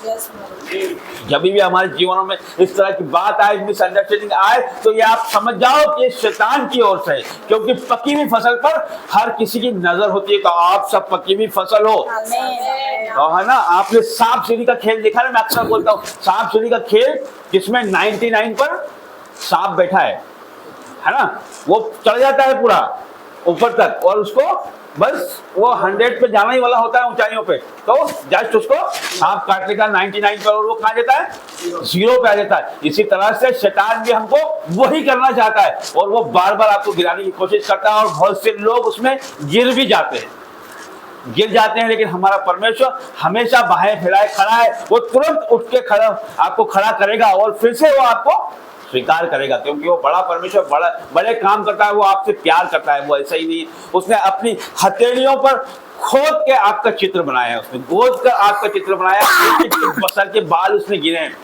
जब भी हमारे जीवनों में इस तरह की बात आए, मिसअंडरस्टैंडिंग आए, तो ये आप समझ जाओ कि ये शैतान की ओर से है, क्योंकि पकी हुई फसल पर हर किसी की नजर होती है। तो आप सब पकी हुई फसल हो, तो है ना। आपने सांप सीढ़ी का खेल देखा ना, मैं अक्सर बोलता हूँ सांप सीढ़ी का खेल, जिसमें 99 पर सांप बैठा है ना, वो चढ़ जाता है पूरा ऊपर तक और उसको बस वो 100 पे जाना ही वाला होता है ऊंचाइयों पे, तो जस्ट उसको सांप काट लेता है 99 पर और वो कहाँ जाता है, 0 पे आ जाता है। इसी तरह से शैतान भी हमको वही करना चाहता है और वो बार बार आपको गिराने की कोशिश करता है और बहुत से लोग उसमें गिर भी जाते हैं, लेकिन हमारा परमेश्वर हमेशा बाहें फैलाए खड़ा है। वो तुरंत उठ के आपको खड़ा करेगा और फिर से वो आपको स्वीकार करेगा, क्योंकि वो बड़ा परमेश्वर बड़े काम करता है, वो आपसे प्यार करता है। वो ऐसा ही नहीं, उसने अपनी हथेलियों पर खोद के आपका चित्र बनाया है, उसने गोद कर आपका चित्र बनाया, बसर के बाल उसने गिरे हैं।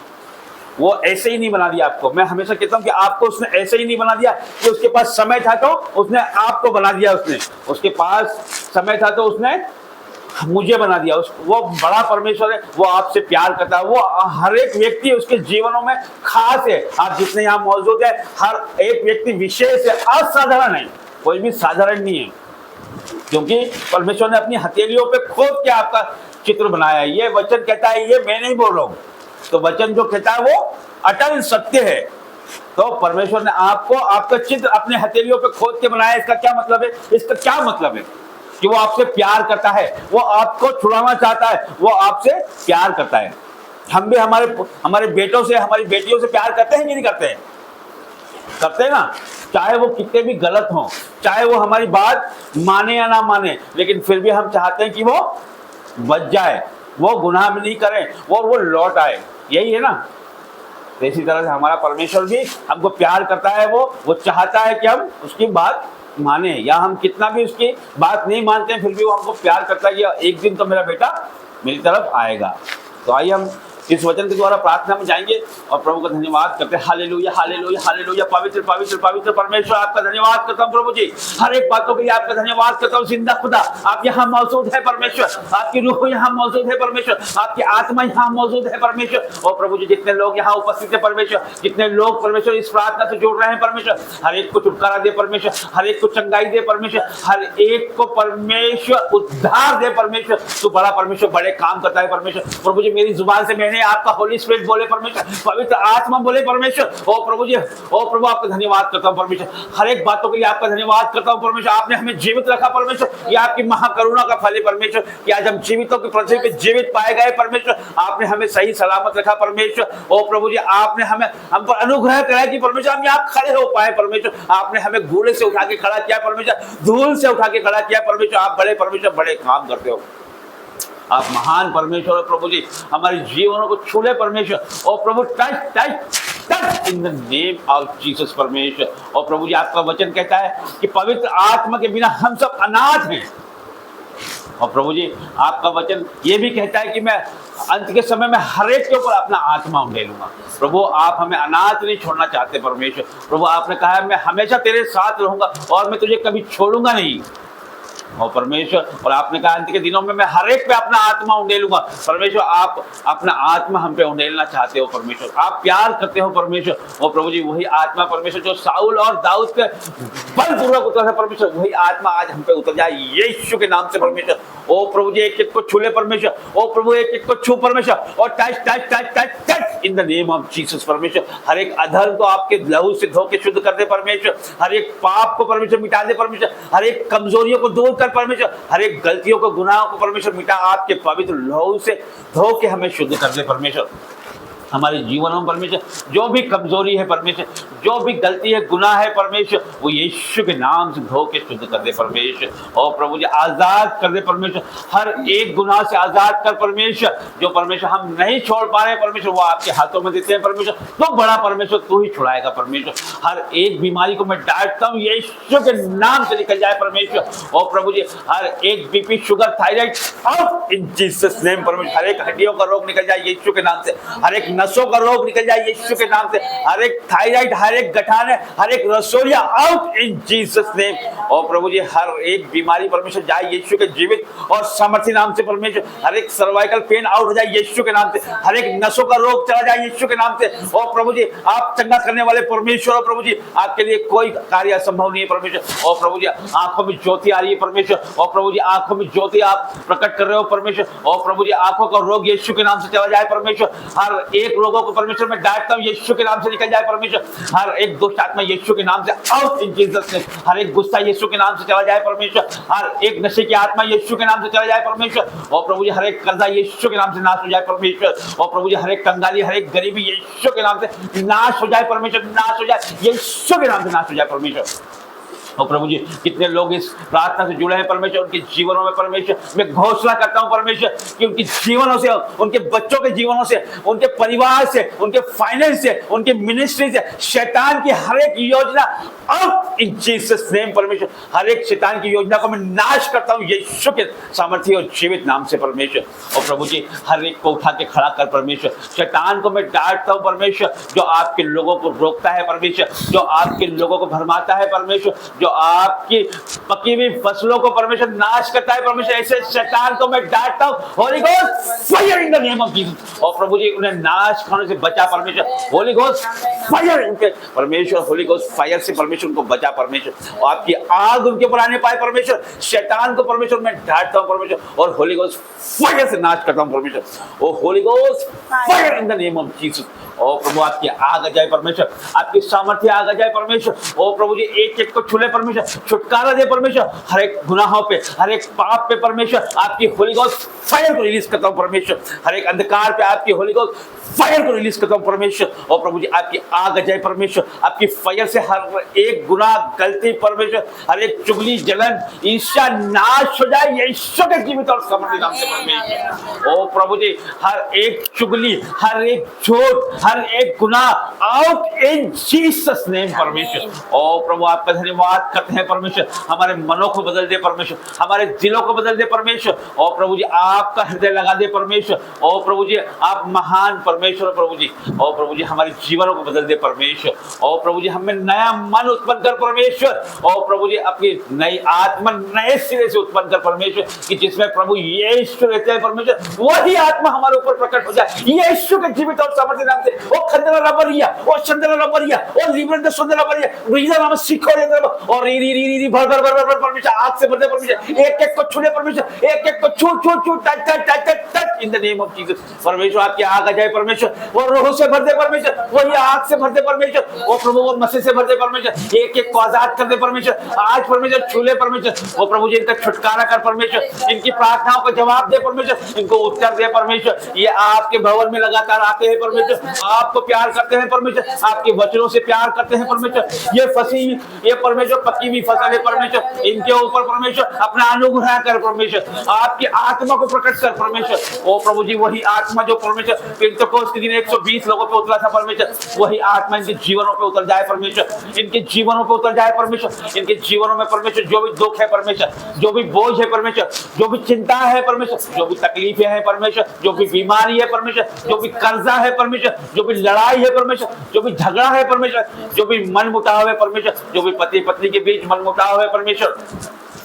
वो ऐसे ही नहीं बना दिया आपको। मैं हमेशा कहता हूँ कि आपको उसने ऐसे ही नहीं बना दिया कि उसके पास समय था तो उसने आपको बना दिया, उसके पास समय था तो उसने मुझे बना दिया। वो बड़ा परमेश्वर है, वो आपसे प्यार करता है, वो हर एक व्यक्ति उसके जीवनों में खास है। आप जितने यहाँ मौजूद है, हर एक व्यक्ति विशेष है, असाधारण है, कोई भी साधारण नहीं है, क्योंकि परमेश्वर ने अपनी हथेलियों पे खोद के आपका चित्र बनाया है। ये वचन कहता है, ये मैं नहीं बोल रहा हूँ, तो वचन जो कहता है वो अटल सत्य है। तो परमेश्वर ने आपको आपका चित्र अपने हथेलियों पे खोद के बनाया। इसका क्या मतलब है? इसका क्या मतलब है कि वो आपसे प्यार करता है, वो आपको छुड़ाना चाहता है, वो आपसे प्यार करता है। हम भी हमारे बेटों से, हमारी बेटियों से प्यार करते हैं कि नहीं करते हैं? करते हैं ना, चाहे वो कितने भी गलत हों, चाहे वो हमारी बात माने या ना माने, लेकिन फिर भी हम चाहते हैं कि वो बच जाए, वो गुनाह में नहीं करे, वो लौट आए। यही है ना। तो इसी तरह से हमारा परमेश्वर भी हमको प्यार करता है, वो चाहता है कि हम उसकी बात माने, या हम कितना भी उसकी बात नहीं मानते हैं फिर भी वो हमको प्यार करता है कि एक दिन तो मेरा बेटा मेरी तरफ आएगा। तो आइए हम इस वचन के द्वारा प्रार्थना में जाएंगे और प्रभु का धन्यवाद करते हैं। Hallelujah, hallelujah, hallelujah. पवित्र पवित्र पवित्र परमेश्वर, आपका धन्यवाद करता हूँ प्रभु जी, हर एक बातों के लिए आपका धन्यवाद करता हूँ। जिंदा खुदा, आप यहाँ मौजूद है परमेश्वर, आपकी रूह यहाँ मौजूद है परमेश्वर, आपकी आत्मा यहाँ मौजूद है परमेश्वर। और प्रभु जी, जितने लोग यहाँ उपस्थित है परमेश्वर, जितने लोग परमेश्वर इस प्रार्थना से जुड़ रहे हैं परमेश्वर, हर एक को छुटकारा दे परमेश्वर, हर एक को चंगाई दे परमेश्वर, हर एक को परमेश्वर उद्धार दे परमेश्वर। तू बड़ा परमेश्वर, बड़े काम करता है परमेश्वर। प्रभु जी, मेरी जुबान से मैंने आपका होली स्पिरिट बोले परमेश्वर, पवित्र आत्मा बोले परमेश्वर। ओ प्रभु जी, ओ प्रभु, आपका धन्यवाद करता हूँ परमेश्वर, हर एक बातों के लिए आपका धन्यवाद करता हूँ परमेश्वर। आपने हमें जीवित रखा परमेश्वर, ये आपकी महाकरुणा का फल है परमेश्वर कि आज हम जीवितों की पृथ्वी पे जीवित पाए गए परमेश्वर। आपने हमें सही सलामत रखा परमेश्वर। ओ प्रभु जी, आपने हम पर अनुग्रह करा कि परमेश्वर हम यहाँ खड़े हो पाए परमेश्वर। आपने हमें घोड़े से उठा के खड़ा किया परमेश्वर, धूल से उठा के खड़ा किया परमेश्वर। आप बड़े परमेश्वर, बड़े काम करते हो, आप महान परमेश्वर हो प्रभु जी। हमारे जीवनों को छूले परमेश्वर। और प्रभु, touch touch touch in the name of Jesus परमेश्वर। और प्रभु जी, आपका वचन कहता है कि पवित्र आत्मा के बिना हम सब अनाथ हैं। और प्रभु जी, आपका वचन ये भी कहता है कि मैं अंत के समय में हर एक के ऊपर अपना आत्मा उंडेलूंगा। प्रभु, आप हमें अनाथ नहीं छोड़ना चाहते परमेश्वर। प्रभु, आपने कहा है मैं हमेशा तेरे साथ रहूंगा और मैं तुझे कभी छोड़ूंगा नहीं। और परमेश्वर, और आपने कहा अंत के दिनों में मैं हर एक पे अपना आत्मा उंडेलूंगा। परमेश्वर, आप अपना आत्मा हम पे उंडेलना चाहते हो परमेश्वर, आप प्यार करते हो परमेश्वर। और प्रभु जी, वही आत्मा परमेश्वर जो साउल और दाऊद पे बलपूर्वक उतरा था परमेश्वर, वही आत्मा आज हम पे उतर जाए यीशु के नाम से परमेश्वर। ओ प्रभु जी, एक एक को छू ले परमेश्वर। ओ प्रभु, एक एक को छू परमेश्वर और touch touch touch touch touch in the name of Jesus परमेश्वर। हर एक अधर्म को आपके लहू से धो के शुद्ध कर दे परमेश्वर, हर एक पाप को परमेश्वर मिटा दे परमेश्वर, हर एक कमजोरियों को दूर कर परमेश्वर, हर एक गलतियों को, गुनाहों को परमेश्वर मिटा आपके पवित्र लहू से धो के हमें शुद्ध कर दे परमेश्वर। हमारे जीवनों में परमेश्वर जो भी कमजोरी है परमेश्वर, जो भी गलती है, गुनाह है परमेश्वर, वो यीशु के नाम से धो के शुद्ध कर दे परमेश्वर। और प्रभु जी आजाद कर दे परमेश्वर, हर एक गुनाह से आजाद कर परमेश्वर। जो परमेश्वर हम नहीं छोड़ पा रहे परमेश्वर, वो आपके हाथों में देते हैं परमेश्वर। तो बड़ा परमेश्वर तू ही छुड़ाएगा परमेश्वर। हर एक बीमारी को मैं डांटता हूँ यीशु के नाम से निकल जाए परमेश्वर। और प्रभु जी हर एक BP, sugar, thyroid, out in Jesus name परमेश्वर। हर एक हड्डियों का रोग निकल जाए यीशु के नाम से, हर एक नसों का रोग निकल जाए यीशु के नाम से, हर एक थायराइड, हर एक गठाने, हर एक रसोलिया, आउट इन जीसस नेम। और प्रभु जी हर एक बीमारी परमेश्वर जाए यीशु के जीवित और सामर्थ्य नाम से परमेश्वर। हर एक सर्वाइकल पेन आउट हो जाए यीशु के नाम से, हर एक नसों का रोग चला जाए यीशु के नाम से। और प्रभु जी आप चंगा करने वाले परमेश्वर। और प्रभु जी आपके लिए कोई कार्य असंभव नहीं है परमेश्वर। और प्रभु जी आंखों में ज्योति आ रही है परमेश्वर। और प्रभु जी आंखों में ज्योति आप प्रकट कर रहे हो परमेश्वर। और प्रभु जी आंखों का रोग यीशु के नाम से चला जाए परमेश्वर। हर एक रोगों को परमेश्वर मैं डांटता हूँ यीशु के नाम से निकल जाए परमेश्वर। हर एक दुष्ट आत्मा यीशु के नाम से आउट इन जीसस नेम। हर एक गुस्सा यीशु के नाम से चला जाए परमेश्वर। हर एक नशे की आत्मा यीशु के नाम से चला जाए परमेश्वर। और प्रभु जी हर एक कर्जा यीशु के नाम से नाश हो जाए परमेश्वर। और प्रभु जी हर एक कंगाली, हर एक गरीबी यीशु के नाम से नाश हो जाए परमेश्वर, नाश हो जाए यीशु के नाम से, नाश हो जाए परमेश्वर। और प्रभु जी कितने लोग इस प्रार्थना से जुड़े हैं परमेश्वर, उनके जीवनों में परमेश्वर मैं घोषणा करता हूं परमेश्वर कि उनके जीवनों से, उनके बच्चों के जीवनों से, उनके परिवार से, उनके फाइनेंस से, उनके मिनिस्ट्री से शैतान की हर एक योजना अब इन जीसस नेम परमेश्वर, हर एक शैतान की योजना को मैं नाश करता हूं यीशु के सामर्थ्य और जीवित नाम से परमेश्वर। और प्रभु जी हर एक को उठा के खड़ा कर परमेश्वर। शैतान को मैं डांटता हूं परमेश्वर, जो आपके लोगों को रोकता है परमेश्वर, जो आपके लोगों को भरमाता है परमेश्वर, जो आपकी पकी हुई फसलों को परमेश्वर नाश करता है परमेश्वर, ऐसे शैतान को मैं डांटता हूं। Holi Ghost fire in the name of Jesus. और प्रभु जी उन्हें नाश खाने से बचा परमेश्वर। होली घोस्ट फायर उनके परमेश्वर, होली घोस्ट फायर से परमेश्वर उनको बचा परमेश्वर। और आपकी आग उनके ऊपर आने पाए परमेश्वर। शैतान को परमेश्वर मैं डांटता हूं परमेश्वर, और होली घोस्ट फायर से नाश करता हूं परमेश्वर। ओ Holy Ghost fire in the name of Jesus. ओ प्रभु आपकी आग आ जाए परमेश्वर, आपकी सामर्थ्य आग आ जाए परमेश्वर। ओ प्रभु जी एक एक को छूले परमेश्वर, छुटकारा दे परमेश्वर, हर एक गुनाहों पे, हर एक पाप पे परमेश्वर आपकी होली घोस्ट फायर को रिलीज करता हूं परमेश्वर। हर एक अंधकार पे आपकी होली घोस्ट फायर को रिलीज करता हूं परमेश्वर। और प्रभु जी आपकी आग आ जाए परमेश्वर, आपकी फायर से हर एक गुनाह, गलती परमेश्वर, हर एक चुगली, जलन, ईर्ष्या नाश हो जाए यीशु के जीवित और सामर्थ्य नाम से परमेश्वर। ओ प्रभु जी हर एक चुगली, हर एक झूठ, हर एक गुनाह आउट इन जीसस नेम परमेश्वर। ओ प्रभु आपका धन्यवाद करते हैं परमेश्वर, हमारे मनों को बदल दे परमेश्वर, हमारे दिलों को बदल दे परमेश्वर। ओ प्रभु जी आपका हृदय लगा दे परमेश्वर। ओ प्रभु जी आप महान परमेश्वर प्रभु जी। ओ प्रभु जी हमारे जीवनों को बदल दे परमेश्वर। ओ प्रभु जी हमें नया मन उत्पन्न कर परमेश्वर। ओ प्रभु जी अपनी नई आत्मा नए सिरे से उत्पन्न कर परमेश्वर, कि जिसमें प्रभु यीशु रहते हैं परमेश्वर, वही आत्मा हमारे ऊपर प्रकट हो जाए यीशु के जीवित और सामर्थ्य नाम से। ओ खंडरा रबरिया, ओ चंद्रा रबरिया, ओ लिब्रन सुंदर रबरिया, रीजा नाम सीखो रे और री भर भर भर भर परमेश्वर आग से भर दे परमेश्वर। एक एक को छूने परमेश्वर, एक एक को छू touch touch touch touch in the name of Jesus परमेश्वर। आपकी आग आ जाए परमेश्वर, वो रोह से भर दे परमेश्वर, वही आग से भर दे परमेश्वर। ओ प्रभु वो मसीह से भर दे परमेश्वर, एक एक को आजाद कर दे परमेश्वर। आज परमेश्वर छूले परमेश्वर। ओ प्रभु जी इनका छुटकारा कर परमेश्वर, इनकी प्रार्थनाओं का जवाब दे परमेश्वर, इनको उत्तर दे परमेश्वर। ये आपके भवन में लगातार आते हैं परमेश्वर, आपको प्यार करते हैं परमेश्वर, आपके वचनों से प्यार करते हैं परमेश्वर। ये फसी, ये परमेश्वर पकी हुई फसल है परमेश्वर, इनके ऊपर परमेश्वर अपना अनुग्रह कर परमेश्वर, आपकी आत्मा को प्रकट कर परमेश्वर। ओ प्रभु जी वही आत्मा जो परमेश्वर पेंटेकोस्त के दिन 120 लोगों पे उतरा था परमेश्वर, वही आत्मा इनके जीवनों पे उतर जाए परमेश्वर, इनके जीवनों पे उतर जाए परमेश्वर। इनके जीवनों में परमेश्वर जो भी दुख है परमेश्वर, जो भी बोझ है परमेश्वर, जो भी चिंता है परमेश्वर, जो भी तकलीफें हैं परमेश्वर, जो भी बीमारी है परमेश्वर, जो भी कर्जा है परमेश्वर, जो भी लड़ाई है परमेश्वर, जो भी झगड़ा है परमेश्वर, जो भी मन मुटाव है परमेश्वर, जो भी पति पत्नी के बीच मन मुटाव है परमेश्वर,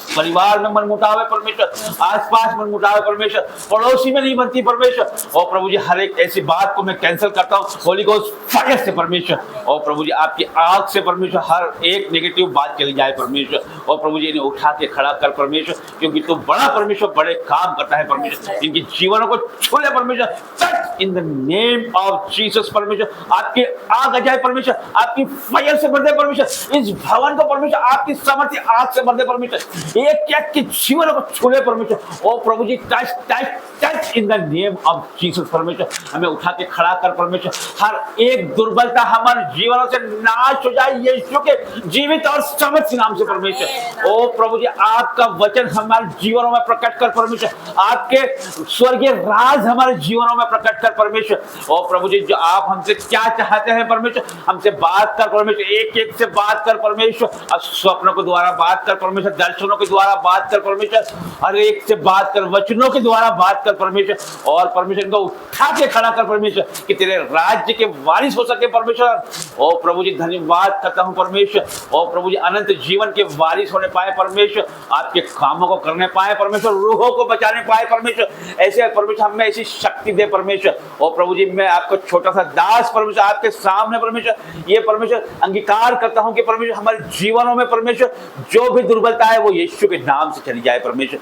परिवार में मन मुटाव है परमेश्वर, आसपास मन मुटाव है परमेश्वर, पड़ोसी में नहीं बनती परमेश्वर। और प्रभु जी हर एक ऐसी बात को मैं कैंसिल करता हूँ होली घोस्ट फायर से परमेश्वर। और प्रभु जी आपकी आग से परमेश्वर हर एक नेगेटिव बात चली जाए परमेश्वर। और प्रभु जी इन्हें उठा के खड़ा कर परमेश्वर, क्योंकि तू बड़ा परमेश्वर, बड़े काम करता है परमेश्वर। इनकी जीवनों को छू ले परमेश्वर, touch in the name of Jesus परमेश्वर। आपकी आग आ जाए परमेश्वर, आपकी फायर से भर दे परमेश्वर, इस भवन को परमेश्वर आपकी सामर्थ्य आग से भर दे परमेश्वर। एक एक के जीवन को छूले परमेश्वर। ओ प्रभु जी touch touch touch in the name of Jesus परमेश्वर। हमें उठा के खड़ा कर परमेश्वर। हर एक दुर्बलता हमारे जीवनों से नाश हो जाए यीशु के जीवित और समर्थ नाम से परमेश्वर। ओ प्रभु जी आपका वचन हमारे जीवनों में प्रकट कर परमेश्वर। आपके स्वर्गीय राज हमारे जीवनों में प्रकट कर परमेश्वर। ओ प्रभु जी जो आप हमसे क्या चाहते हैं परमेश्वर, हमसे बात कर परमेश्वर। एक एक से बात कर परमेश्वर। स्वप्नों के द्वारा बात कर परमेश्वर, दर्शनों के द्वारा बात कर परमेश्वर, हर एक से बात कर, वचनों के द्वारा बात कर परमेश्वर। और परमेश्वर इनको उठा के खड़ा कर परमेश्वर कि तेरे राज्य के वारिस हो सके परमेश्वर। ओ प्रभु जी धन्यवाद करता हूँ परमेश्वर। ओ प्रभु जी अनंत जीवन के वारिस होने पाए परमेश्वर, आपके कामों को करने पाए परमेश्वर, रूहों को बचाने पाए परमेश्वर। ऐसे परमेश्वर हमें ऐसी शक्ति दे परमेश्वर। ओ प्रभु जी मैं आपको छोटा सा दास परमेश्वर आपके सामने परमेश्वर ये परमेश्वर अंगीकार करता हूँ कि परमेश्वर हमारे जीवनों में परमेश्वर जो भी दुर्बलता है वो यीशु के नाम से चली जाए परमेश्वर।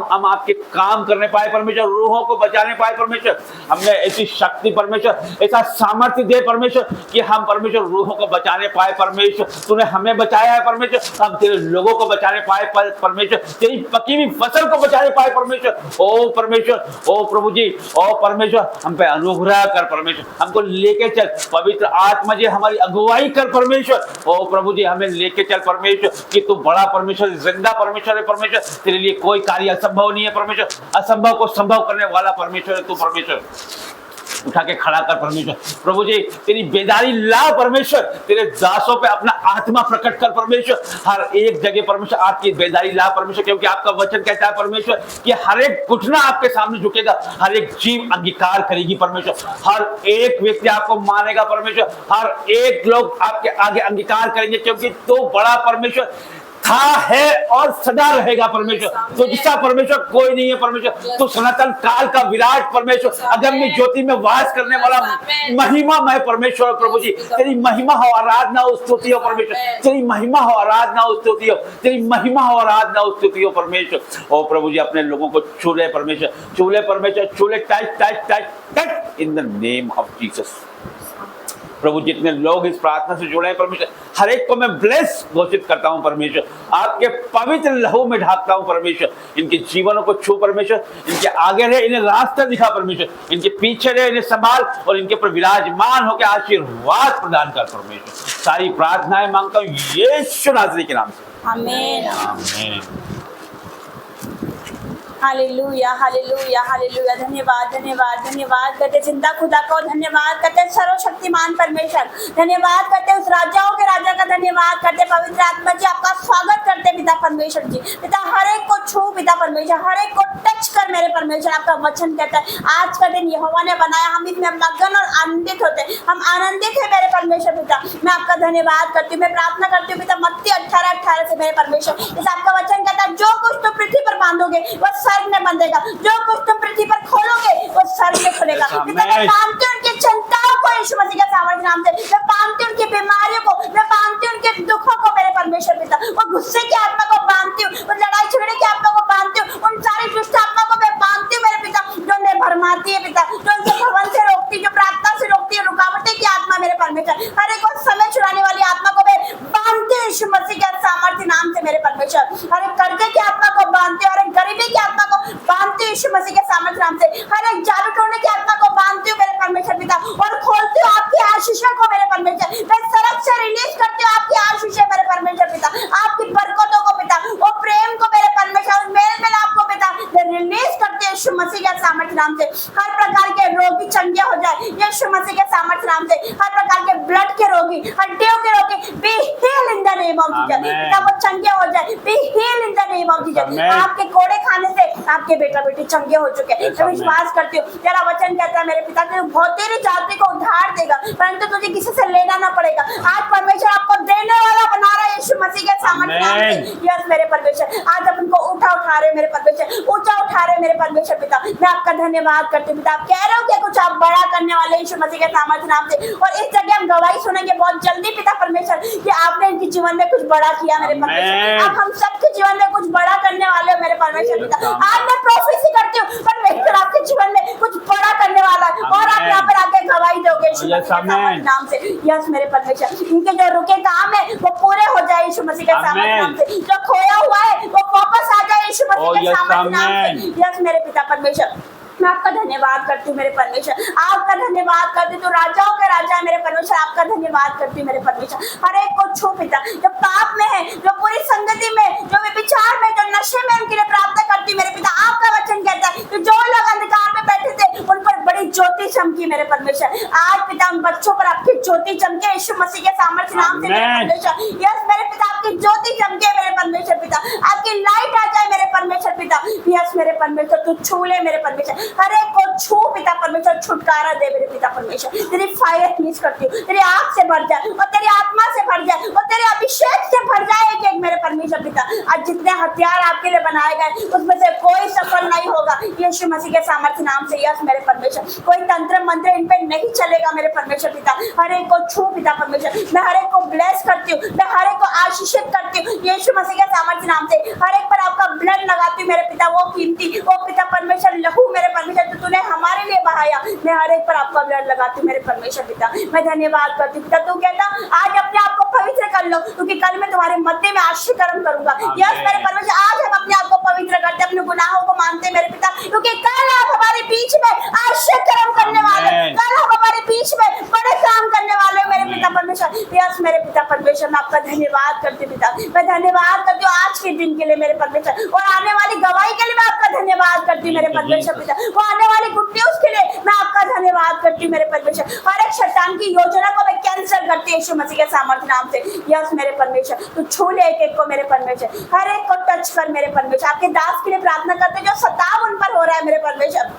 हम आपके काम करने पाए परमेश्वर, रूहों को बचाने पाए परमेश्वर। हमें ऐसी शक्ति परमेश्वर, ऐसा सामर्थ्य दे परमेश्वर कि हम परमेश्वर रूहों को बचाने पाए परमेश्वर। तूने हमें बचाया है परमेश्वर, हम तेरे लोगों को बचाने पाए परमेश्वर, तेरी पकी हुई फसल को बचाने पाए परमेश्वर। ओ परमेश्वर, ओ प्रभु जी, ओ परमेश्वर हम पे अनुग्रह कर परमेश्वर। हमको लेके चल पवित्र आत्मा जी, हमारी अगुवाई कर परमेश्वर। ओ प्रभु जी हमें लेके चल परमेश्वर कि तू बड़ा परमेश्वर, जिंदा परमेश्वर है परमेश्वर। तेरे लिए कोई कार्य असंभव नहीं है परमेश्वर। असंभव को संभव करने वाला परमेश्वर है तू परमेश्वर। उठा के खड़ा कर परमेश्वर। प्रभु जी तेरी बेदारी ला परमेश्वर, तेरे दासों पे अपना आत्मा प्रकट कर परमेश्वर। हर एक जगह परमेश्वर आपकी बेदारी ला परमेश्वर, क्योंकि आपका वचन कहता है परमेश्वर कि हर एक घुटना आपके सामने झुकेगा, हर एक जीव अंगीकार करेगी परमेश्वर, हर एक व्यक्ति आपको मानेगा परमेश्वर, हर एक लोग आपके आगे अंगीकार करेंगे, क्योंकि तो बड़ा परमेश्वर था, है और सदा रहेगा परमेश्वर। तो जिसका परमेश्वर कोई नहीं है परमेश्वर। तो सनातन काल का विराट परमेश्वर, अगम्य ज्योति में वास करने वाला महिमामय परमेश्वर। प्रभु जी तेरी महिमा हो, आराधना हो, स्तुति हो परमेश्वर। तेरी महिमा हो, आराधना हो, स्तुति हो। तेरी महिमा हो, आराधना हो, स्तुति हो परमेश्वर। ओ प्रभु जी अपने लोगों को छूले परमेश्वर, छूले परमेश्वर, छूले touch touch touch touch in the name of Jesus. प्रभु जितने लोग इस प्रार्थना से जुड़े हैं परमेश्वर, हर एक को मैं ब्लेस घोषित करता हूं परमेश्वर। आपके पवित्र लहू में ढाकता हूं परमेश्वर। इनके जीवनों को छू परमेश्वर, इनके आगे रहे, इन्हें रास्ता दिखा परमेश्वर, इनके पीछे रहे, इन्हें संभाल और इनके ऊपर विराजमान होकर आशीर्वाद प्रदान कर परमेश्वर। सारी प्रार्थनाएं मांगता हूं यीशु नाज़री के नाम से,
आमीन।
आमीन।
Hallelujah hallelujah hallelujah. धन्यवाद धन्यवाद धन्यवाद करते जिंदा खुदा को, धन्यवाद करते सर्वशक्तिमान परमेश्वर, धन्यवाद करते उस राजाओं के राजा का, धन्यवाद करते पवित्र आत्मा जी आपका स्वागत करते पिता परमेश्वर जी। पिता हर एक को छू पिता परमेश्वर, हर एक को टच कर मेरे परमेश्वर। आपका वचन कहता है आज का दिन यहोवा ने बनाया, हम इसमें मगन और आनंदित होते, हम आनंदित है मेरे परमेश्वर। पिता मैं आपका धन्यवाद करती हूँ, मैं प्रार्थना करती हूँ पिता मत्ती 18:18 से मेरे परमेश्वर। इस आपका वचन कहता है जो कुछ तुम पृथ्वी पर बांधोगे वो स्वर्ग में बंधेगा, जो कुछ तुम पृथ्वी पर खोलोगे वो स्वर्ग में खुलेगा। पिता मैं बांधती हूँ उनकी चिंताओं को यीशु मसीह के सामर्थ्य नाम से, मैं बांधती हूँ उनकी बीमारियों को, मैं बांधती हूँ उनके दुखों को मेरे परमेश्वर। पिता वो गुस्से की आत्मा को बांधती हूँ, वो लड़ाई झगड़े की आत्मा को बांधती हूँ, उन सारी दुष्ट आत्मा को मैं बांधती हूँ मेरे पिता, जो उन्हें भरमाती है पिता, जो उनके भवन से रोकती, जो प्रार्थना से रोकती है, रुकावटें की आत्मा मेरे परमेश्वर। हर एक को समय छुड़ाने वाली आत्मा को मैं बांधती हूँ यीशु मसीह के सामर्थ्य नाम से मेरे परमेश्वर। हर एक कर्जे की आत्मा को बांधती हूँ, हर एक गरीबी की आत्मा को बांधती हूँ यीशु मसीह के सामर्थ्य नाम से, हर एक जादू टोने की आत्मा को बांधती हूँ मेरे परमेश्वर पिता, और खोलती हूँ आपकी आशीषों को मेरे परमेश्वर। मैं सड़क से रिलीज करती हूँ आपकी आशीषें मेरे परमेश्वर पिता, आपकी बरकतों को पिता, वो प्रेम को मेरे परमेश्वर, मेल मिलाप को पिता मैं रिलीज करती हूँ यीशु मसीह के सामर्थ्य नाम से। हर प्रकार के रोगी चंगे हो जाए यीशु मसीह के सामर्थ्य नाम से, हर प्रकार के ब्लड के रोगी, हड्डियों के रोगी be heal in the name of Jesus. पिता वो चंगे हो जाए, be heal in the name of Jesus. आपके कोड़े खाने से आपके बेटा बेटी चंगे हो चुके हैं, मैं विश्वास करती हूँ। तेरा वचन कहता है मेरे पिता कि बहुत तेरी जाति को उद्धार देगा, परंतु तुझे किसी से लेना ना पड़ेगा। आज परमेश्वर आपको देने वाला बना रहा है यीशु मसीह के सामर्थ्य नाम से। यस मेरे परमेश्वर, आज आप उनको उठा रहे मेरे परमेश्वर, ऊंचा उठा रहे मेरे परमेश्वर पिता। मैं आपका धन्यवाद करती हूँ पिता, आप कह रहे हो कि कुछ आप बड़ा करने वाले यीशु मसीह के सामर्थ्य नाम से, और इस जगह हम गवाही सुनेंगे बहुत जल्दी पिता परमेश्वर कि आपने इनके जीवन में कुछ बड़ा किया मेरे परमेश्वर। आप हम सबके जीवन में कुछ बड़ा करने वाले हो मेरे परमेश्वर पिता। आज मैं प्रोफेसी करती हूँ परमेश्वर आपके जीवन में कुछ बड़ा करने वाला है, और आप यहाँ पर आके गवाही दोगे यीशु मसीह के नाम से। यस मेरे परमेश्वर, इनके जो रुके काम है वो पूरे हो जाए यीशु मसीह के सामर्थ्य
आमेन।
नाम से। जो खोया हुआ है वो वापस आ जाए यीशु
Oh,
मसीह के
yes,
सामर्थ्य नाम
आमेन।
से। यस मेरे पिता परमेश्वर, मैं आपका धन्यवाद करती हूँ मेरे परमेश्वर, आपका धन्यवाद करती हूँ। तो राजाओं के राजा है मेरे परमेश्वर, आपका धन्यवाद करती हूँ मेरे परमेश्वर। हर एक को छू पिता, जो पाप में है, जो पूरी संगति में, जो विचार में, जो नशे में, उनके लिए प्रार्थना करती हूँ मेरे पिता। आपका वचन कहता है कि जो लोग अंधकार में बैठे थे उन पर बड़ी ज्योति चमकी मेरे परमेश्वर। आज पिता उन बच्चों पर आपकी ज्योति चमके यीशु मसीह के सामर्थ्य नाम से मेरे
आमेन।
परमेश्वर। यस मेरे पिता, आपकी ज्योति चमके मेरे परमेश्वर पिता, आपकी लाइट आ जाए मेरे परमेश्वर पिता। यस मेरे परमेश्वर, तू छू ले मेरे परमेश्वर, हर एक को छू पिता परमेश्वर, छुटकारा दे मेरे पिता परमेश्वर। तेरी फायर रिलीज करती हूँ, तेरी आग से भर जाए और तेरी आत्मा से भर जाए और तेरे अभिषेक से भर जाए एक एक मेरे परमेश्वर पिता। आज जितने हथियार आपके लिए बनाए गए उसमें से कोई सफल नहीं होगा यीशु मसीह के सामर्थ्य नाम से। यस मेरे परमेश्वर, कोई तंत्र मंत्र इन पे नहीं चलेगा मेरे परमेश्वर पिता। हर एक को छू पिता परमेश्वर, मैं हर एक को ब्लेस करती हूँ, मैं हर एक को आशीषित करती हूँ यीशु मसीह के सामर्थ्य नाम से। हर एक पर आपका ब्लड लगाती हूँ मेरे पिता, वो कीमती, वो पिता परमेश्वर लहू मेरे परमेश्वर तो तूने हमारे लिए बहाया, मैं हर एक पर आपका ब्लड लगाती हूँ मेरे परमेश्वर पिता। मैं धन्यवाद करती हूँ पिता। तू कहता आज अपने आप को पवित्र कर लो, क्योंकि कल मैं तुम्हारे मध्य में आशीर्वाद करूंगा। यस मेरे परमेश्वर, आज हम अपने आप को पवित्र करते, अपने गुनाहों को मानते मेरे पिता, क्योंकि कल आप हमारे बीच में आशीर्वाद करने वाले, कल हम हमारे बीच में बड़े काम करने वाले मेरे पिता परमेश्वर। यस मेरे पिता परमेश्वर, मैं आपका धन्यवाद करती हूँ पिता। मैं धन्यवाद करती हूँ आज के दिन के लिए मेरे परमेश्वर, और आने वाली गवाही के लिए मैं आपका धन्यवाद करती हूँ मेरे परमेश्वर पिता। वो आने वाली गुड न्यूज के लिए मैं आपका धन्यवाद करती हूँ मेरे परमेश्वर। हर एक शैतान की योजना को मैं कैंसिल करती हूँ यीशु मसीह के सामर्थ्य नाम से। यस मेरे परमेश्वर, तू छू ले एक एक को मेरे परमेश्वर, हर एक को टच कर मेरे परमेश्वर। आपके दास के लिए प्रार्थना करते जो सताव उन पर हो रहा है मेरे परमेश्वर,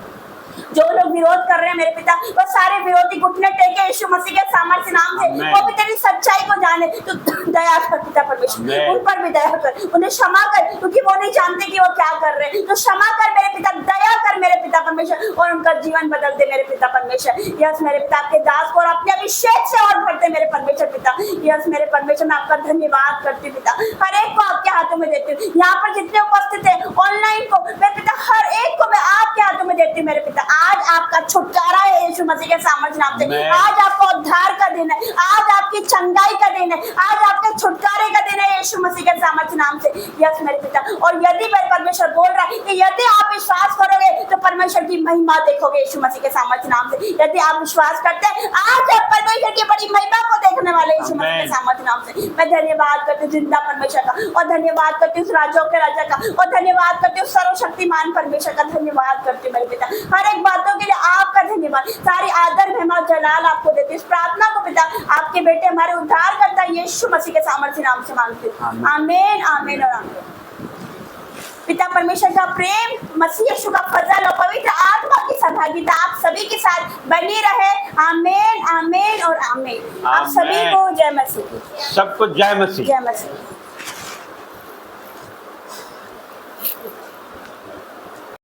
जो लोग विरोध कर रहे हैं मेरे पिता, वो सारे विरोधी घुटने टेके यीशु मसीह के सामर्थ्य नाम से। वो भी तेरी सच्चाई को जाने, तो दया कर पिता परमेश्वर, उन पर भी दया कर, उन्हें क्षमा कर, क्योंकि वो नहीं जानते कि वो क्या कर रहे हैं। तो क्षमा कर मेरे पिता, दया कर मेरे पिता परमेश्वर, और उनका जीवन बदल दे मेरे पिता परमेश्वर। यस मेरे पिता, आपके दास को और अपने अभिषेक से और भर दे मेरे परमेश्वर पिता। यस मेरे परमेश्वर, मैं आपका धन्यवाद करती हूँ पिता, हर एक को आपके हाथों में देती हूँ। यहाँ पर जितने उपस्थित है ऑनलाइन को मैं पिता, हर एक को मैं आपके हाथों में देती हूँ मेरे पिता। आज आपका छुटकारा है यीशु मसीह के सामर्थ्य नाम से। आज आपको उद्धार का दिन है, आज आपकी चंगाई का दिन है, आज आपके छुटकारे का दिन है यीशु मसीह के सामर्थ्य नाम से। यस मेरे पिता, और यदि मेरे परमेश्वर बोल रहा है कि यदि आप विश्वास करोगे तो परमेश्वर की महिमा देखोगे यीशु मसीह के सामर्थ्य नाम से। यदि आप विश्वास करते हैं, आज आप परमेश्वर की बड़ी महिमा को देखने वाले यीशु मसीह के सामर्थ्य नाम से। मैं धन्यवाद करती हूँ जिंदा परमेश्वर का, और धन्यवाद करती हूँ राजाओं के राजा का, और धन्यवाद करती हूँ सर्वशक्तिमान परमेश्वर का। धन्यवाद करती हूँ मेरे पिता, हर एक बातों के लिए आपका धन्यवाद। सारी आदर महिमा जलाल आपको देती हूँ। इस प्रार्थना को पिता आपके बेटे हमारे उद्धार करता यीशु मसीह के सामर्थ्य नाम से मांगती हूँ। आमीन, आमीन और आमीन। पिता परमेश्वर का प्रेम, मसीह यीशु का फजल और पवित्र आत्मा की सहभागिता आप सभी के साथ बनी रहे। आमीन, आमीन और आमीन। आप सभी को जय मसीह।
सबको जय मसीह।
जय मसीह।